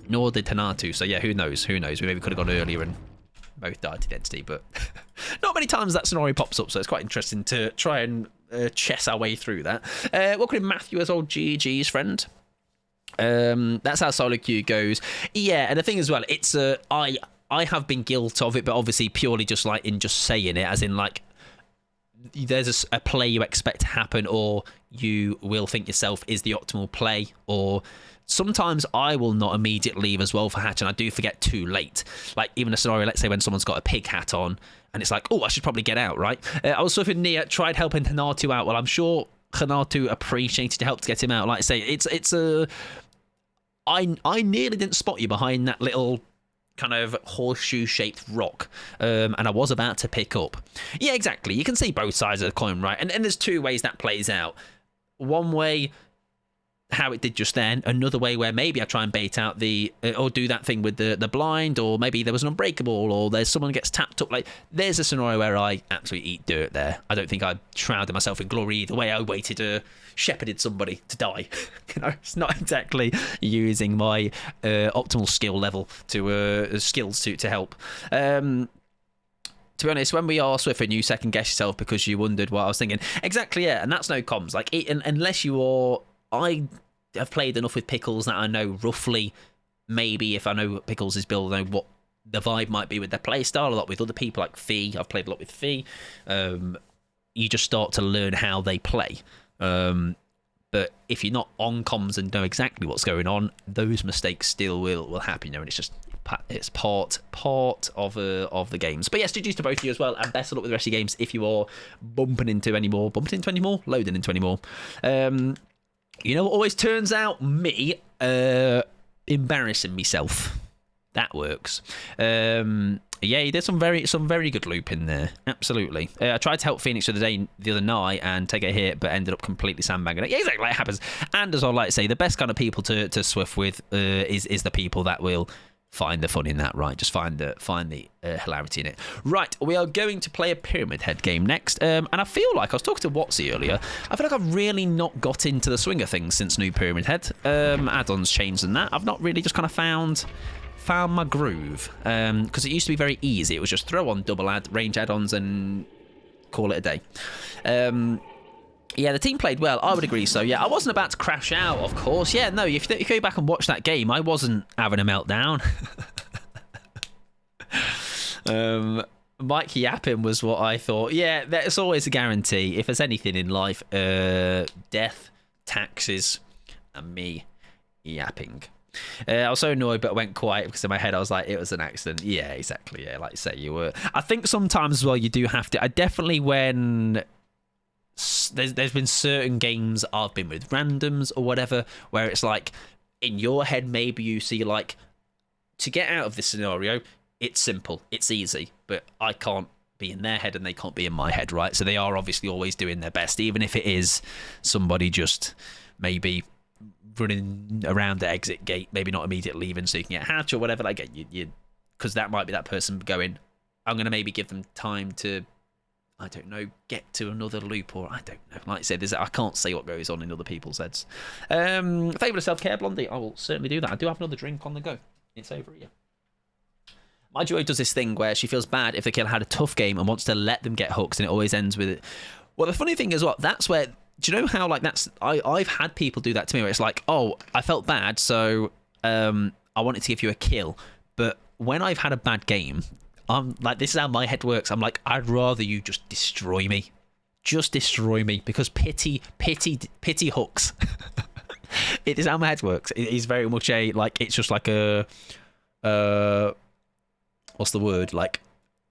nor did Tanatu. So yeah, who knows? We maybe could have gone earlier and both died to density, but not many times that scenario pops up, so it's quite interesting to try and chess our way through that. Welcome in Matthew as old GG's friend. That's how solo queue goes. Yeah, and the thing as well, it's I have been guilty of it, but obviously purely just in just saying it, as in there's a play you expect to happen, or you will think yourself is the optimal play, or sometimes I will not immediately leave as well for hatch, and I do forget too late. Like even a scenario, let's say when someone's got a pig hat on, and it's like, oh, I should probably get out, right? I was swift with Nia, tried helping Hanatu out. Well, I'm sure Hanatu appreciated your help to get him out. Like I say, I nearly didn't spot you behind that little kind of horseshoe-shaped rock, and I was about to pick up. Yeah, exactly. You can see both sides of the coin, right? And there's two ways that plays out. One way, how it did just then. Another way where maybe I try and bait out or do that thing with the blind, or maybe there was an unbreakable, or there's someone gets tapped up. Like, there's a scenario where I absolutely eat dirt there. I don't think I shrouded myself in glory either way. I waited, shepherded somebody to die. It's not exactly using my optimal skill level to skills to help. To be honest, when we are Swift and you second guess yourself because you wondered what I was thinking. Exactly, yeah, and that's no comms. Like, unless you are... I have played enough with Pickles that I know roughly, maybe if I know Pickles is build, I know what the vibe might be with their playstyle. A lot with other people like Fee. I've played a lot with Fee. You just start to learn how they play. But if you're not on comms and know exactly what's going on, those mistakes still will happen. And it's part of the games. But yes, GG's to both of you as well, and best of luck with the rest of your games if you are bumping into any more, loading into any more. You know what always turns out? Me embarrassing myself. That works. Yeah, he did some very good loop in there. Absolutely. I tried to help Phoenix the other night and take a hit, but ended up completely sandbagging it. Yeah, exactly. It happens. And as I like to say, the best kind of people to Swift with is the people that will find the fun in that, right? Just find the hilarity in it. Right, we are going to play a Pyramid Head game next, and I feel like I was talking to Watsy earlier. I feel like I've really not got into the swing of things since new Pyramid Head. Add-ons changed and that. I've not really just kind of found my groove, because it used to be very easy. It was just throw on double range add-ons and call it a day. Yeah, the team played well. I would agree so. Yeah, I wasn't about to crash out, of course. Yeah, no, if you go back and watch that game, I wasn't having a meltdown. Mike yapping was what I thought. Yeah, there's always a guarantee. If there's anything in life, death, taxes, and me yapping. I was so annoyed, but I went quiet because in my head I was like, it was an accident. Yeah, exactly. Yeah, like you say, you were. I think sometimes as well you do have to. I definitely when... There's been certain games I've been with randoms or whatever where it's like in your head maybe you see like to get out of this scenario it's simple, it's easy, but I can't be in their head and they can't be in my head, right? So they are obviously always doing their best, even if it is somebody just maybe running around the exit gate, maybe not immediately leaving so you can get hatch or whatever. Like you because that might be that person going, I'm going to maybe give them time to, I don't know, get to another loop, or I don't know. Like I said, I can't say what goes on in other people's heads. Favourite of self-care, Blondie? I will certainly do that. I do have another drink on the go. It's over here. My Joy does this thing where she feels bad if the killer had a tough game and wants to let them get hooked, and it always ends with it. Well, the funny thing is what, that's where, do you know how, like, that's, I've had people do that to me where it's like, oh, I felt bad, so I wanted to give you a kill. But when I've had a bad game, I'm like, this is how my head works. I'm like, I'd rather you just destroy me. Just destroy me, because pity hooks. It is how my head works. It is very much a, like, it's just like a, what's the word? Like,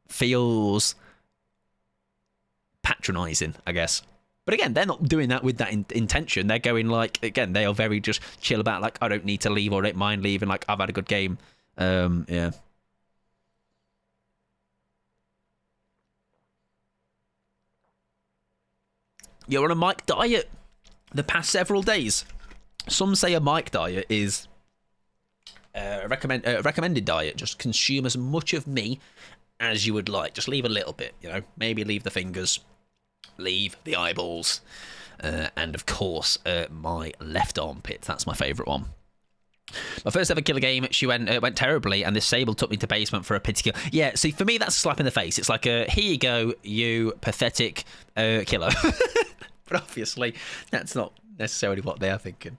feels patronizing, I guess. But again, they're not doing that with that intention. They're going like, again, they are very just chill about like, I don't need to leave or I don't mind leaving. Like, I've had a good game. Yeah. You're on a mic diet the past several days. Some say a mic diet is a recommended diet. Just consume as much of me as you would like. Just leave a little bit, you know. Maybe leave the fingers, leave the eyeballs, and of course my left armpit. That's my favourite one. My first ever killer game, she went terribly, and this Sable took me to basement for a pity kill. Yeah, see, for me, that's a slap in the face. It's like, here you go, you pathetic killer. But obviously, that's not necessarily what they are thinking.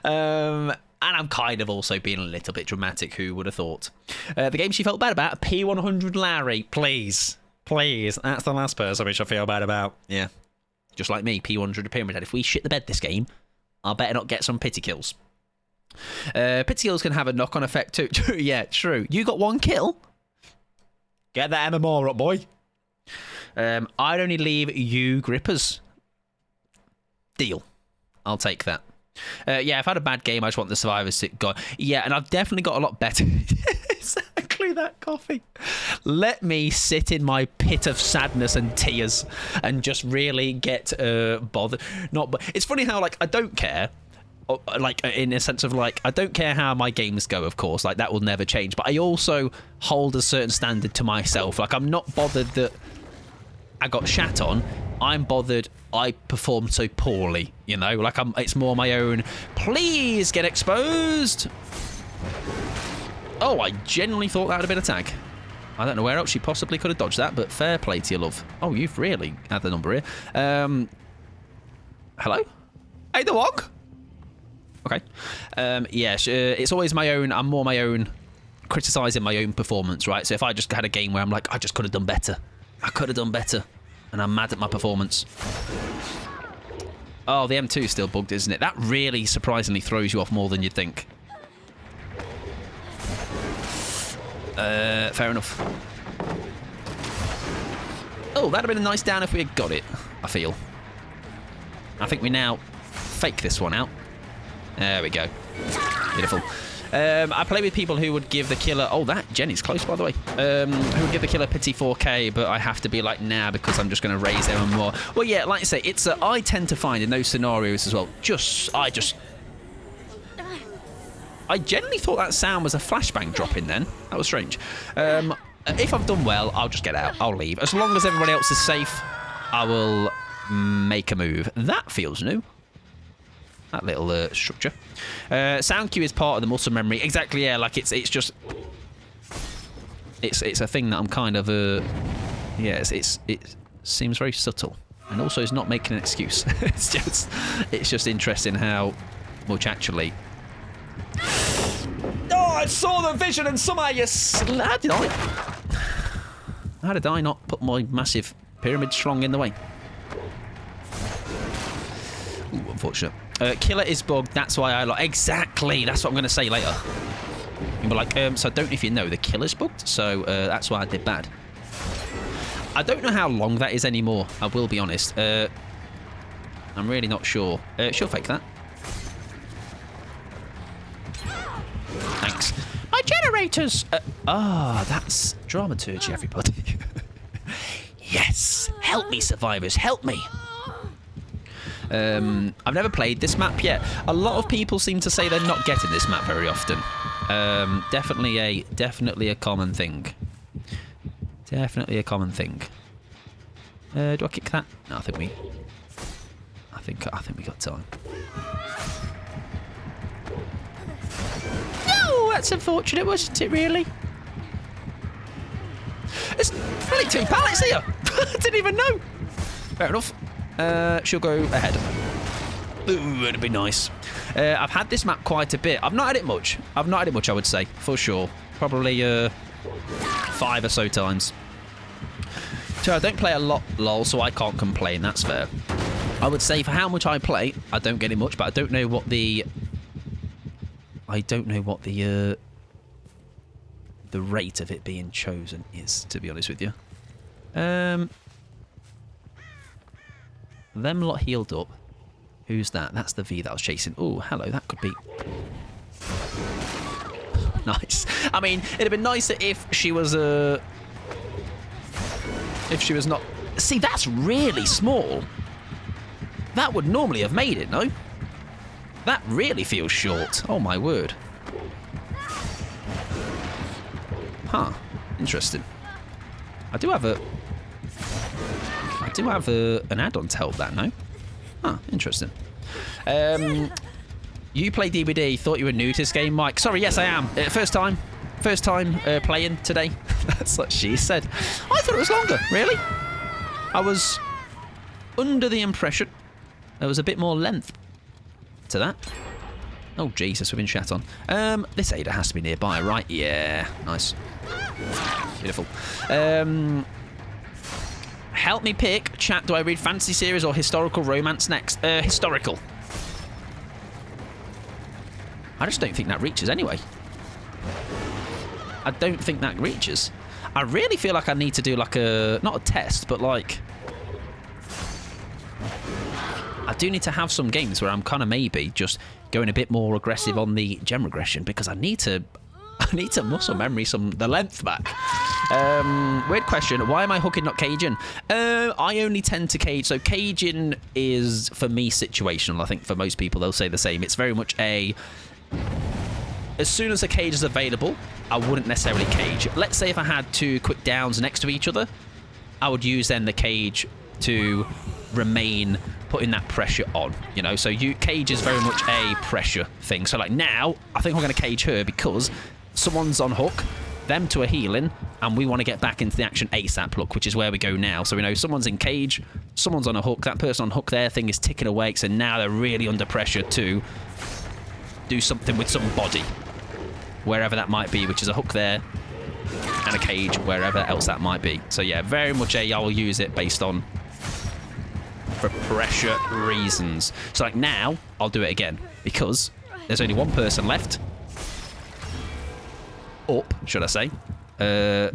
And I'm kind of also being a little bit dramatic, who would have thought? The game she felt bad about, P100 Larry, please. Please, that's the last person we should feel bad about. Yeah. Just like me, P100 Pyramid Head. If we shit the bed this game, I'll better not get some pity kills. Pity kills can have a knock-on effect too. True, yeah, true. You got 1 kill? Get that MMR up, boy. I'd only leave you grippers. Deal. I'll take that. Yeah, I've had a bad game. I just want the survivors to go. Yeah, and I've definitely got a lot better. Exactly that coffee. Let me sit in my pit of sadness and tears and just really get bothered. It's funny how, like, I don't care. Like, in a sense of, like, I don't care how my games go, of course. Like, that will never change. But I also hold a certain standard to myself. Like, I'm not bothered that I got shat on. I'm bothered I performed so poorly, you know? Like, it's more my own, please get exposed. Oh, I genuinely thought that would have been a tag. I don't know where else she possibly could have dodged that, but fair play to you, love. Oh, you've really had the number here. Hello? Hey, the wog? Okay. Yeah, it's always my own, I'm more my own, criticising my own performance, right? So if I just had a game where I'm like, I just could have done better. I could have done better. And I'm mad at my performance. Oh, the M2 is still bugged, isn't it? That really surprisingly throws you off more than you'd think. Fair enough. Oh, that'd have been a nice down if we had got it, I feel. I think we now fake this one out. There we go. Beautiful. I play with people who would give the killer... Oh, that Jenny's close, by the way. Who would give the killer pity 4K, but I have to be like, nah, because I'm just going to raise them more. Well, yeah, like I say, it's... I tend to find in those scenarios as well, I generally thought that sound was a flashbang dropping then. That was strange. If I've done well, I'll just get out. I'll leave. As long as everybody else is safe, I will make a move. That feels new. That little structure. Sound cue is part of the muscle memory. Exactly, yeah. Like it's just... It's a thing that I'm kind of... yeah, it seems very subtle. And also it's not making an excuse. it's just interesting how much actually... Oh, I saw the vision and somehow you... How did I not put my massive pyramid schlong in the way? Ooh, unfortunate. Killer is bugged, that's why I like... Exactly, that's what I'm going to say later. You'll be like, so I don't know if you know, the killer's bugged, so that's why I did bad. I don't know how long that is anymore, I will be honest. I'm really not sure. She'll fake that. Thanks. My generators! That's dramaturgy, everybody. Yes! Help me, survivors, help me! I've never played this map yet. A lot of people seem to say they're not getting this map very often. Definitely a common thing. Definitely a common thing. Do I kick that? No, I think we got time. No, that's unfortunate, wasn't it? Really? There's only 2 pallets here. I didn't even know. Fair enough. She'll go ahead. Ooh, it'd be nice. I've had this map quite a bit. I've not had it much. I would say, for sure. Probably 5 or so times. So I don't play a lot, lol, so I can't complain. That's fair. I would say for how much I play, I don't get it much, but I don't know what the rate of it being chosen is, to be honest with you. Them lot healed up. Who's that? That's the V that I was chasing. Oh, hello. That could be... Nice. I mean, it'd have been nicer if she was not... See, that's really small. That would normally have made it, no? That really feels short. Oh, my word. Huh. Interesting. I do have an add-on to help that, no? Huh, interesting. You play DBD, thought you were new to this game, Mike. Sorry, yes, I am. First time playing today. That's what she said. I thought it was longer, really. I was under the impression there was a bit more length to that. Oh, Jesus, we've been shat on. This Ada has to be nearby, right? Yeah, nice. Beautiful. Help me pick. Chat, do I read fantasy series or historical romance next? Historical. I just don't think that reaches anyway. I don't think that reaches. I really feel like I need to do like a... Not a test, but like... I do need to have some games where I'm kind of maybe just going a bit more aggressive on the gem regression because I need to muscle memory the length back. Weird question. Why am I hooking, not caging? I only tend to cage. So caging is, for me, situational. I think for most people, they'll say the same. It's very much a... As soon as a cage is available, I wouldn't necessarily cage. Let's say if I had two quick downs next to each other, I would use then the cage to remain putting that pressure on, you know. So cage is very much a pressure thing. So like now, I think we're going to cage her because someone's on hook, them two are healing, and we want to get back into the action ASAP look, which is where we go now. So we know someone's in cage, someone's on a hook, that person on hook, their thing is ticking away, so now they're really under pressure to do something with somebody, wherever that might be, which is a hook there, and a cage, wherever else that might be. So yeah, very much I'll use it based on for pressure reasons. So like now, I'll do it again, because there's only one person left. Up, should I say. And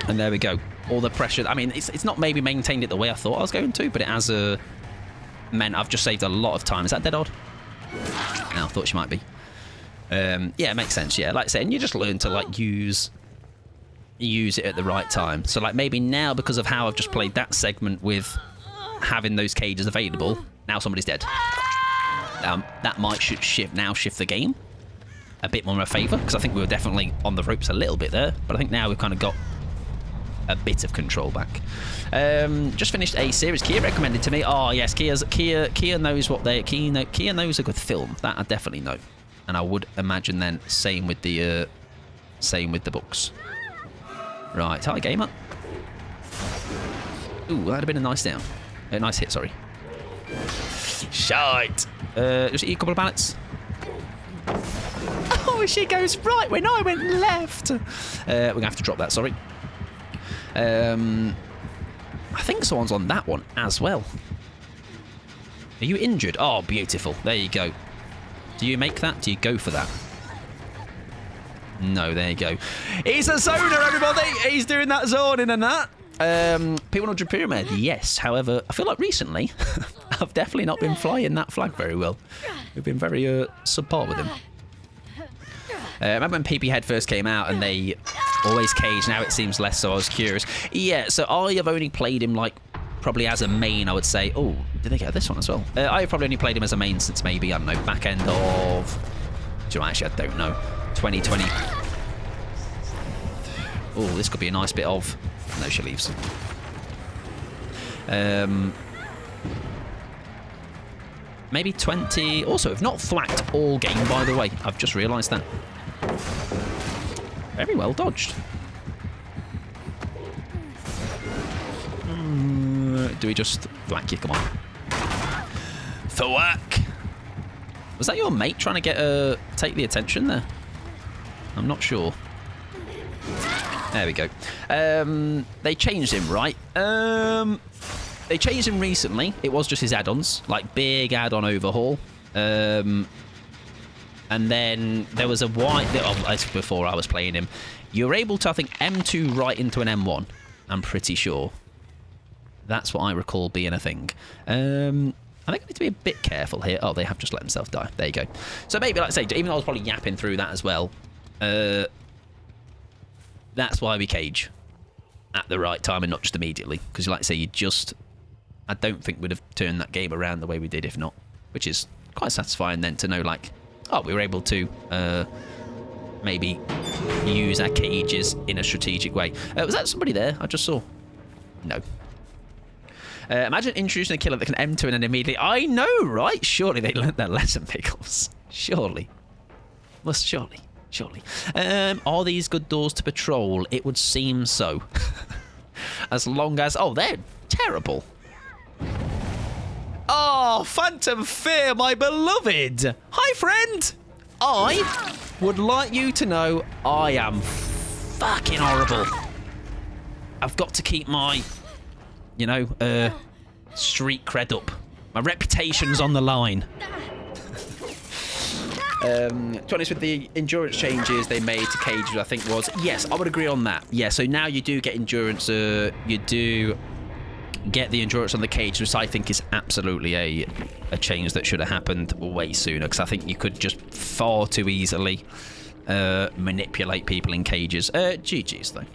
there we go. All the pressure. I mean, it's not maybe maintained it the way I thought I was going to, but it has meant I've just saved a lot of time. Is that dead odd? No, I thought she might be. Yeah, it makes sense. Yeah, like I said, and you just learn to like use it at the right time. So like maybe now, because of how I've just played that segment with having those cages available, now somebody's dead. That might shift the game a bit more in our favour, because I think we were definitely on the ropes a little bit there, but I think now we've kind of got a bit of control back. Just finished a series Kia recommended to me. Oh yes, Kia knows what Kia knows a good film. That I definitely know, and I would imagine then same with the books. Right, hi gamer. Ooh, that'd have been a nice down, a nice hit. Sorry. Shite. Just eat a couple of pallets. Oh, she goes right when I went left. We're gonna have to drop that. Sorry. I think someone's on that one as well. Are you injured? Oh, beautiful. There you go. Do you make that? Do you go for that? No, there you go. He's a zoner, everybody. He's doing that zoning and that. P100 Pyramid, yes. However, I feel like recently I've definitely not been flying that flag very well. We've been very subpar with him. Remember when PP Head first came out and they always caged? Now it seems less, so I was curious. Yeah, so I have only played him like probably as a main, I would say. Oh, did they get this one as well? I've probably only played him as a main since maybe, I don't know, back end of... Do you know, actually, I don't know. 2020. Oh, this could be a nice bit of... No, she leaves. Maybe 20... Also, we've not flacked all game, by the way. I've just realised that. Very well dodged. Do we just flank you? Come on. Thwack! Was that your mate trying to get take the attention there? I'm not sure. There we go. They changed him, right? They changed him recently. It was just his add-ons, like big add-on overhaul. And then there was a wide... Oh, before I was playing him. You were able to, I think, M2 right into an M1. I'm pretty sure. That's what I recall being a thing. I think I need to be a bit careful here. Oh, they have just let themselves die. There you go. So maybe, like I say, even though I was probably yapping through that as well, that's why we cage at the right time and not just immediately. Because, like I say, I don't think we'd have turned that game around the way we did if not. Which is quite satisfying then to know, like, oh, we were able to maybe use our cages in a strategic way. Was that somebody there I just saw? No. Imagine introducing a killer that can M2 and then immediately... I know, right? Surely they learnt their lesson, Pickles. Surely. Surely. Are these good doors to patrol? It would seem so. As long as... Oh, they're terrible. Oh, Phantom Fear, my beloved. Hi, friend. I would like you to know I am fucking horrible. I've got to keep my, street cred up. My reputation's on the line. To be honest with the endurance changes they made to cages, I think was, yes, I would agree on that. Yeah, so now you do get endurance, you do get the endurance on the cage, which I think is absolutely a change that should have happened way sooner, because I think you could just far too easily manipulate people in cages. GG's though.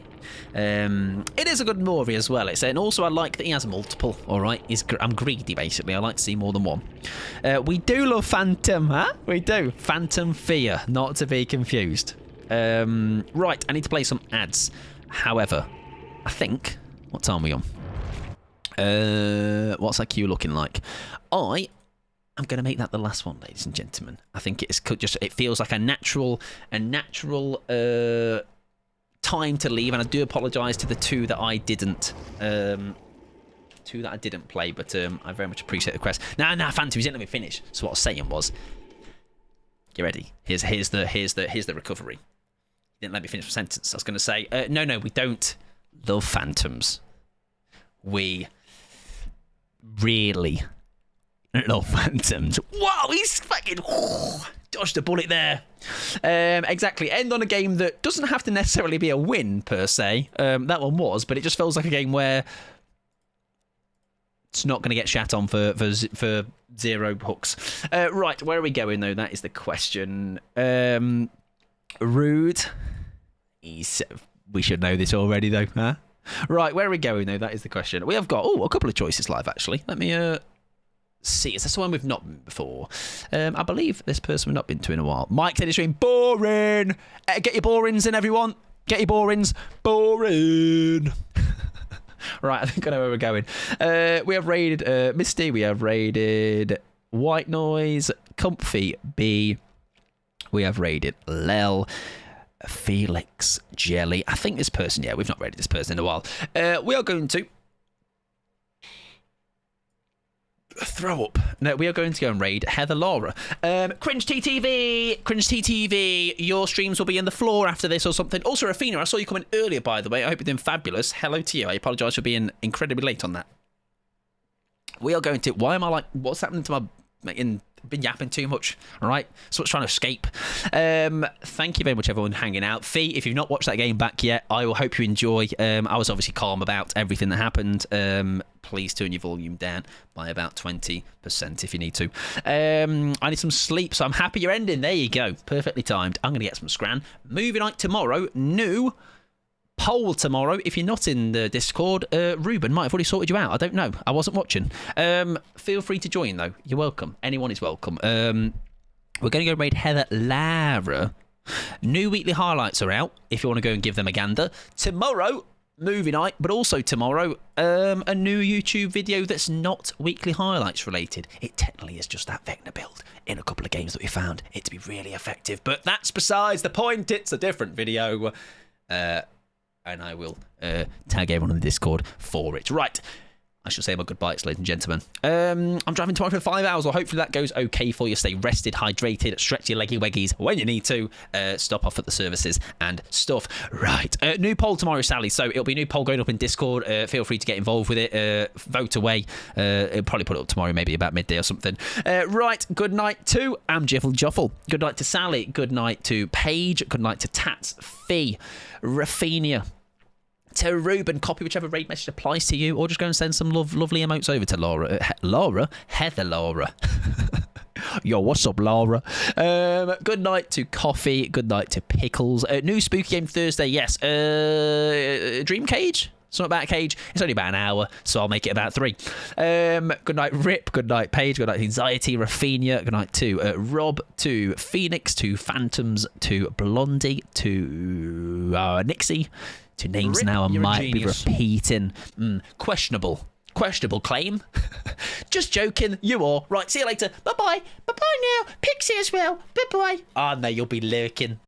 It is a good movie as well. And also I like that he has multiple. All right, I'm greedy basically. I like to see more than one. We do love Phantom, huh? We do. Phantom Fear, not to be confused. Right, I need to play some ads. However, I think, what time are we on? What's that queue looking like? I'm going to make that the last one, ladies and gentlemen. I think it feels like a natural time to leave, and I do apologise to the two that I didn't play, but I very much appreciate the request. Nah, Phantom, you didn't let me finish. So what I was saying was, get ready. Here's the recovery. You didn't let me finish my sentence. I was going to say, no, we don't love Phantoms. We really love Phantoms. Wow, he's fucking dodged a bullet there. Exactly. End on a game that doesn't have to necessarily be a win per se. That one was, but it just feels like a game where it's not going to get shat on for 0 hooks. Right, where are we going though? That is the question. Rude. We should know this already though, huh? Right, where are we going though? That is the question. We have got a couple of choices live actually. Let me see. Is this the one we've not been before? I believe this person we've not been to in a while. Mike said it's been boring. Get your borings in, everyone. Get your borings. Boring. Right, I think I know where we're going. We have raided Misty. We have raided White Noise, Comfy B. We have raided Lel, Felix, Jelly. I think this person, yeah, we've not raided this person in a while. We are going to throw up. No, we are going to go and raid Heather Laura. Cringe TTV, your streams will be in the floor after this or something. Also, Rafina, I saw you coming earlier, by the way. I hope you're doing fabulous. Hello to you. I apologise for being incredibly late on that. We are going to... Why am I like... What's happening to my... Been yapping too much, all right? So it's trying to escape. Thank you very much, everyone, hanging out. Fee, if you've not watched that game back yet, I will hope you enjoy. I was obviously calm about everything that happened. Please turn your volume down by about 20% if you need to. I need some sleep, so I'm happy you're ending. There you go. Perfectly timed. I'm going to get some scran. Movie night tomorrow. New poll tomorrow. If you're not in the Discord, Ruben might have already sorted you out. I don't know. I wasn't watching. Feel free to join, though. You're welcome. Anyone is welcome. We're going to go raid Heather Lara. New weekly highlights are out, if you want to go and give them a gander. Tomorrow, movie night, but also tomorrow, a new YouTube video that's not weekly highlights related. It technically is just that Vecna build in a couple of games that we found it to be really effective, but that's besides the point. It's a different video. And I will tag everyone on the Discord for it. Right. I shall say my goodbyes, ladies and gentlemen. I'm driving tomorrow for 5 hours, or hopefully that goes okay for you. Stay rested, hydrated, stretch your leggy weggies when you need to. Stop off at the services and stuff. Right. New poll tomorrow, Sally. So it'll be a new poll going up in Discord. Feel free to get involved with it. Vote away. It'll probably put it up tomorrow, maybe about midday or something. Right. Good night to Jiffle Juffle. Good night to Sally. Good night to Paige. Good night to Tats, Fee, Rafinia, to Ruben. Copy whichever raid message applies to you, or just go and send some lovely emotes over to Heather Laura. Yo, what's up, Laura? Good night to Coffee. Good night to Pickles. New spooky game Thursday. Yes. Dream Cage. It's not about a cage. It's only about an hour, so I'll make it about 3. Good night, Rip. Good night, Paige. Good night, Anxiety. Rafinia. Good night to Rob. To Phoenix. To Phantoms. To Blondie. To Nixie. To names Rip, now I might be repeating. Questionable claim. Just joking. You are. Right, see you later. Bye-bye. Bye-bye now. Pixie as well. Bye-bye. Ah, no, you'll be lurking.